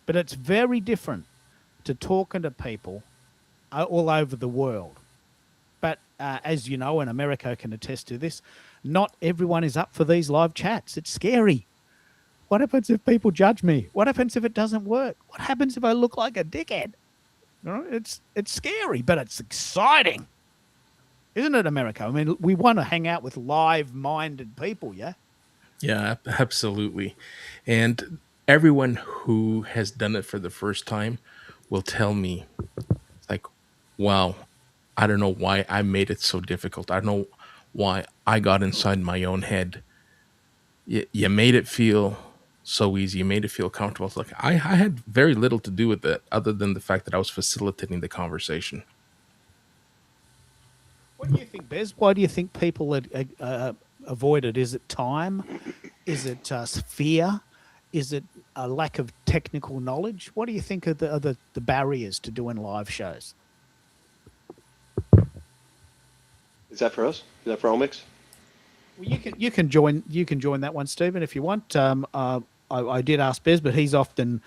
But it's very different to talking to people all over the world. But as you know, and America can attest to this, not everyone is up for these live chats. It's scary. What happens if people judge me? What happens if it doesn't work? What happens if I look like a dickhead? You know, it's scary, but it's exciting. Isn't it, America? I mean, we want to hang out with live-minded people, yeah? Yeah, absolutely. And everyone who has done it for the first time will tell me, like, wow, I don't know why I made it so difficult. I don't know why I got inside my own head. You made it feel so easy. You made it feel comfortable. It's like I had very little to do with it other than the fact that I was facilitating the conversation. What do you think, Bez? Why do you think people avoid it? Is it time? Is it fear? Is it a lack of technical knowledge? What do you think are the barriers to doing live shows? Is that for us? Is that for Omix? Well, you can join that one, Stephen, if you want. I did ask Bez, but he's often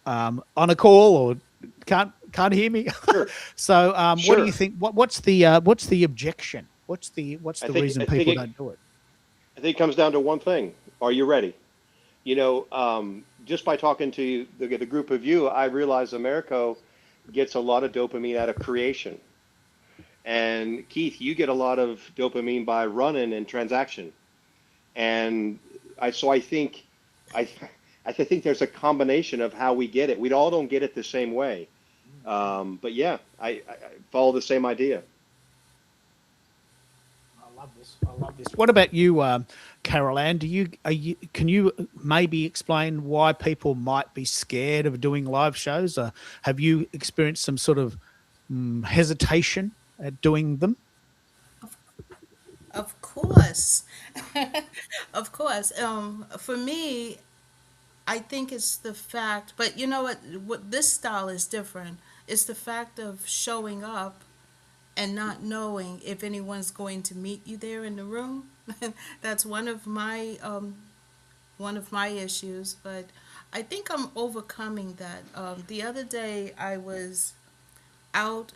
on a call or can't hear me. Sure. So Sure. what do you think? What's the objection? What's the reason people don't do it? I think it comes down to one thing. Are you ready? You know, just by talking to the group of you, I realize Americo gets a lot of dopamine out of creation. And Keith, you get a lot of dopamine by running and transaction. And I think there's a combination of how we get it. We all don't get it the same way. But yeah, I follow the same idea. I love this. What about you, Carol Ann? Can you maybe explain why people might be scared of doing live shows? Have you experienced some sort of hesitation at doing them? Of course. Of course. For me, I think it's the fact, but you know what this style is different. It's the fact of showing up and not knowing if anyone's going to meet you there in the room. That's one of my issues, but I think I'm overcoming that. The other day I was out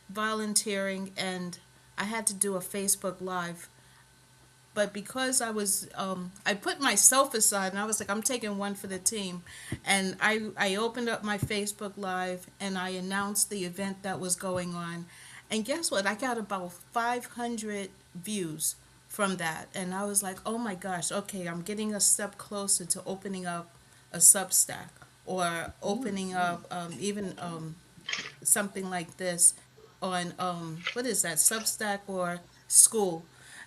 volunteering and I had to do a Facebook Live. But because I put myself aside and I was like, I'm taking one for the team. And I opened up my Facebook Live and I announced the event that was going on. And guess what? I got about 500 views from that. And I was like, oh my gosh, okay, I'm getting a step closer to opening up a Substack or opening up even something like this on what is that, Substack or School.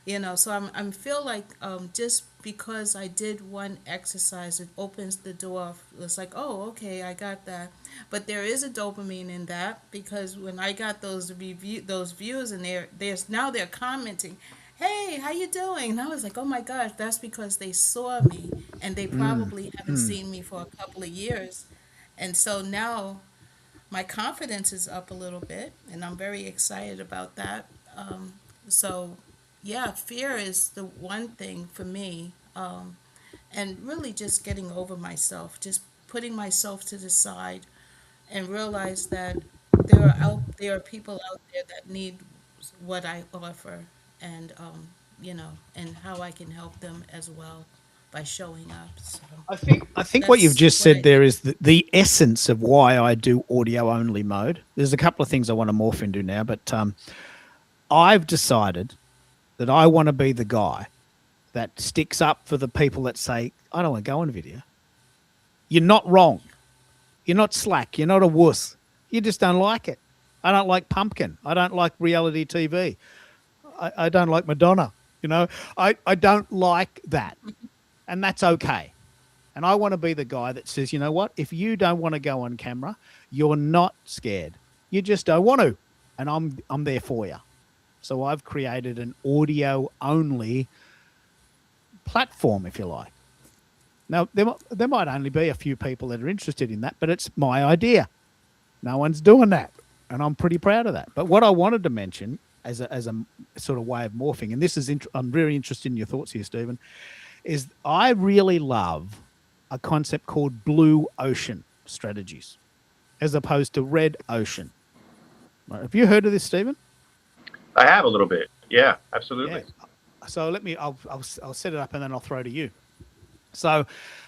You know, so I'm feel like just because I did one exercise, it opens the door. It's like, oh, okay, I got that. But there is a dopamine in that because when I got those views, and they're commenting, hey, how you doing? And I was like, oh my gosh, that's because they saw me and they probably haven't seen me for a couple of years, and so now my confidence is up a little bit, and I'm very excited about that. So yeah, fear is the one thing for me, and really just getting over myself, just putting myself to the side, and realize that there are people out there that need what I offer, and and how I can help them as well by showing up. So I think what you've that's just what said there is the essence of why I do audio only mode. There's a couple of things I want to morph into now, but I've decided that I want to be the guy that sticks up for the people that say, I don't want to go on video. You're not wrong. You're not slack. You're not a wuss. You just don't like it. I don't like Pumpkin. I don't like reality TV. I don't like Madonna. You know, I don't like that. And that's okay. And I want to be the guy that says, you know what? If you don't want to go on camera, you're not scared. You just don't want to. And I'm there for you. So I've created an audio only platform, if you like. Now, there might only be a few people that are interested in that, but it's my idea. No one's doing that. And I'm pretty proud of that. But what I wanted to mention as a sort of way of morphing, and this is, I'm very interested in your thoughts here, Stephen, is I really love a concept called blue ocean strategies as opposed to red ocean. Right. Have you heard of this, Stephen? I have a little bit. Yeah, absolutely. Yeah. So I'll set it up and then I'll throw to you. So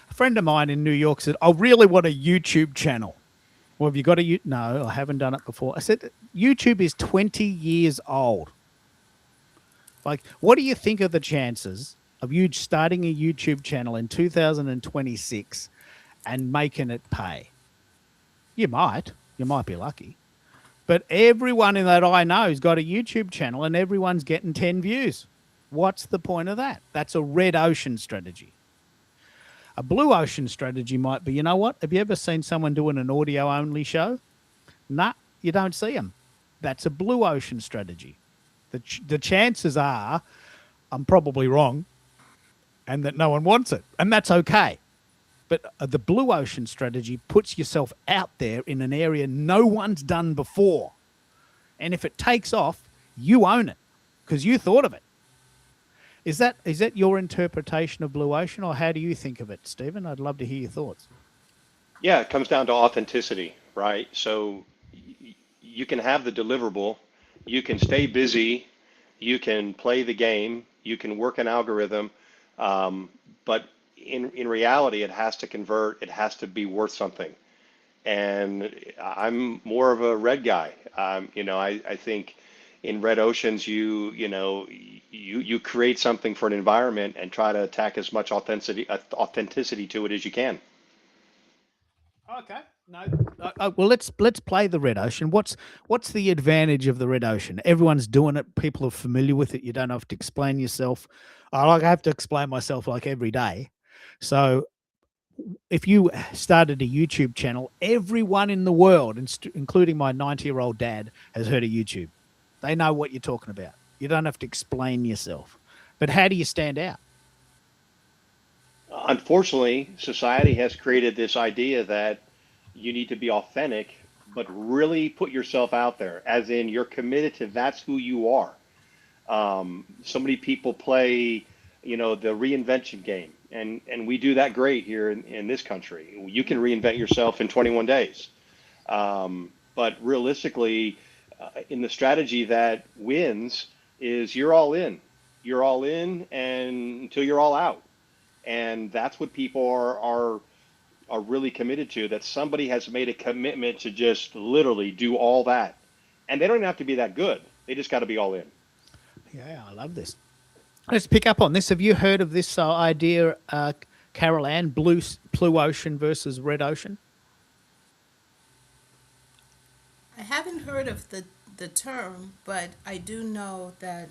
a friend of mine in New York said, I really want a YouTube channel. Well, have you got a No, I haven't done it before. I said, YouTube is 20 years old. Like, what do you think of the chances of you starting a YouTube channel in 2026 and making it pay? You might be lucky. But everyone in that I know has got a YouTube channel and everyone's getting 10 views. What's the point of that? That's a red ocean strategy. A blue ocean strategy might be, you know what? Have you ever seen someone doing an audio only show? Nah, you don't see them. That's a blue ocean strategy. The chances are I'm probably wrong and that no one wants it. And that's okay. But the blue ocean strategy puts yourself out there in an area no one's done before. And if it takes off, you own it because you thought of it. Is that your interpretation of blue ocean, or how do you think of it, Stephen? I'd love to hear your thoughts. Yeah, it comes down to authenticity, right? So you can have the deliverable, you can stay busy, you can play the game, you can work an algorithm, but in reality, it has to convert, it has to be worth something. And I'm more of a red guy. I think in red oceans, you create something for an environment and try to attack as much authenticity to it as you can. Okay. No. Well, let's play the red ocean. What's the advantage of the red ocean? Everyone's doing it. People are familiar with it. You don't have to explain yourself. I have to explain myself like every day. So if you started a YouTube channel, everyone in the world, including my 90-year-old dad, has heard of YouTube. They know what you're talking about. You don't have to explain yourself. But how do you stand out? Unfortunately, society has created this idea that you need to be authentic, but really put yourself out there, as in you're committed to that's who you are. So many people play, the reinvention game, and we do that great here in this country. You can reinvent yourself in 21 days. But realistically, in the strategy that wins is you're all in. You're all in and until you're all out. And that's what people are really committed to, that somebody has made a commitment to just literally do all that. And they don't even have to be that good. They just got to be all in. Yeah, I love this. Let's pick up on this. Have you heard of this idea, Carol Ann, blue ocean versus red ocean? I haven't heard of the term, but I do know that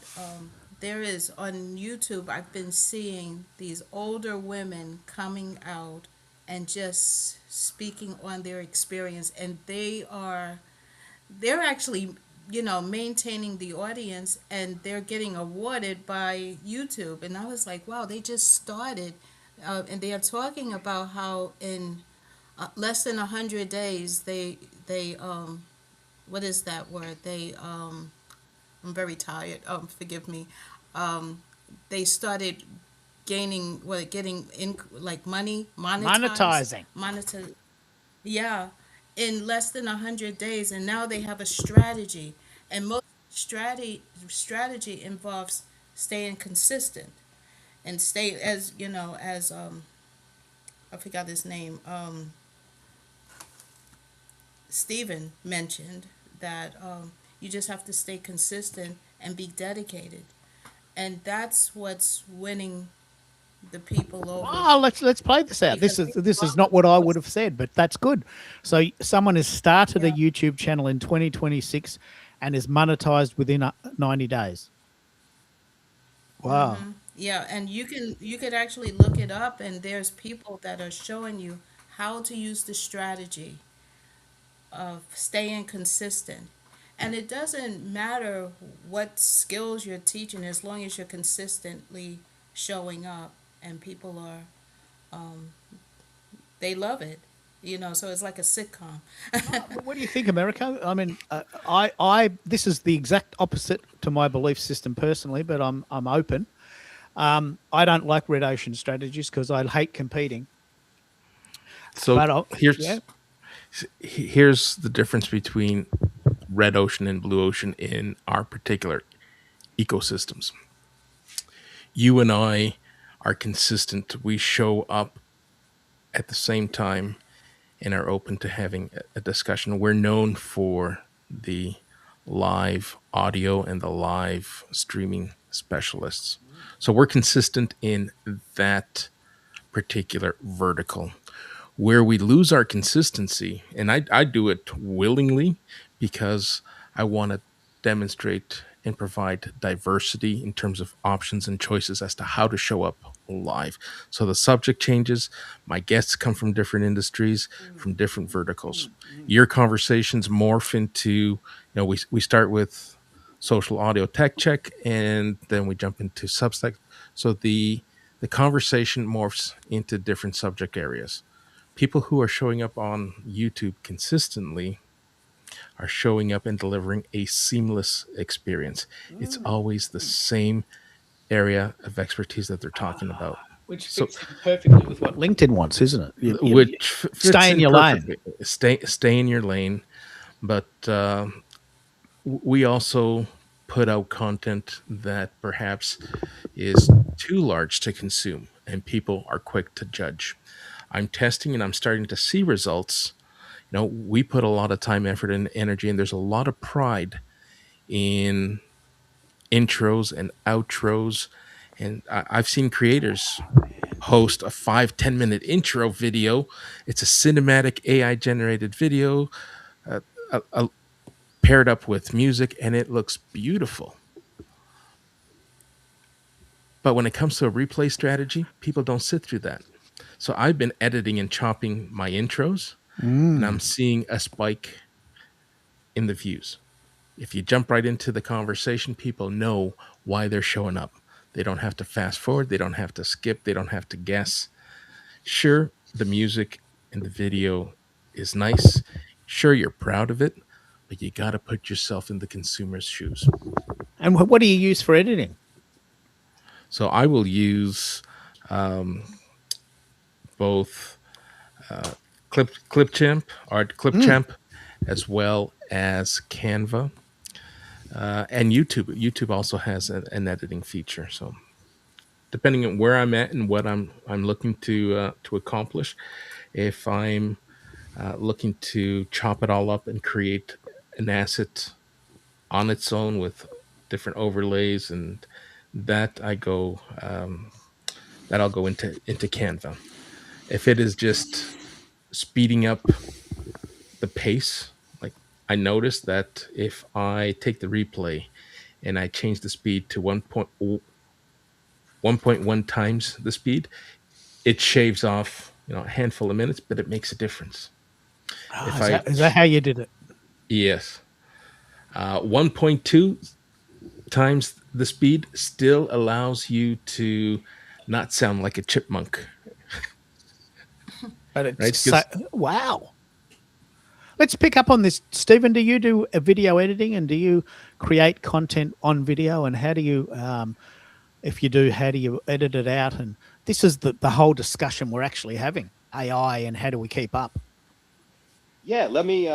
there is on YouTube, I've been seeing these older women coming out and just speaking on their experience, and they're actually, maintaining the audience, and they're getting awarded by YouTube. And I was like, wow, they just started, and they are talking about how in less than 100 days they what is that word? I'm very tired. Forgive me. They started getting in like money, Monetizing. Yeah, in less than 100 days, and now they have a strategy, and most strategy involves staying consistent and stay as I forgot his name. Stephen mentioned that you just have to stay consistent and be dedicated. And that's what's winning the people over Oh, let's play this out. because This is not what I would have said, but that's good. So someone has started a yeah. YouTube channel in 2026 and is monetized within 90 days. Wow. Yeah, and you could actually look it up, and there's people that are showing you how to use the strategy of staying consistent. And it doesn't matter what skills you're teaching as long as you're consistently showing up and people are they love it. So it's like a sitcom. What do you think, America? I mean, this is the exact opposite to my belief system personally, but I'm open. I don't like red ocean strategies because I hate competing. So But yeah, here's the difference between red ocean and blue ocean in our particular ecosystems. You and I are consistent. We show up at the same time and are open to having a discussion. We're known for the live audio and the live streaming specialists. So we're consistent in that particular vertical. Where we lose our consistency, and I do it willingly because I want to demonstrate and provide diversity in terms of options and choices as to how to show up live. So the subject changes. My guests come from different industries, from different verticals. Your conversations morph into, we start with social audio tech check, and then we jump into Substack. So the conversation morphs into different subject areas. People who are showing up on YouTube consistently are showing up and delivering a seamless experience. It's always the same area of expertise that they're talking about. which So, fits in perfectly with what LinkedIn wants, isn't it? which fits Stay in your lane. perfectly. Stay in your lane, but we also put out content that perhaps is too large to consume, and people are quick to judge. I'm testing and I'm starting to see results. We put a lot of time, effort, and energy, and there's a lot of pride in intros and outros. And I've seen creators host a 5-10 minute intro video. It's a cinematic AI generated video uh, paired up with music, and it looks beautiful. But when it comes to a replay strategy, people don't sit through that. So I've been editing and chopping my intros, and I'm seeing a spike in the views. If you jump right into the conversation, people know why they're showing up. They don't have to fast forward, they don't have to skip, they don't have to guess. Sure, the music and the video is nice. Sure, you're proud of it, but you got to put yourself in the consumer's shoes. And what do you use for editing? So I will use both Clipchamp or Clipchamp, as well as Canva and YouTube. YouTube also has an editing feature. So depending on where I'm at and what I'm looking to accomplish, if I'm looking to chop it all up and create an asset on its own with different overlays, and that I'll go into Canva. If it is just speeding up the pace, like I noticed that if I take the replay and I change the speed to 1.1 times the speed, it shaves off a handful of minutes, but it makes a difference. If Is that how you did it? Yes, 1.2 times the speed still allows you to not sound like a chipmunk, But it's right? so, wow. Let's pick up on this, Stephen. Do you do a video editing, and do you create content on video? And how do you, if you do, how do you edit it out? And this is the whole discussion we're actually having: AI and how do we keep up? Yeah, let me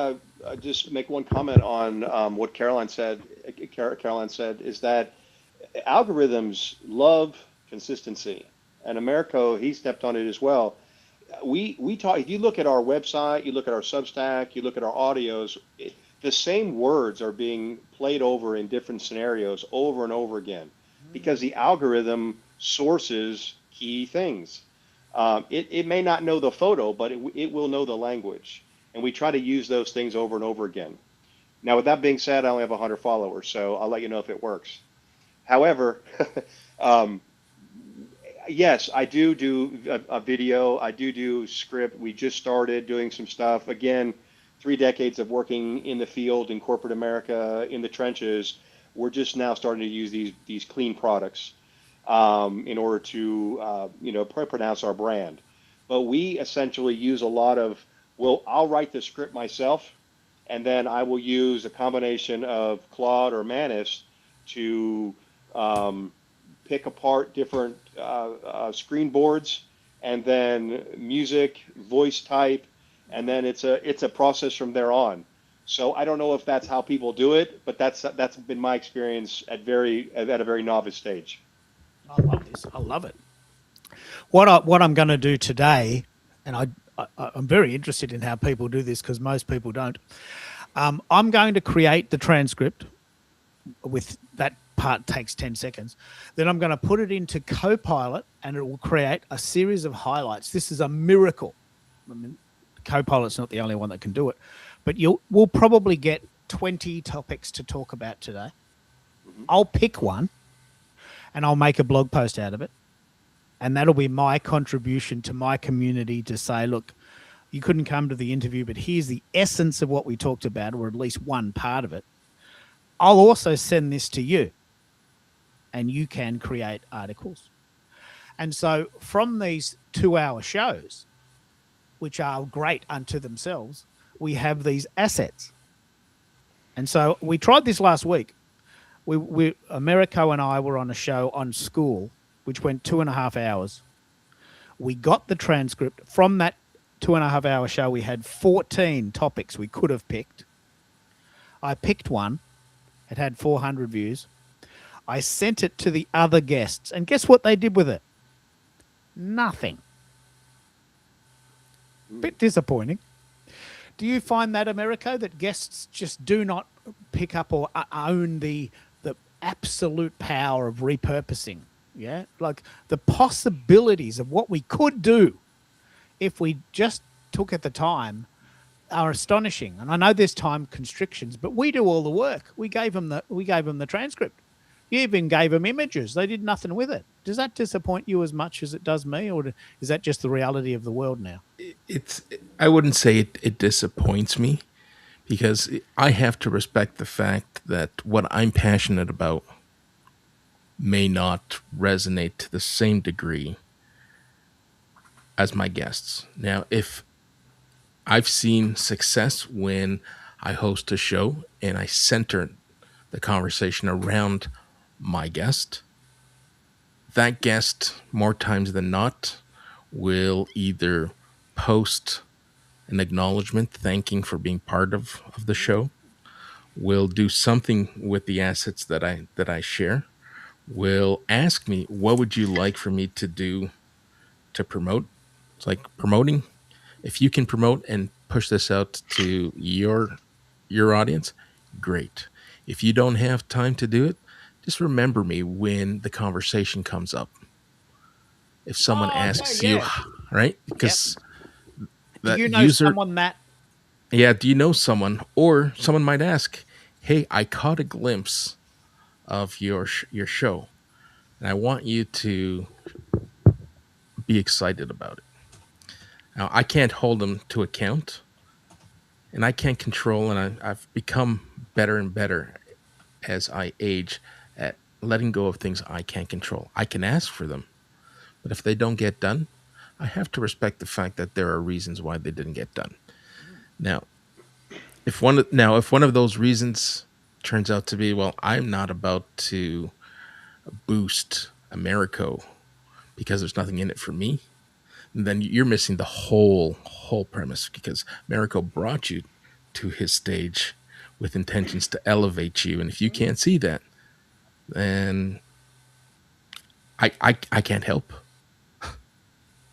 just make one comment on what Caroline said. Caroline said is that algorithms love consistency, and Americo, he stepped on it as well. We talk. If you look at our website, you look at our Substack, you look at our audios, the same words are being played over in different scenarios over and over again, because the algorithm sources key things. It may not know the photo, but it will know the language. And we try to use those things over and over again. Now, with that being said, I only have 100 followers, so I'll let you know if it works. However, um, yes, I do a video. I do script. We just started doing some stuff. Again, 3 decades of working in the field in corporate America in the trenches. We're just now starting to use these clean products in order to pronounce our brand. But we essentially use a lot of. Well, I'll write the script myself, and then I will use a combination of Claude or Manus to pick apart different screen boards, and then music, voice type, and then it's a process from there on. So I don't know if that's how people do it, but that's been my experience at a very novice stage. I love this. I love it. What I'm going to do today, and I'm very interested in how people do this because most people don't. I'm going to create the transcript with that part takes 10 seconds. Then I'm going to put it into Copilot and it will create a series of highlights. This is a miracle. I mean, Copilot's not the only one that can do it, but we'll probably get 20 topics to talk about today. I'll pick one and I'll make a blog post out of it. And that'll be my contribution to my community to say, look, you couldn't come to the interview, but here's the essence of what we talked about, or at least one part of it. I'll also send this to you and you can create articles. And so from these 2-hour shows, which are great unto themselves, we have these assets. And so we tried this last week. Americo and I were on a show on school, which went 2.5 hours. We got the transcript from that 2.5 hour show. We had 14 topics we could have picked. I picked one. It had 400 views. I sent it to the other guests. And guess what they did with it? Nothing. Bit disappointing. Do you find that, Americo, that guests just do not pick up or own the absolute power of repurposing? Yeah, like the possibilities of what we could do if we just took at the time are astonishing. And I know there's time constrictions, but we do all the work. We gave them the transcript. You even gave them images. They did nothing with it. Does that disappoint you as much as it does me, or is that just the reality of the world now? I wouldn't say it disappoints me, because I have to respect the fact that what I'm passionate about may not resonate to the same degree as my guests. Now, if I've seen success when I host a show and I center the conversation around my guest, that guest, more times than not, will either post an acknowledgement thanking for being part of the show, will do something with the assets that I share, will ask me, what would you like for me to do to promote? It's like promoting. If you can promote and push this out to your audience, great. If you don't have time to do it, just remember me when the conversation comes up. If someone asks you, right? Because do you know someone that? Yeah, do you know someone? Or someone might ask, hey, I caught a glimpse of your show, and I want you to be excited about it. Now, I can't hold them to account, and I can't control, and I've become better and better as I age at letting go of things I can't control. I can ask for them, but if they don't get done, I have to respect the fact that there are reasons why they didn't get done. Now, if one of those reasons turns out to be, well, I'm not about to boost Americo because there's nothing in it for me, then you're missing the whole premise, because Americo brought you to his stage with intentions to elevate you. And if you can't see that, then I can't help.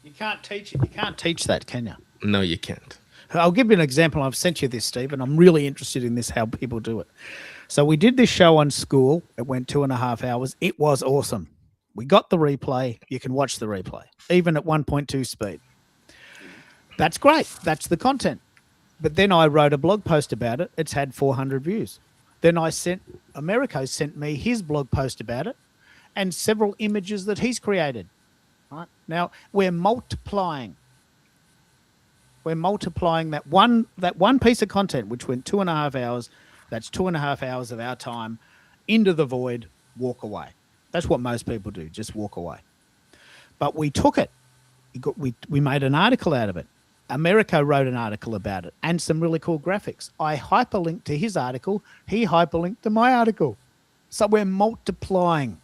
You can't teach it. You can't teach that, can you? No, you can't. I'll give you an example. I've sent you this, Steve, and I'm really interested in this, how people do it. So we did this show on school. It went 2.5 hours. It was awesome. We got the replay. You can watch the replay, even at 1.2 speed. That's great. That's the content. But then I wrote a blog post about it. It's had 400 views. Then Americo sent me his blog post about it and several images that he's created. Right? Now we're multiplying. We're multiplying that one piece of content, which went 2.5 hours. That's 2.5 hours of our time into the void, walk away. That's what most people do, just walk away. But we took it. We made an article out of it. Americo wrote an article about it and some really cool graphics. I hyperlinked to his article. He hyperlinked to my article. So we're multiplying.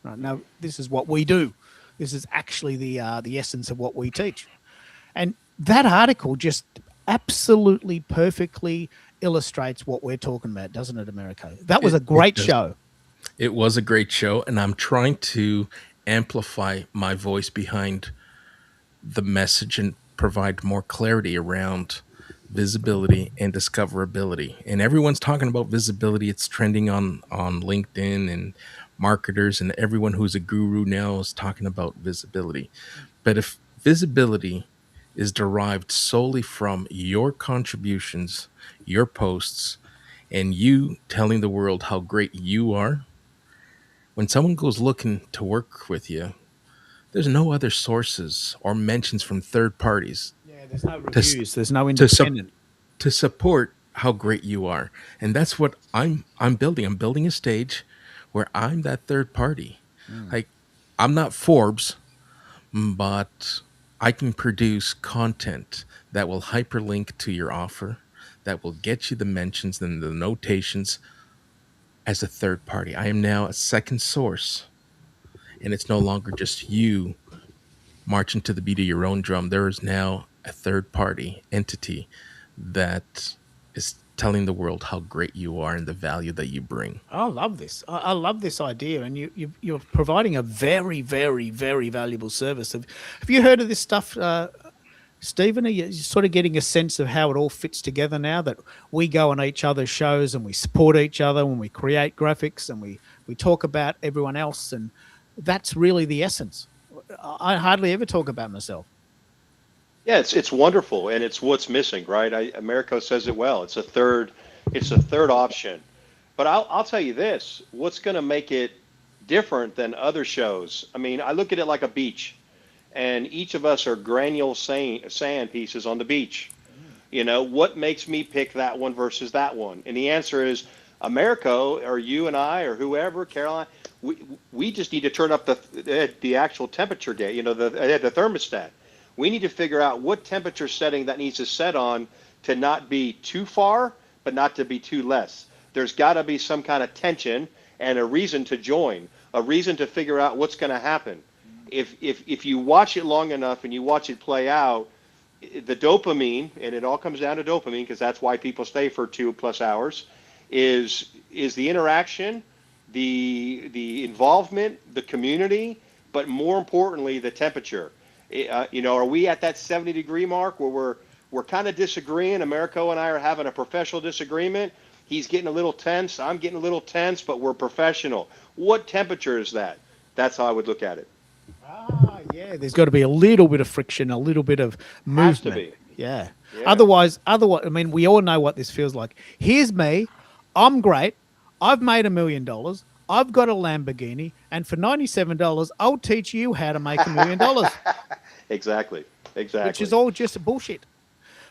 Right, now, this is what we do. This is actually the essence of what we teach. And that article just absolutely perfectly illustrates what we're talking about, doesn't it, Americo? That was a great show. It was a great show, and I'm trying to amplify my voice behind the message and provide more clarity around visibility and discoverability. And everyone's talking about visibility. It's trending on LinkedIn, and marketers and everyone who's a guru now is talking about visibility. But if visibility is derived solely from your contributions, your posts, and you telling the world how great you are, when someone goes looking to work with you, there's no other sources or mentions from third parties. Yeah, there's no reviews. There's no independent. To support how great you are. And that's what I'm building. I'm building a stage where I'm that third party. Like, I'm not Forbes, but I can produce content that will hyperlink to your offer, that will get you the mentions and the notations as a third party. I am now a second source, and it's no longer just you marching to the beat of your own drum. There is now a third party entity that is telling the world how great you are and the value that you bring. I love this. I love this idea, and you're providing a very, very, very valuable service. Have you heard of this stuff, Stephen? Are you sort of getting a sense of how it all fits together now that we go on each other's shows and we support each other when we create graphics and we talk about everyone else, and that's really the essence. I hardly ever talk about myself. Yeah, it's wonderful, and it's what's missing, right? Americo says it well. It's a third option. But I'll tell you this: what's going to make it different than other shows? I mean, I look at it like a beach, and each of us are granule sand pieces on the beach. You know, what makes me pick that one versus that one? And the answer is Americo, or you and I, or whoever, Caroline. We just need to turn up the actual temperature gauge. You know, the thermostat. We need to figure out what temperature setting that needs to set on to not be too far, but not to be too less. There's got to be some kind of tension and a reason to join, a reason to figure out what's going to happen. If you watch it long enough and you watch it play out, the dopamine, and it all comes down to dopamine because that's why people stay for 2+ hours, is the interaction, the involvement, the community, but more importantly, the temperature. You know, are we at that 70-degree mark where we're kind of disagreeing? Americo and I are having a professional disagreement. He's getting a little tense. I'm getting a little tense, but we're professional. What temperature is that? That's how I would look at it. Yeah. There's got to be a little bit of friction, a little bit of movement. Has to be. Yeah. Yeah. Otherwise, I mean, we all know what this feels like. Here's me. I'm great. I've made $1 million. I've got a Lamborghini, and for $97, I'll teach you how to make $1 million. Exactly. Which is all just bullshit.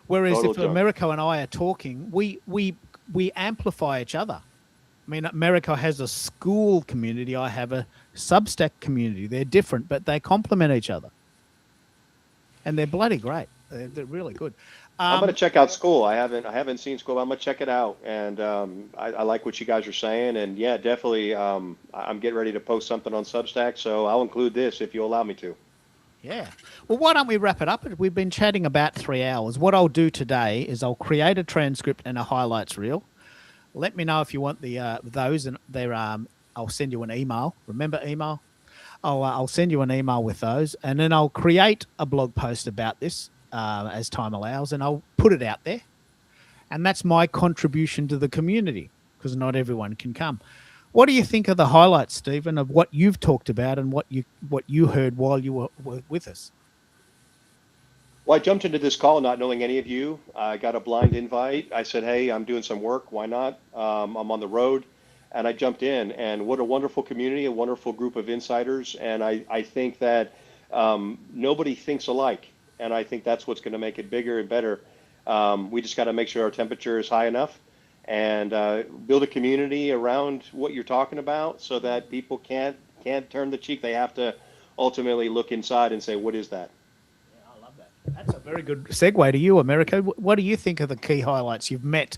Whereas Total if junk. Americo and I are talking, we amplify each other. I mean, Americo has a school community. I have a Substack community. They're different, but they complement each other. And they're bloody great. They're really good. I'm going to check out School. I haven't seen School, but I'm going to check it out. And I like what you guys are saying. And yeah, definitely, I'm getting ready to post something on Substack, so I'll include this if you allow me to. Yeah. Well, why don't we wrap it up? We've been chatting about 3 hours. What I'll do today is I'll create a transcript and a highlights reel. Let me know if you want those, and I'll send you an email. Remember email? I'll send you an email with those, and then I'll create a blog post about this as time allows, and I'll put it out there. And that's my contribution to the community, because not everyone can come. What do you think of the highlights, Stephen, of what you've talked about and what you heard while you were with us? Well, I jumped into this call not knowing any of you. I got a blind invite. I said, "Hey, I'm doing some work. Why not? I'm on the road," and I jumped in. And what a wonderful community, a wonderful group of insiders. And I think that nobody thinks alike, and I think that's what's going to make it bigger and better. We just got to make sure our temperature is high enough, and build a community around what you're talking about, so that people can't turn the cheek. They have to ultimately look inside and say, "What is that?" That's a very good segue to you, America. What do you think of the key highlights? You've met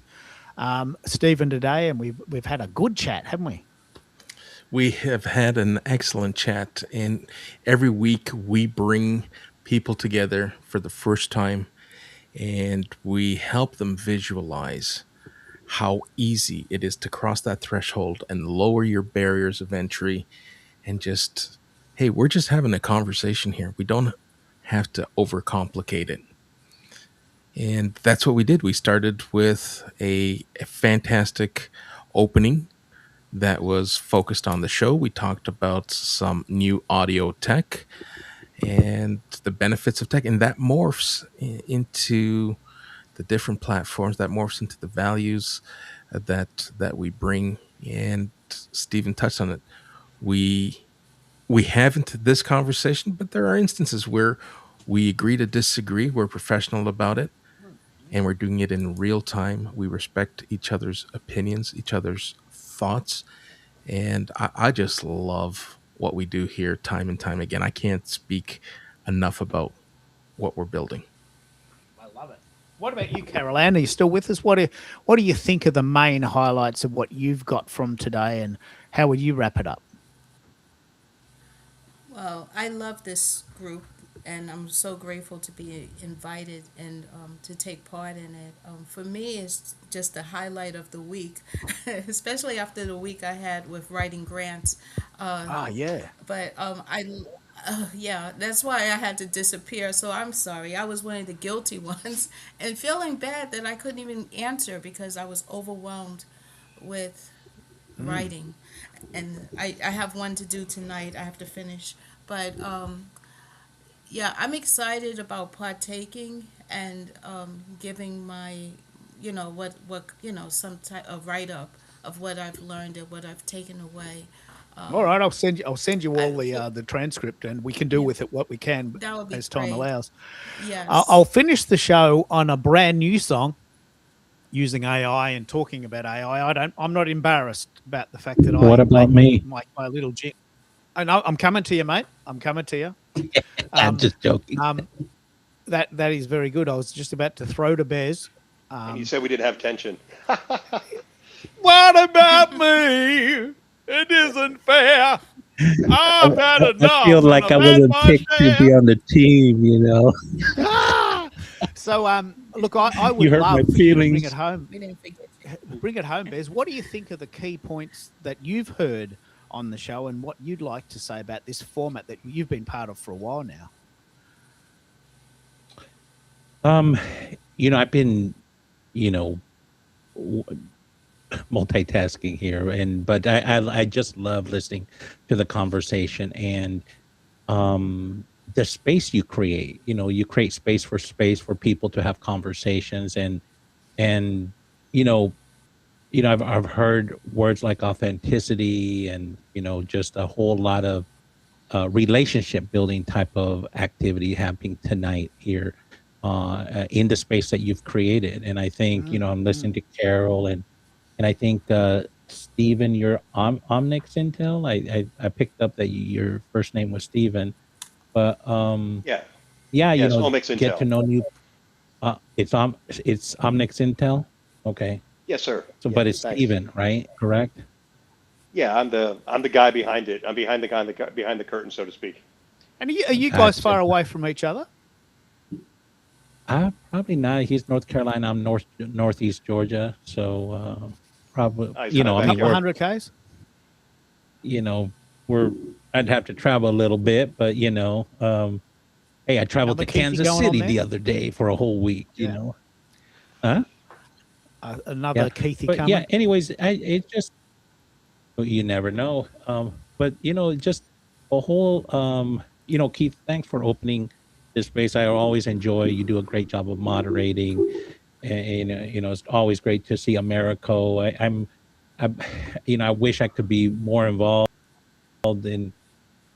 Stephen today, and we've had a good chat, haven't we? We have had an excellent chat, and every week we bring people together for the first time, and we help them visualize how easy it is to cross that threshold and lower your barriers of entry, and just, hey, we're just having a conversation here. We don't have to overcomplicate it. And that's what we did. We started with a fantastic opening that was focused on the show. We talked about some new audio tech and the benefits of tech, and that morphs into the different platforms, that morphs into the values that we bring. And Stephen touched on it. We have into this conversation, but there are instances where we agree to disagree. We're professional about it, and we're doing it in real time. We respect each other's opinions, each other's thoughts, and I just love what we do here time and time again. I can't speak enough about what we're building. I love it. What about you, Carol Ann? Are you still with us? What do you think are the main highlights of what you've got from today, and how would you wrap it up? Well, I love this group, and I'm so grateful to be invited and to take part in it. For me, it's just the highlight of the week, especially after the week I had with writing grants. Yeah. But yeah, that's why I had to disappear. So I'm sorry. I was one of the guilty ones, and feeling bad that I couldn't even answer because I was overwhelmed with writing. And I have one to do tonight. I have to finish. But yeah, I'm excited about partaking and giving my, some type of write up of what I've learned and what I've taken away. All right, I'll send you all I, the transcript, and we can do yeah, with it what we can that would be as time great. allows. I'll, Yes. I'll finish the show on a brand new song using AI and talking about AI. I'm not embarrassed about the fact that What I about me? make my little jig. I know, I'm coming to you, mate. I'm coming to you. I'm Um, just joking. um, that is very good. I was just about to throw to Bez. And you said we didn't have tension. What about me? It isn't fair. I've had I feel enough, and like I I've had wasn't my picked to be share. on the team, you know. So, look, I You would hurt my love for you to bring it feelings. home. We didn't forget you. Bring it home, Bez. What do you think are the key points that you've heard on the show, and what you'd like to say about this format that you've been part of for a while now? Um, I've been, you know, w- multitasking here, but I just love listening to the conversation and the space you create. You create space for people to have conversations, and you know I've heard words like authenticity and just a whole lot of relationship building type of activity happening tonight here in the space that you've created. And I think I'm listening to Carol and I think Stephen, you're Omnix Intel. I picked up that your first name was Stephen, but Yeah. yeah, Yes. Omics get to Intel. know new. It's Omnix Intel. Okay. Yes, sir. So, Yeah. but it's Thanks. Steven, right? Correct? Yeah, I'm the guy behind it. I'm behind the guy behind the curtain, so to speak. And are you guys Gotcha. far away from each other? Probably not. He's North Carolina. I'm Northeast Georgia. So, probably, He's in my A I mean, couple of backyard. hundred Ks? we're, I'd have to travel a little bit, but, hey, I traveled Another to Keithy Kansas going on City there? the other day for a whole week, Yeah. Huh? Another Yeah. Keithy But yeah, coming? anyways, it's just, You never know. But just a whole, Keith, thanks for opening this space. I always enjoy. You do a great job of moderating, and it's always great to see Americo. I, I wish I could be more involved in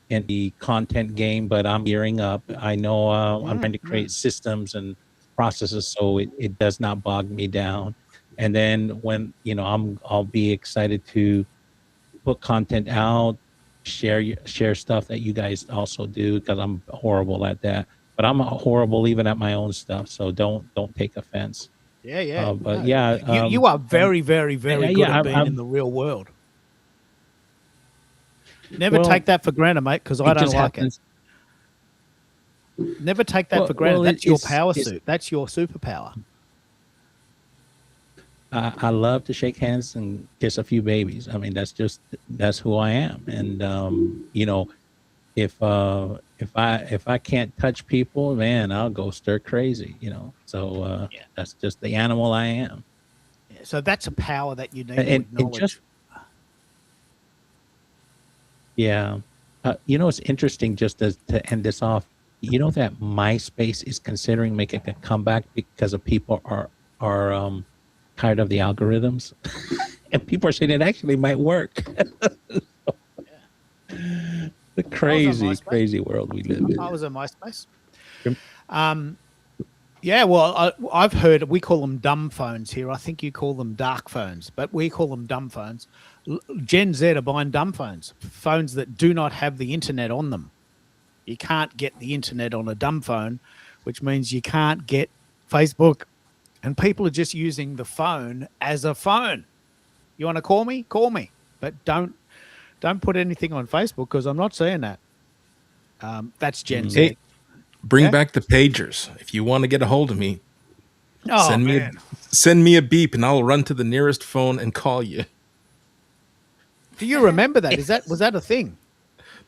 the content game, but I'm gearing up. I know I'm trying to create systems and processes so it does not bog me down. And then when I'll be excited to put content out, share stuff that you guys also do, because I'm horrible at that. But I'm horrible even at my own stuff, so don't take offense. Yeah. But No, yeah, you are very, very, very good yeah, at being in the real world. Never Well, take that for granted, mate, because I it don't just like happens. it. Never take that Well, for granted. well, That's your it's power suit. That's your superpower. I love to shake hands and kiss a few babies. I mean, that's who I am. And if I can't touch people, man, I'll go stir crazy. So Yeah. that's just the animal I am. So that's a power that you need to And acknowledge. just yeah, it's interesting. Just to end this off, that MySpace is considering making a comeback because of people are tired of the algorithms, and people are saying it actually might work. The crazy, MySpace. crazy world we live in. I was on MySpace. Yep. Yeah, well, I've heard we call them dumb phones here. I think you call them dark phones, but we call them dumb phones. Gen Z are buying dumb phones that do not have the internet on them. You can't get the internet on a dumb phone, which means you can't get Facebook. And people are just using the phone as a phone. You want to call me? Call me. But don't put anything on Facebook, because I'm not seeing that. That's Gen Z. Hey, bring Yeah. back the pagers. If you want to get a hold of me, Oh, send man. me a beep, and I'll run to the nearest phone and call you. Do you remember that? Was that a thing?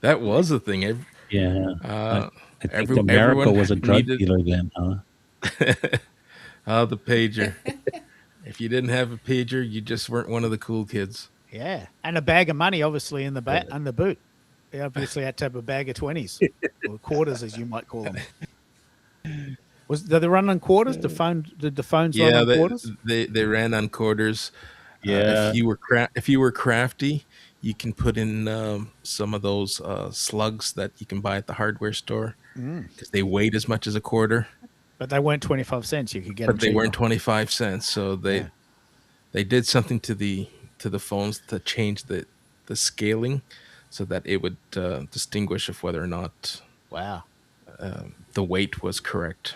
That was a thing. Yeah, Uh, I think everyone America was a drug needed- dealer then, huh? the pager. If you didn't have a pager, you just weren't one of the cool kids. Yeah, and a bag of money, obviously, in the on the boot. They obviously had to have a bag of 20s or quarters, as you might call them. Did they run on quarters? Did the phones run Yeah, on quarters? they ran on quarters. Yeah. If you were crafty, you can put in some of those slugs that you can buy at the hardware store, because they weighed as much as a quarter, But they weren't 25 cents. You could get but them they weren't cheaper. 25 cents. So they did something to the phones to change the scaling, so that it would distinguish of whether or not Wow. the weight was correct.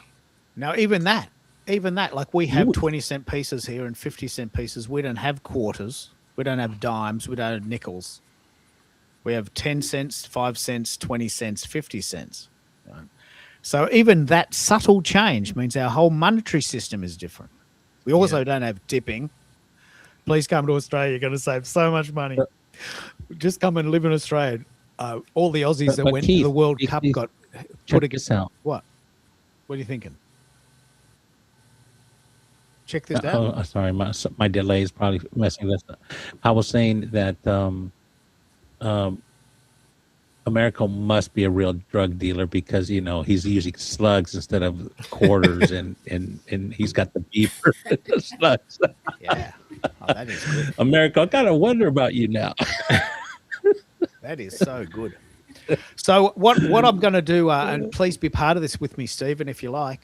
Now, even that, like we have would- 20-cent pieces here and 50-cent pieces. We don't have quarters. We don't have dimes. We don't have nickels. We have 10 cents, 5 cents, 20 cents, 50 cents. Right? So even that subtle change means our whole monetary system is different. We also don't have dipping. Please come to Australia. You're going to save so much money. Just come and live in Australia. All the Aussies that But went Keith, to the World Keith, Cup Keith, got Check put this out. What? What are you thinking? Check this out. Oh, sorry, my delay is probably messing this up. I was saying that America must be a real drug dealer, because he's using slugs instead of quarters, and he's got the beeper and the slugs. Yeah. Oh, that is good. America, I gotta wonder about you now. That is so good. So what I'm going to do, and please be part of this with me, Stephen, if you like.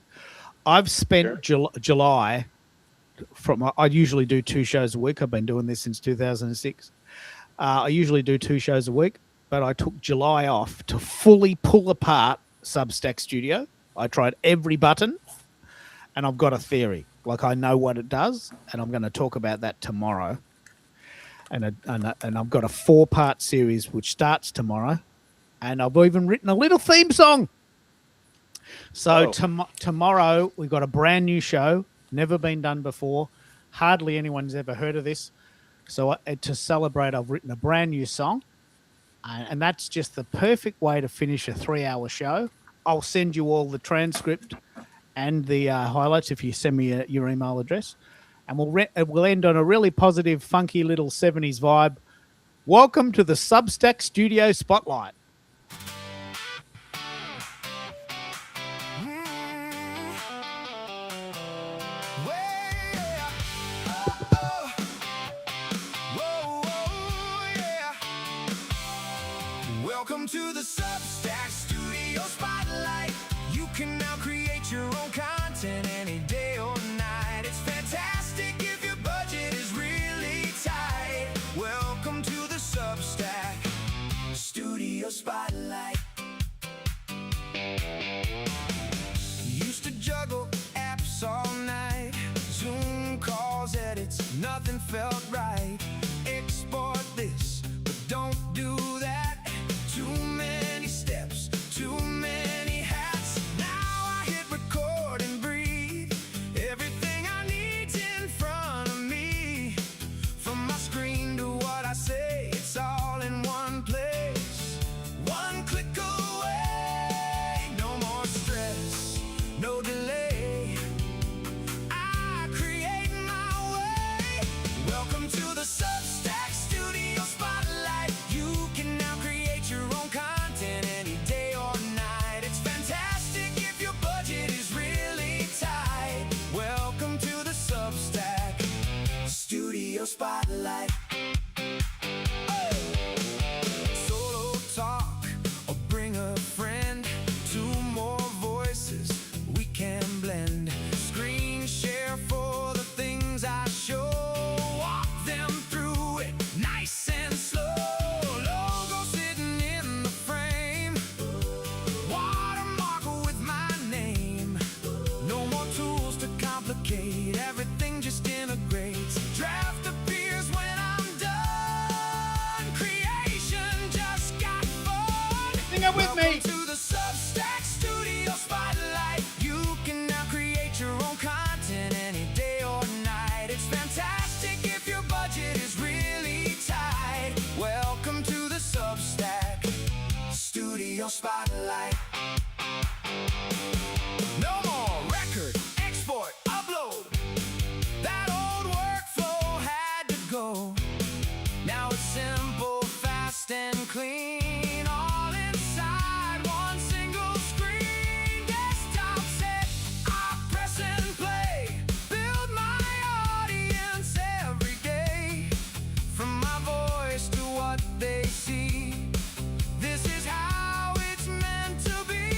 I've spent July I usually do 2 shows a week. I've been doing this since 2006. I usually do 2 shows a week, but I took July off to fully pull apart Substack Studio. I tried every button, and I've got a theory. Like, I know what it does, and I'm going to talk about that tomorrow. And I've got a 4-part series which starts tomorrow, and I've even written a little theme song. So tomorrow we've got a brand new show, never been done before. Hardly anyone's ever heard of this. So to celebrate, I've written a brand new song, and that's just the perfect way to finish a 3-hour show. I'll send you all the transcript and the highlights if you send me your email address, and we'll end on a really positive, funky little 70s vibe. Welcome to the Substack Studio Spotlight. Welcome to the Substack Studio Spotlight. You can now create your own content any day or night. It's fantastic if your budget is really tight. Welcome to the Substack Studio Spotlight. Used to juggle apps all night, Zoom calls, edits, nothing felt right. Export this, but don't do that. Too many steps, too many hats. Now I hit record and breathe. Everything I need's in front of me. From my screen to what I say, it's all in one place. One click away, no more stress, no delay. I create my way. Welcome to the Substack Studio Spotlight. You can now create your own content any day or night. It's fantastic if your budget is really tight. Welcome to the Substack Studio Spotlight. Solo talk or bring a friend. Two more voices we can blend. Screen share for the things I show. Walk them through it nice and slow. Logo sitting in the frame. Watermark with my name. No more tools to complicate. Everything just integrates. Draft appears when I'm done. Creation just got fun. Sing it with me. Welcome to the Substack Studio Spotlight. You can now create your own content any day or night. It's fantastic if your budget is really tight. Welcome to the Substack Studio Spotlight. No more record, export, upload. That old workflow had to go. Now it's simple, fast, and clean. All inside one single screen. Desktop set, I press and play. Build my audience every day. From my voice to what they see. This is how it's meant to be.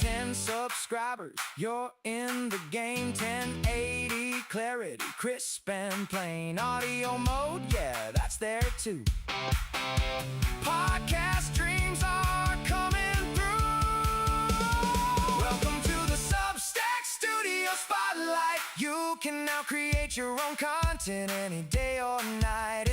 10 subscribers, you're in the game. 1080 clarity, crisp and plain. Audio mode, yeah, that's there too. Podcast streams are coming through. Welcome to the Substack Studio Spotlight. You can now create your own content any day or night.